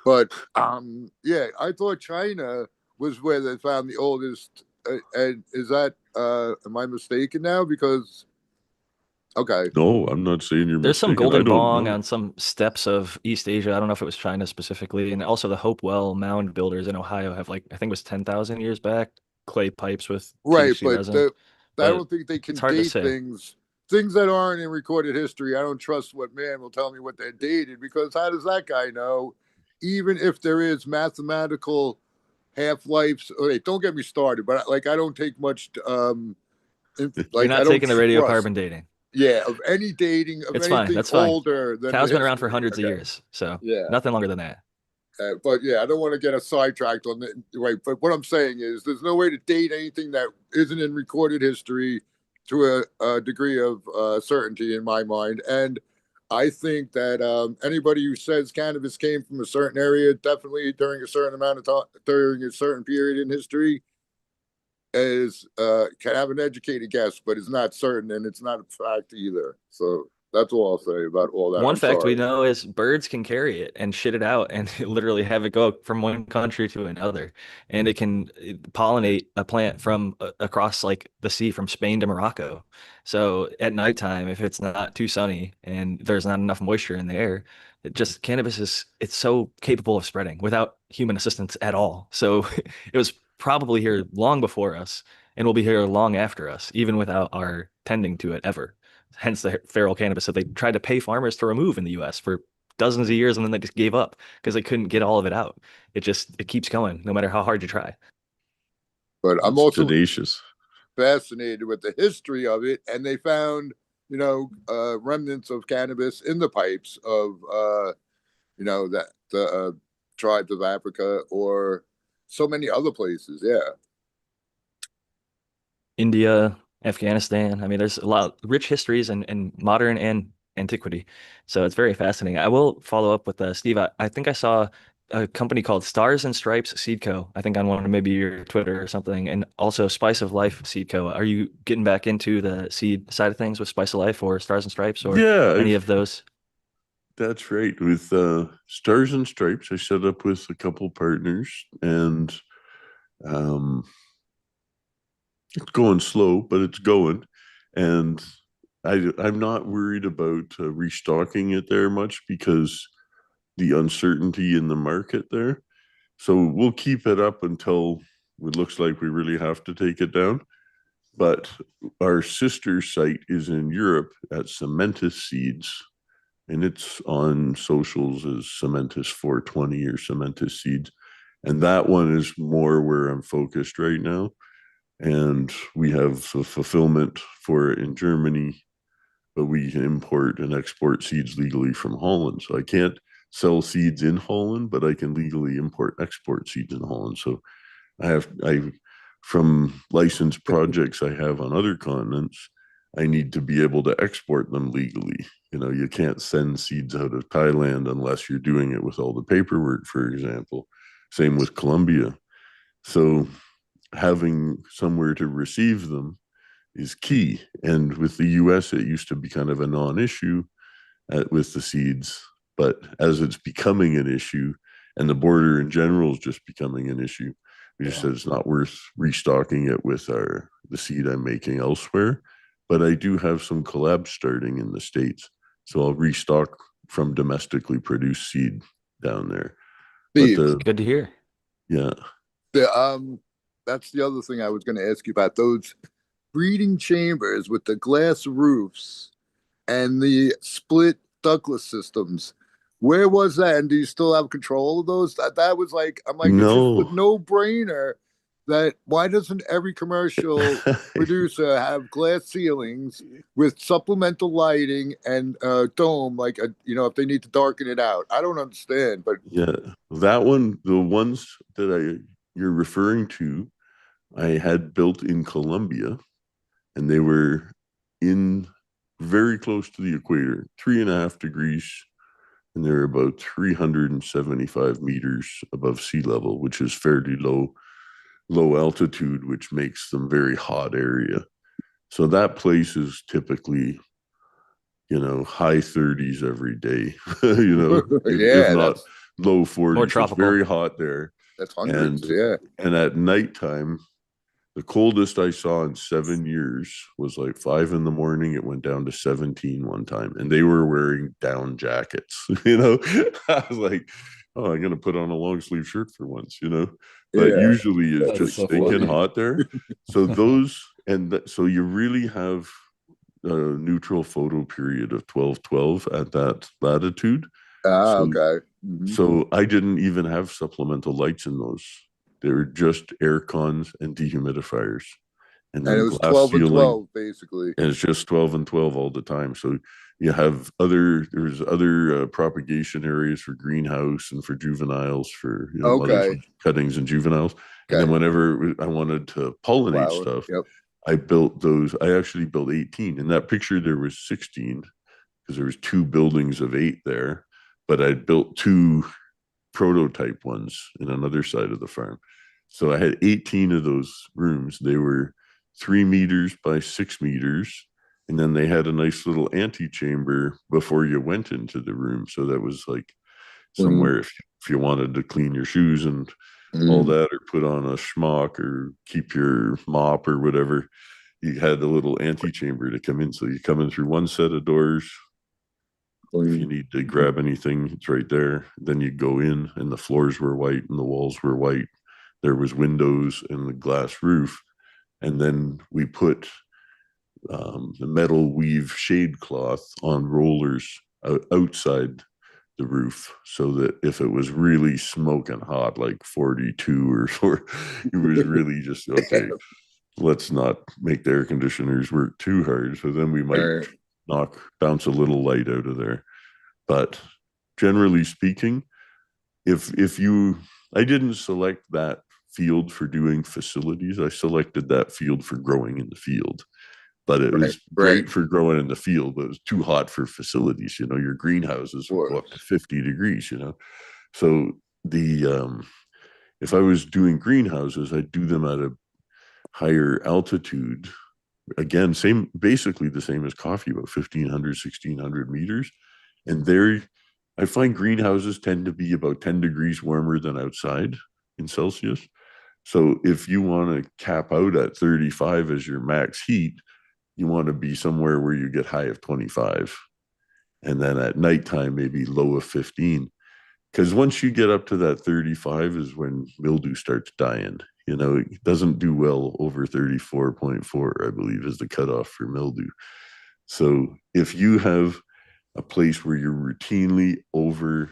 But I thought China was where they found the oldest. And is that am I mistaken now? Because no, I'm not saying you're. There's some golden bong on some steppes of East Asia. I don't know if it was China specifically, and also the Hopewell mound builders in Ohio have I think it was 10,000 years back, clay pipes with THC resin. I don't think they can date things that aren't in recorded history. I don't trust what man will tell me what they're dated, because how does that guy know? Even if there is mathematical half-lives, don't get me started. But I don't take much You're like I not don't taking the trust. radiocarbon dating. Yeah, of any dating of It's fine. anything That's fine. older than Tau's the been around for history. hundreds of Okay. years, so Yeah. nothing longer than that. But yeah, I don't want to get us sidetracked on the right. But what I'm saying is, there's no way to date anything that isn't in recorded history to a degree of certainty in my mind. And I think that anybody who says cannabis came from a certain area, definitely during a certain amount of time, during a certain period in history, is can have an educated guess, but it's not certain, and it's not a fact either. So that's all I'll say about all that. One I'm fact we sorry. know is birds can carry it and shit it out and literally have it go from one country to another. And it can pollinate a plant from across like the sea from Spain to Morocco. So at nighttime, if it's not too sunny and there's not enough moisture in the air, it just cannabis it's so capable of spreading without human assistance at all. So it was probably here long before us and will be here long after us, even without our tending to it ever. Hence the feral cannabis that they tried to pay farmers to remove in the US for dozens of years and then they just gave up because they couldn't get all of it out. It keeps going no matter how hard you try. But I'm It's also tenacious. fascinated with the history of it, and they found remnants of cannabis in the pipes of that the tribes of Africa or so many other places. Yeah. India, Afghanistan. I mean, there's a lot of rich histories and modern and antiquity. So it's very fascinating. I will follow up with Steve. I think I saw a company called Stars and Stripes Seed Co. I think on one of maybe your Twitter or something, and also Spice of Life Seed Co. Are you getting back into the seed side of things with Spice of Life or Stars and Stripes or Yeah, any of those? that's right. With Stars and Stripes, I set up with a couple partners, and um, it's going slow, but it's going. And I'm not worried about restocking it there much because the uncertainty in the market there. So we'll keep it up until it looks like we really have to take it down. But our sister site is in Europe at Cementis Seeds, and it's on socials as Cementis 420 or Cementis Seeds. And that one is more where I'm focused right now. And we have a fulfillment for it in Germany, but we import and export seeds legally from Holland. So I can't sell seeds in Holland, but I can legally import and export seeds in Holland. So I from licensed projects I have on other continents, I need to be able to export them legally. You can't send seeds out of Thailand unless you're doing it with all the paperwork, for example. Same with Colombia. So having somewhere to receive them is key. And with the US, it used to be kind of a non-issue with the seeds. But as it's becoming an issue, and the border in general is just becoming an issue, we just said it's not worth restocking it with the seed I'm making elsewhere. But I do have some collabs starting in the States. So I'll restock from domestically produced seed down there. Steve, Good to hear. Yeah. that's the other thing I was going to ask you about, those breeding chambers with the glass roofs and the split ductless systems. Where was that? And do you still have control of those? That was like, I'm like, it's just a no-brainer. That why doesn't every commercial producer have glass ceilings with supplemental lighting and dome, like if they need to darken it out? I don't understand, but yeah, that one, the ones that you're referring to, I had built in Colombia, and they were in very close to the equator, 3.5 degrees, and they're about 375 meters above sea level, which is fairly low altitude, which makes them very hot area. So that place is typically, high 30s every day, if yeah, not low 40s. More It's tropical. very hot there. that's hundreds. And at nighttime, the coldest I saw in 7 years was like 5 in the morning. It went down to 17 one time, and they were wearing down jackets. I was like, oh, I'm gonna put on a long sleeve shirt for once, But Yeah. usually it's That's just so stinking funny. hot there. So so you really have a neutral photo period of 12-12 at that latitude. So Okay. Mhm. so I didn't even have supplemental lights in those. They were just air cons and dehumidifiers. And and then it was glass 12 and ceiling, 12, basically. and it's just 12 and 12 all the time. So you have there's other propagation areas for greenhouse and for juveniles, for mothers Okay. with cuttings and juveniles. And then Okay. whenever I wanted to pollinate Flower. stuff, Yep. I built those. I actually built 18. In that picture, there was 16 because there was 2 buildings of 8 there, but I built 2 prototype ones in another side of the farm. So I had 18 of those rooms. They were 3 meters by 6 meters. And then they had a nice little antechamber before you went into the room. So that was like somewhere if you wanted to clean your shoes and all that, or put on a schmuck or keep your mop or whatever, you had a little antechamber to come in. So you come in through one set of doors. If you need to grab anything, it's right there. Then you go in, and the floors were white and the walls were white. There was windows and the glass roof. And then we put the metal weave shade cloth on rollers outside the roof, so that if it was really smoking hot, like 42 or 4, it was really just, okay, let's not make the air conditioners work too hard. So then we might bounce a little light out of there. But generally speaking, I didn't select that field for doing facilities. I selected that field for growing in the field. But it was great for growing in the field, but it was too hot for facilities. Your greenhouses would go up to 50 degrees, So if I was doing greenhouses, I'd do them at a higher altitude. Again, basically the same as coffee, about 1,500, 1,600 meters. And there, I find greenhouses tend to be about 10 degrees warmer than outside in Celsius. So if you want to cap out at 35 as your max heat, you want to be somewhere where you get high of 25. And then at nighttime, maybe low of 15. Because once you get up to that 35 is when mildew starts dying. It doesn't do well over 34.4, I believe, is the cutoff for mildew. So if you have a place where you're routinely over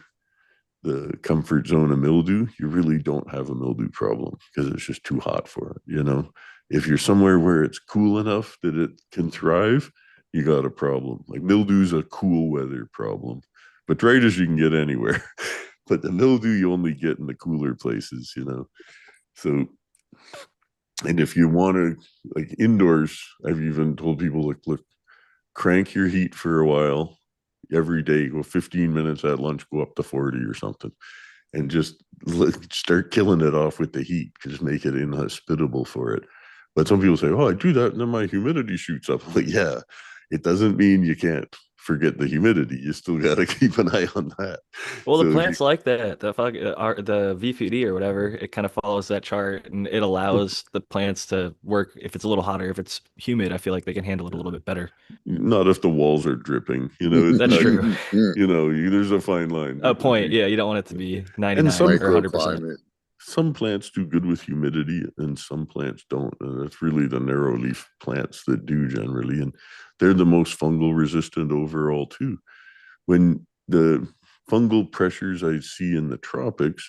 the comfort zone of mildew, you really don't have a mildew problem because it's just too hot for it. If you're somewhere where it's cool enough that it can thrive, you got a problem. Like mildew's a cool weather problem, but detritus you can get anywhere. But the mildew you only get in the cooler places, So, and if you want to, like indoors, I've even told people, look, crank your heat for a while every day, go 15 minutes at lunch, go up to 40 or something, and just start killing it off with the heat. Just make it inhospitable for it. But some people say, oh, I do that and then my humidity shoots up. Like, yeah, it doesn't mean you can't forget the humidity. You still got to keep an eye on that. Well, the plants like that, the VPD or whatever, it kind of follows that chart, and it allows the plants to work if it's a little hotter. If it's humid, I feel like they can handle it a little bit better. Not if the walls are dripping. That's true. There's a fine line. A point, yeah. You don't want it to be 99 or 100%. Some plants do good with humidity and some plants don't. And it's really the narrow leaf plants that do generally. And they're the most fungal resistant overall too. When the fungal pressures I see in the tropics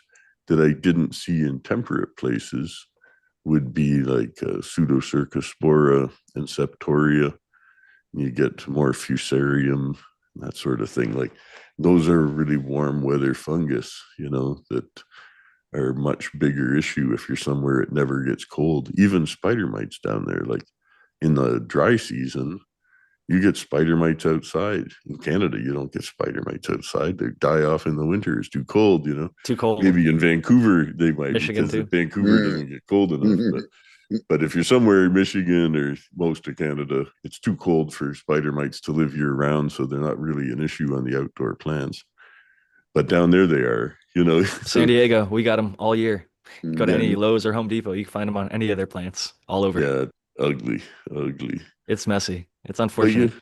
that I didn't see in temperate places would be like Pseudocercospora and Septoria. You get more Fusarium, that sort of thing. Like those are really warm weather fungus, that are much bigger issue if you're somewhere it never gets cold. Even spider mites down there, like in the dry season, you get spider mites outside. In Canada, you don't get spider mites outside. They die off in the winter. It's too cold, Too cold. Maybe in Vancouver they might, Michigan because too. Vancouver doesn't get cold enough. But if you're somewhere in Michigan or most of Canada, it's too cold for spider mites to live year round, so they're not really an issue on the outdoor plants. But down there they are, San Diego, we got them all year. Go to any Lowe's or Home Depot, you can find them on any of their plants all over. Yeah, ugly. It's messy. It's unfortunate.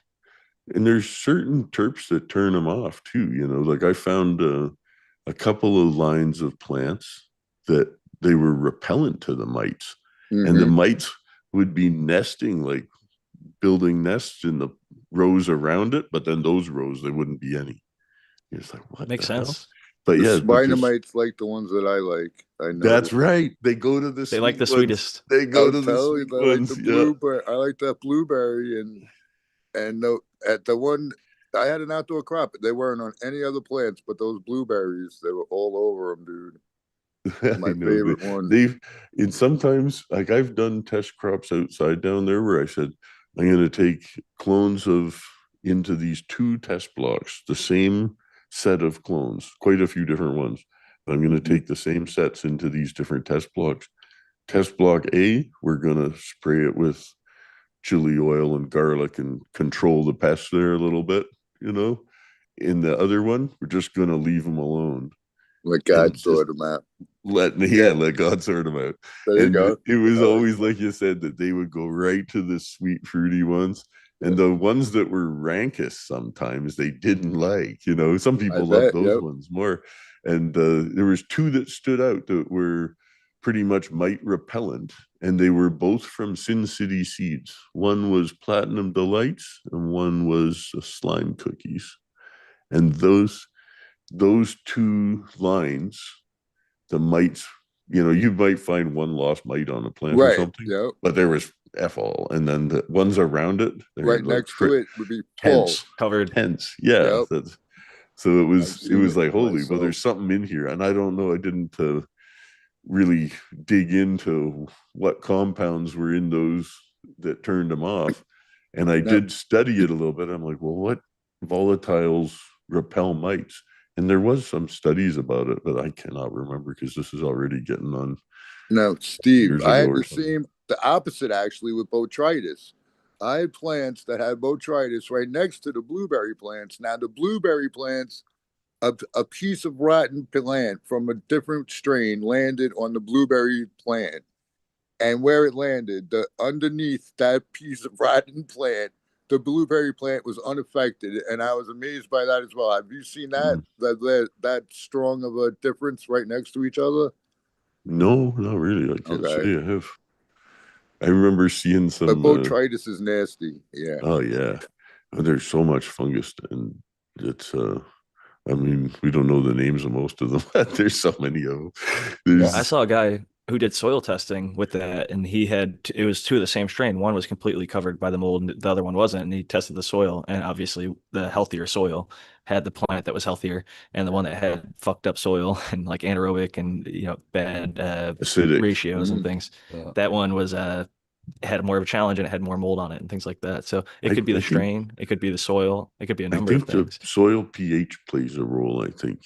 And there's certain terps that turn them off too. Like I found a couple of lines of plants that they were repellent to the mites. And the mites would be nesting, like building nests in the rows around it, but then those rows there wouldn't be any. It's like, what? Makes sense. But The yeah, but there's- Spinomites like the ones that I like. I know. that's right. They go to the They like the sweet ones. sweetest. They go I'll to the tell you, sweet I like ones. the Yeah. blueberry. I like that blueberry, and at the one I had an outdoor crop. They weren't on any other plants, but those blueberries, they were all over them, dude. My I know favorite one. they've and sometimes like I've done test crops outside down there where I said I'm going to take clones of into these 2 test blocks, the same set of clones, quite a few different ones. I'm going to Mm-hmm. take the same sets into these different test blocks. Test block A, we're going to spray it with chili oil and garlic and control the pests there a little bit, you know. In the other one, we're just going to leave them alone. Like God just- sorted them out. let God sort them out. There you And go. it was I like always that. like you said that they would go right to the sweet fruity ones. And the ones that were rankest sometimes they didn't like, you know. Some people love bet, those yep. ones more. And there was 2 that stood out that were pretty much mite repellent, and they were both from Sin City Seeds. One was Platinum Delights and one was Slime Cookies. And those 2 lines, the mites, you know, you might find one lost mite on a plant or Right. something, Yep. but there was F all. And then the ones around it, they're Right like next to it would be full. Covered. tense. Yeah. Yep. That's, so it I've was seen it like, holy, well, myself. there's something in here. And I don't know, I didn't really dig into what compounds were in those that turned them off. And I did study it a little bit. I'm like, well, what volatiles repel mites? And there was some studies about it, but I cannot remember because this is already getting on. No, Steve, years I ago had or the something. opposite actually with botrytis. I had plants that had botrytis right next to the blueberry plants. Now the blueberry plants, a piece of rotten plant from a different strain landed on the blueberry plant, and where it landed, the underneath that piece of rotten plant, the blueberry plant was unaffected, and I was amazed by that as well. Have you seen that? That strong of a difference right next to each other? No, not really. I can't Okay. say I have. I remember seeing But some. botrytis is nasty. Yeah. Oh yeah, there's so much fungus, and it's. I mean, we don't know the names of most of them, but there's so many of them. There's, I saw a guy who did soil testing with that, and he had it was 2 of the same strain. One was completely covered by the mold, and the other one wasn't. And he tested the soil, and obviously the healthier soil had the plant that was healthier, and the one that had fucked up soil and like anaerobic and bad acidic. ratios and things. Yeah. That one was had more of a challenge, and it had more mold on it and things like that. So it I- could be I the think- strain, it could be the soil, it could be a I number of think the things. soil pH plays a role. I think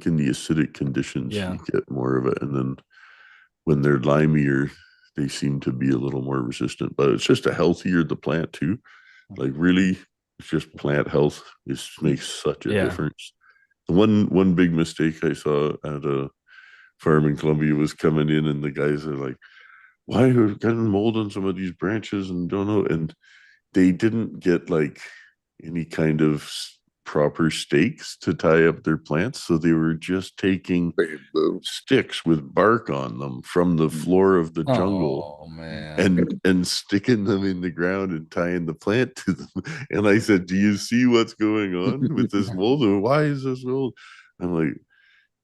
in the acidic conditions Yeah. you get more of it, and then when they're limier, they seem to be a little more resistant. But it's just a healthier the plant too. Like really, it's just plant health. It makes such a Yeah. difference. The one big mistake I saw at a farm in Colombia was coming in, and the guys are like, "Why are we getting mold on some of these branches?" And don't know, and they didn't get like any kind of proper stakes to tie up their plants, so they were just taking Bamboo. sticks with bark on them from the floor of the jungle Oh man. and sticking them in the ground and tying the plant to them. And I said, "Do you see what's going on with this mold? And why is this mold?" I'm like,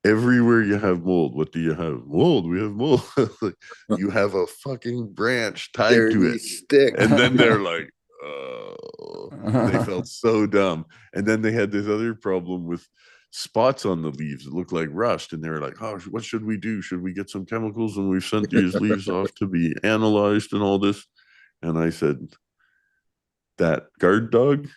everywhere you have mold, what do you have? Mold. We have mold. Like, you have a fucking branch tied There to it. these sticks. And then they're like, oh, they felt so dumb. And then they had this other problem with spots on the leaves that looked like rust. And they were like, "Oh, what should we do? Should we get some chemicals?" And we've sent these leaves off to be analyzed and all this. And I said, that guard dog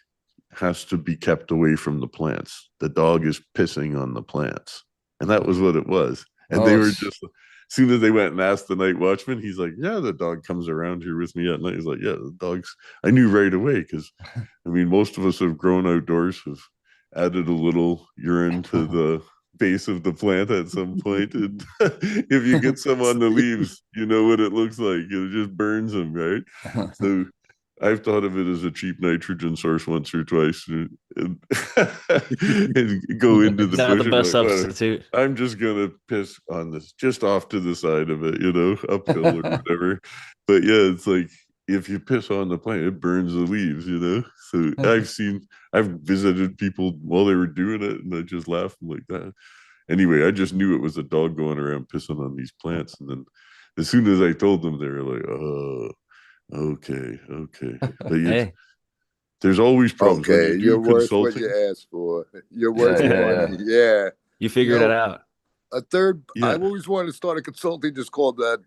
has to be kept away from the plants. The dog is pissing on the plants. And that was what it was. And they Oh, were just, as soon as they went and asked the night watchman, he's like, "Yeah, the dog comes around here with me at night." He's like, "Yeah, the dog's," I knew right away because, I mean, most of us have grown outdoors, have added a little urine to the base of the plant at some point. And if you get some on the leaves, you know what it looks like. It just burns them, right? So I've thought of it as a cheap nitrogen source once or twice, and go into the Not bush. the and best like, "Well, substitute. I'm just gonna piss on this just off to the side of it, uphill or whatever." But yeah, it's like if you piss on the plant, it burns the leaves, So I've visited people while they were doing it, and I just laughed. I'm like, anyway, I just knew it was a dog going around pissing on these plants. And then as soon as I told them, they were like, oh, okay, okay. But Hey, there's always problems when Okay, you you're do worth what you consulting. ask for. You're Yeah, worth the yeah, money. yeah. Yeah. you You figured it know, out. a third, Yeah. I've always wanted to start a consulting just called that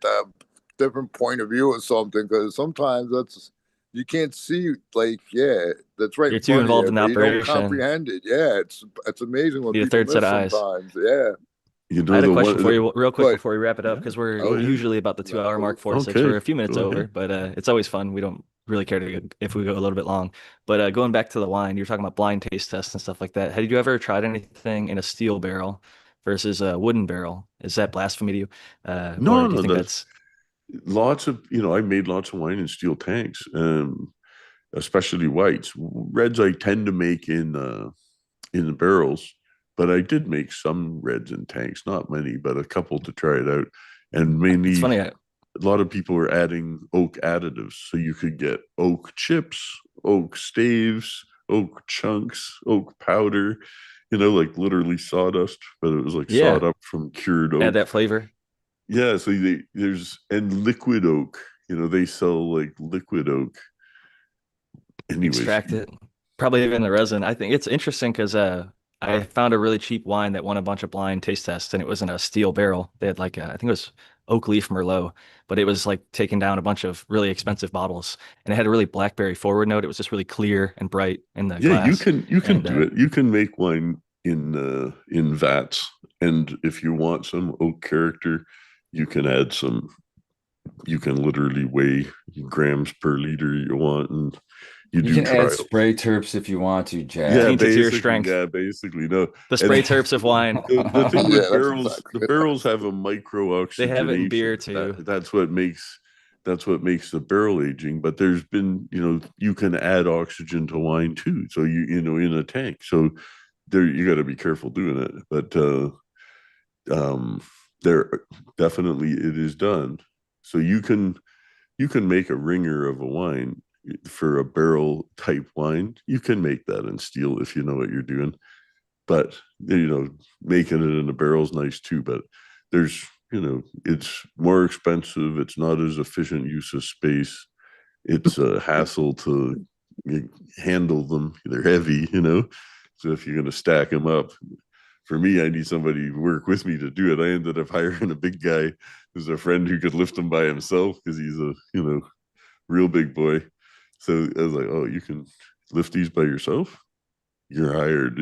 different point of view or something, because sometimes you can't see, like, yeah, that's right in You're too front of involved you, in the but you don't operation. comprehend it. Yeah, it's amazing what Need a people third set miss of eyes. sometimes. Yeah. You I know, had a the question one, for you real quick But before we wrap it up yeah, because we're go ahead. usually about the 2 hour mark, 4 6. We're Okay, a few minutes go over, ahead. but it's always fun. We don't really care if we go a little bit long. But going back to the wine, you're talking about blind taste tests and stuff like that. Had you ever tried anything in a steel barrel versus a wooden barrel? Is that blasphemy to you? Or No, do you no, think that's that's lots of, I made lots of wine in steel tanks, especially whites. Reds I tend to make in the barrels, but I did make some reds in tanks, not many, but a couple to try it out. And it's mainly funny. a lot of people were adding oak additives. So you could get oak chips, oak staves, oak chunks, oak powder, like literally sawdust, but it was like sawed Yeah, up from cured add oak. that flavor, Yeah, so there's and liquid oak. They sell like liquid oak. Anyways, extract it, probably even the resin. I think it's interesting because I found a really cheap wine that won a bunch of blind taste tests, and it was in a steel barrel. They had like I think it was oak leaf Merlot, but it was like taking down a bunch of really expensive bottles, and it had a really blackberry forward note. It was just really clear and bright in the yeah, you glass, can and do it. You can make wine in vats, and if you want some oak character, you can add some. You can literally weigh grams per liter you want, and you You do can add trials. spray terps if you want to, Yeah, Jack. taint it to your basically, strength. no. The And spray terps of wine. the thing Yeah, with that's barrels, the exactly. barrels have a micro They have it in oxygenation. beer too. That's what makes the barrel aging. But there's been, you can add oxygen to wine too. So in a tank. So there, you got to be careful doing it. But um, there definitely it is done. So you can make a ringer of a wine for a barrel type wine. You can make that in steel if you know what you're doing. But making it in a barrel is nice too. But there's it's more expensive. It's not as efficient use of space. It's a hassle to handle them. They're heavy. So if you're going to stack them up, for me, I need somebody to work with me to do it. I ended up hiring a big guy who's a friend who could lift them by himself because he's a real big boy. So I was like, oh, you can lift these by yourself? You're hired.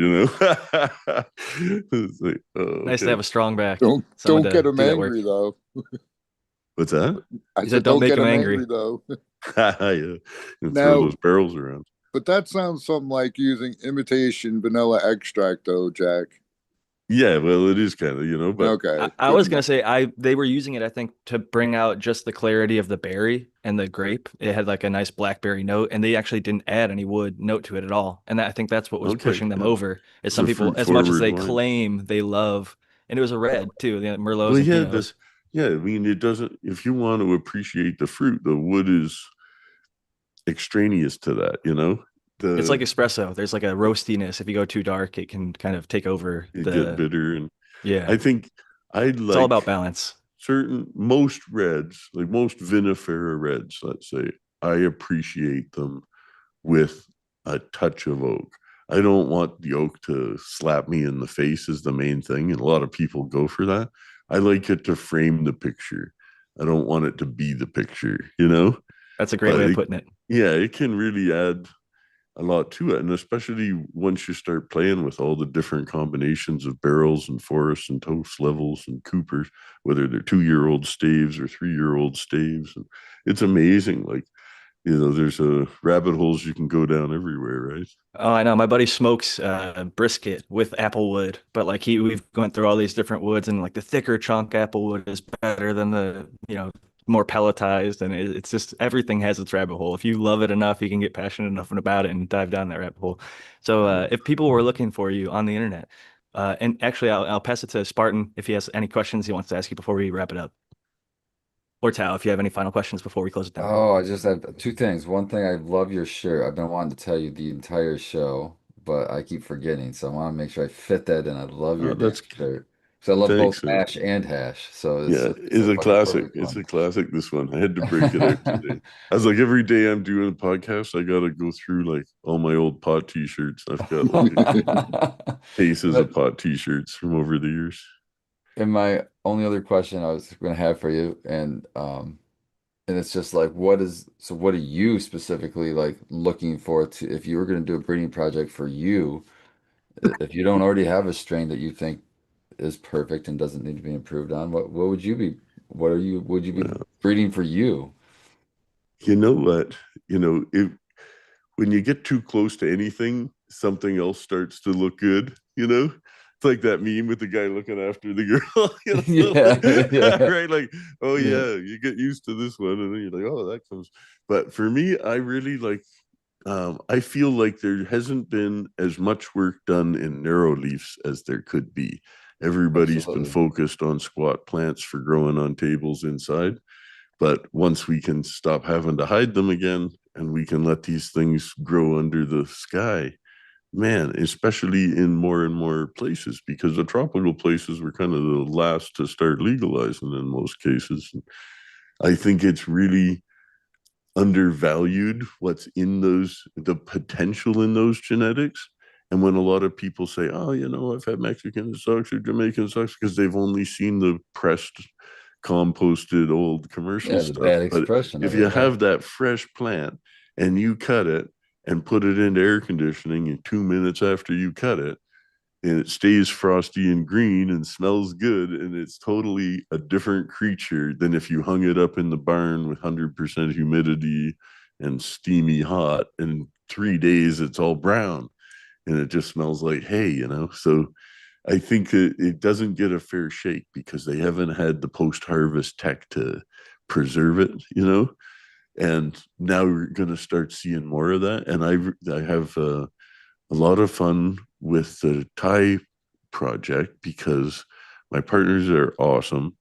It's like, oh, Nice to okay. have a strong back. Someone Don't to get them do that work. angry though. What's that? I You said said don't don't make get them them angry. angry though. Yeah. And throw Now, those barrels around. but that sounds something like using imitation vanilla extract though, Jack. Yeah, well, it is kind of, but Okay, I good was to gonna know. say they were using it, I think, to bring out just the clarity of the berry and the grape. It had like a nice blackberry note, and they actually didn't add any wood note to it at all. And I think that's what was okay. pushing them Yeah. over. Is It's some a people, fruit as much as forward they wine. claim they love, and it was a red too, the Well, Merlots and yeah, Pinots. I mean, it doesn't, if you want to appreciate the fruit, the wood is extraneous to that. It's like The espresso. There's like a roastiness. If you go too dark, it can kind of take over it get the. bitter. And Yeah, I think I it's all like about balance. most reds, like most vinifera reds, let's say, I appreciate them with a touch of oak. I don't want the oak to slap me in the face is the main thing. And a lot of people go for that. I like it to frame the picture. I don't want it to be the picture. That's a great But way of putting it. yeah, it can really add a lot to it. And especially once you start playing with all the different combinations of barrels and forests and toast levels and coopers, whether they're 2-year-old staves or 3-year-old staves. And it's amazing. Like, there's a rabbit holes you can go down everywhere, right? Oh, I know. My buddy smokes brisket with apple wood, but like we've gone through all these different woods, and like the thicker chunk apple wood is better than the more pelletized, and it's just everything has its rabbit hole. If you love it enough, you can get passionate enough about it and dive down that rabbit hole. So if people were looking for you on the internet, and actually I'll pass it to Spartan if he has any questions he wants to ask you before we wrap it up, or Tao if you have any final questions before we close it down. Oh, I just have two things. One thing, I love your shirt. I've been wanting to tell you the entire show, but I keep forgetting. So I want to make sure I fit that in. I love Oh, your that's damn shirt. So I love Thanks, both man. mash and hash. So Yeah, it's it's a a fucking classic. perfect It's one. a classic. This one, I had to break it out today. I was like, every day I'm doing a podcast, I got to go through like all my old pot T-shirts. I've got like cases of But pot T-shirts from over the years. and my only other question I was going to have for you, and it's just like, what are you specifically like looking for to if you were going to do a breeding project for you, if you don't already have a strain that you think is perfect and doesn't need to be improved on, what would you be, would you be Well, breeding for you? you know what? You know, when you get too close to anything, something else starts to look good, you know? It's like that meme with the guy looking after the girl, Yeah, yeah, right? Like, oh yeah. yeah, you get used to this one, and then you're like, oh, that comes. But for me, I really like. I feel like there hasn't been as much work done in narrow leaves as there could be. Everybody's been Absolutely. focused on squat plants for growing on tables inside. But once we can stop having to hide them again and we can let these things grow under the sky, man, especially in more and more places, because the tropical places were kind of the last to start legalizing in most cases. I think it's really undervalued what's in those, the potential in those genetics. And when a lot of people say, oh, you know, I've had Mexican sucks or Jamaican sucks, because they've only seen the pressed, composted old commercial Yeah, the stuff. bad But expression if of you it, right? have that fresh plant and you cut it and put it into air conditioning in 2 minutes after you cut it, and it stays frosty and green and smells good, and it's totally a different creature than if you hung it up in the barn with 100% humidity and steamy hot, and in 3 days it's all brown and it just smells like hay, you know. So I think that it doesn't get a fair shake because they haven't had the post-harvest tech to preserve it, you know. And now we're going to start seeing more of that, and I have a lot of fun with the Thai project because my partners are awesome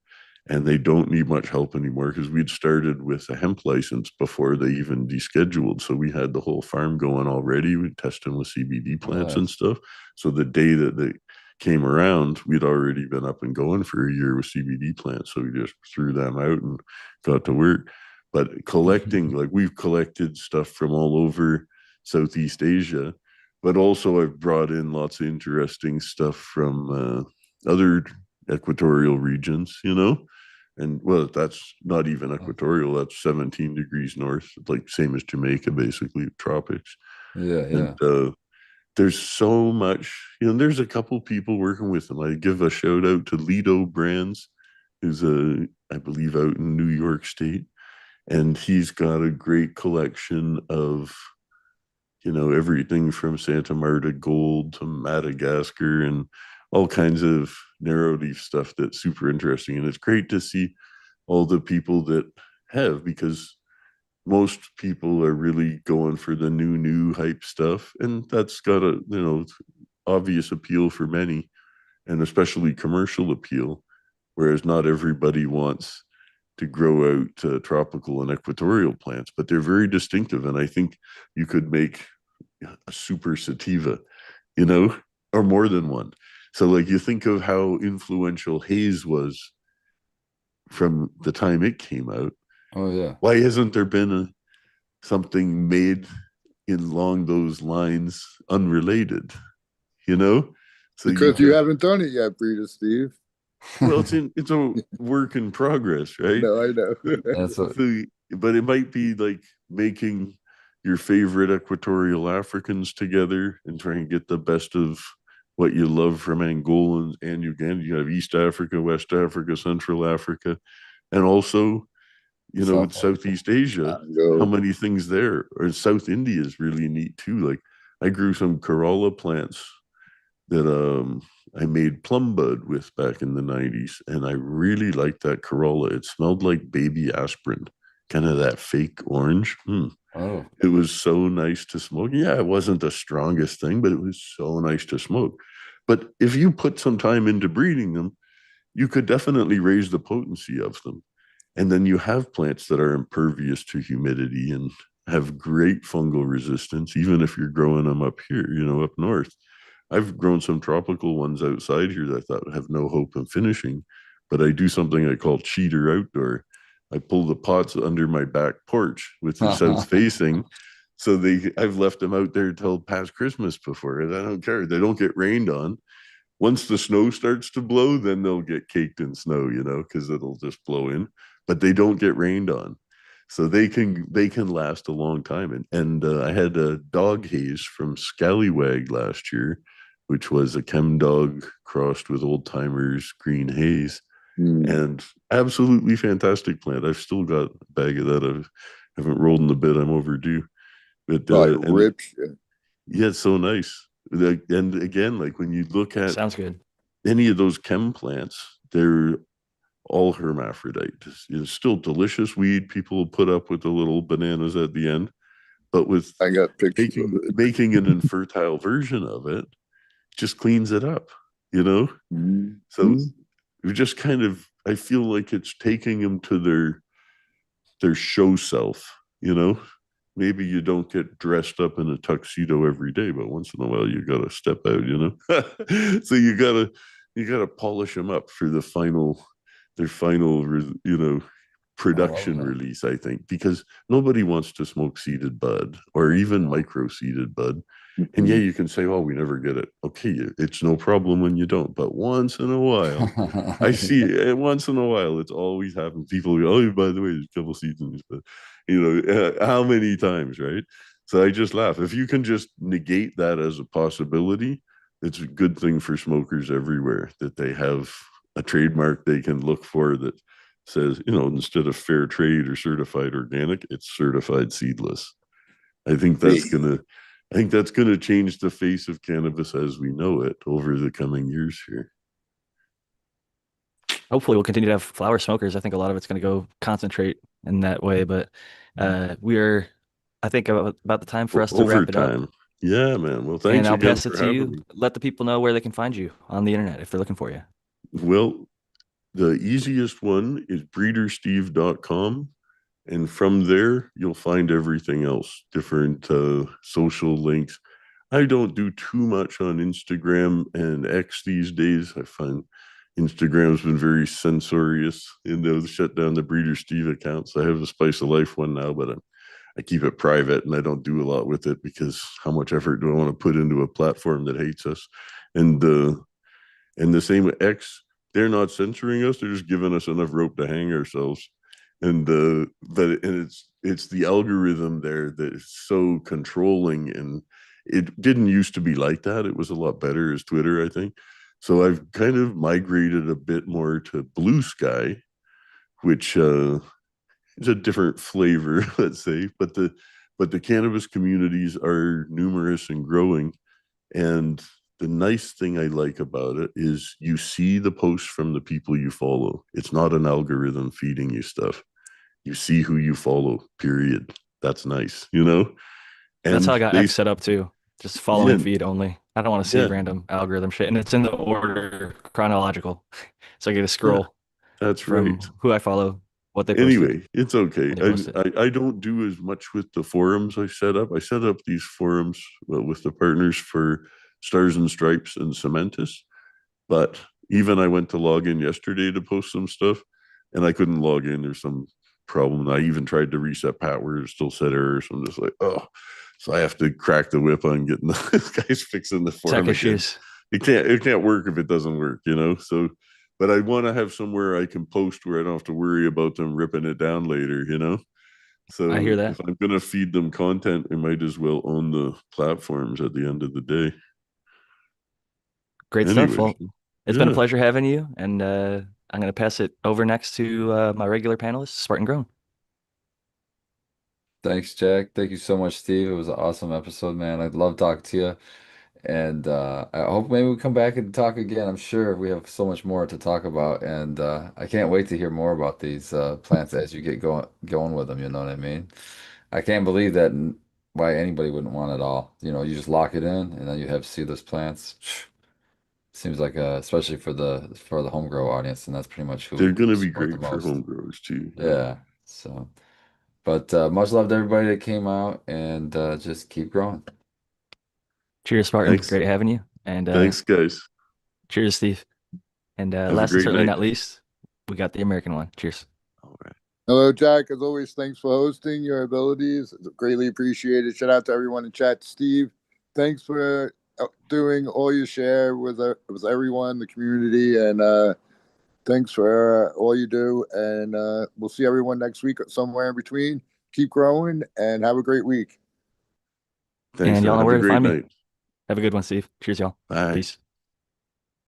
and they don't need much help anymore because we'd started with a hemp license before they even descheduled. So we had the whole farm going already. We'd testing with CBD plants and Nice. stuff. So the day that they came around, we'd already been up and going for a year with CBD plants. So we just threw them out and got to work. But collecting, like we've collected stuff from all over Southeast Asia, but also I've brought in lots of interesting stuff from other equatorial regions, you know. And well, that's not even equatorial, that's 17 degrees north, like same as Jamaica, basically tropics. Yeah, And yeah. there's so much, you know, there's a couple people working with them. I give a shout out to Lido Brands, who's I believe out in New York State, and he's got a great collection of, you know, everything from Santa Marta Gold to Madagascar and all kinds of narrow leaf stuff that's super interesting. And it's great to see all the people that have, because most people are really going for the new hype stuff. And that's got a, you know, obvious appeal for many, and especially commercial appeal. Whereas not everybody wants to grow out tropical and equatorial plants, but they're very distinctive. And I think you could make a super sativa, you know, or more than one. So, like, you think of how influential haze was from the time it came out. Oh yeah. Why hasn't there been something made in along those lines unrelated, you know? So you Because you could, haven't done it yet, Breeder Steve. well, it's a work in progress, right? No, I know. That's what, So, but it might be like making your favorite equatorial Africans together and trying to get the best of what you love from Angolans and Uganda. You have East Africa, West Africa, Central Africa, and also, you know, with South Africa. Southeast Asia, how Congo. many things there? Or South India is really neat too. Like I grew some Corolla plants that I made plum bud with back in the 90s, and I really liked that Corolla. It smelled like baby aspirin, kind of that fake orange. Oh, It was so nice to smoke. Yeah, it wasn't the strongest thing, but it was so nice to smoke. But if you put some time into breeding them, you could definitely raise the potency of them. And then you have plants that are impervious to humidity and have great fungal resistance, even if you're growing them up here, you know, up north. I've grown some tropical ones outside here that I thought have no hope of finishing, but I do something I call cheater outdoor. I pull the pots under my back porch with the south facing. So I've left them out there till past Christmas before, and I don't care. They don't get rained on. Once the snow starts to blow, then they'll get caked in snow, because it'll just blow in. But they don't get rained on, so they can last a long time. And I had a dog haze from Scallywag last year, which was a chem dog crossed with old timers green haze, and absolutely fantastic plant. I've still got a bag of that. I haven't rolled in the bit. I'm overdue. But Probably rips. yeah, it's so nice. And again, like when you look at Sounds good. any of those chem plants, they're all hermaphrodite. It's still delicious weed. People will put up with the little bananas at the end, but with I got pictures of it. making an infertile version of it just cleans it up, So we just kind of, I feel like it's taking them to their show self, Maybe you don't get dressed up in a tuxedo every day, but once in a while you gotta step out, So you gotta polish them up for their final, production that. release, I think, because nobody wants to smoke seeded bud or even micro seeded bud. And yeah, you can say, "Oh, we never get it." Okay, it's no problem when you don't, but once in a while, I see it. Once in a while, it's always happened. People go, "Oh, by the way, there's a couple seasons," but how many times, right? So I just laugh. If you can just negate that as a possibility, it's a good thing for smokers everywhere that they have a trademark they can look for that says, instead of fair trade or certified organic, it's certified seedless. I think that's gonna I think that's gonna change the face of cannabis as we know it over the coming years here. Hopefully we'll continue to have flower smokers. I think a lot of it's going to go concentrate in that way, but we're, I think, about the time for us to Over wrap it up. time. Yeah, man. Well, And thanks I'll again pass it for to having you. me. Let the people know where they can find you on the internet if they're looking for you. Well, the easiest one is breedersteve.com. And from there, you'll find everything else, different social links. I don't do too much on Instagram and X these days. I find Instagram's been very censorious. They shut down the Breeder Steve accounts. I have the Spice of Life one now, but I keep it private and I don't do a lot with it because how much effort do I want to put into a platform that hates us? And the same with X, they're not censoring us. They're just giving us enough rope to hang ourselves. And it's the algorithm there that is so controlling, and it didn't used to be like that. It was a lot better as Twitter, I think. So I've kind of migrated a bit more to Blue Sky, which is a different flavor, let's say. But the cannabis communities are numerous and growing, and the nice thing I like about it is you see the posts from the people you follow. It's not an algorithm feeding you stuff. You see who you follow, period. That's nice, That's how And I got they, X set up too. Just following yeah, feed only. I don't want to see yeah, random algorithm shit. And it's in the order chronological. So I get to yeah, scroll that's right. from who I follow, what they posted, Anyway, it's okay. when they posted. I don't do as much with the forums I set up. I set up these forums with the partners for Stars and Stripes and Cementus. But even I went to log in yesterday to post some stuff and I couldn't log in. There's some problem. I even tried to reset password, it still said error. So I'm just like, oh, so I have to crack the whip on getting this guy's fixing the Tech forum again. issues. It can't work if it doesn't work. So, but I want to have somewhere I can post where I don't have to worry about them ripping it down later. I So hear that. if I'm going to feed them content, I might as well own the platforms at the end of the day. Great stuff. Anyways, Well, it's been a yeah. pleasure having you. And I'm going to pass it over next to my regular panelist, Spartan Grown. Thanks, Jack. Thank you so much, Steve. It was an awesome episode, man. I love talking to you. And I hope maybe we come back and talk again. I'm sure we have so much more to talk about. And I can't wait to hear more about these plants as you get going with them, you know what I mean? I can't believe that why anybody wouldn't want it all. You just lock it in and then you have seedless plants. Seems like especially for the home grow audience, and that's pretty much They're who going we to be support the great for most. home growers too. Yeah. Yeah. So, but much love to everybody that came out and just keep growing. Cheers, Spartan. Thanks. Great having you. And Thanks, guys. cheers, Steve. And a last and great certainly night. not least, we got the American one. Cheers. All right. Hello, Jack. As always, thanks for hosting. Your abilities it's greatly appreciated. Shout out to everyone in chat. Steve, thanks for doing all your share with everyone, the community, and thanks for all you do. And we'll see everyone next week or somewhere in between. Keep growing and have a great week. Thanks. And y'all know Have where a to great find me. night. Have a good one, Steve. Cheers, y'all. Bye. Peace.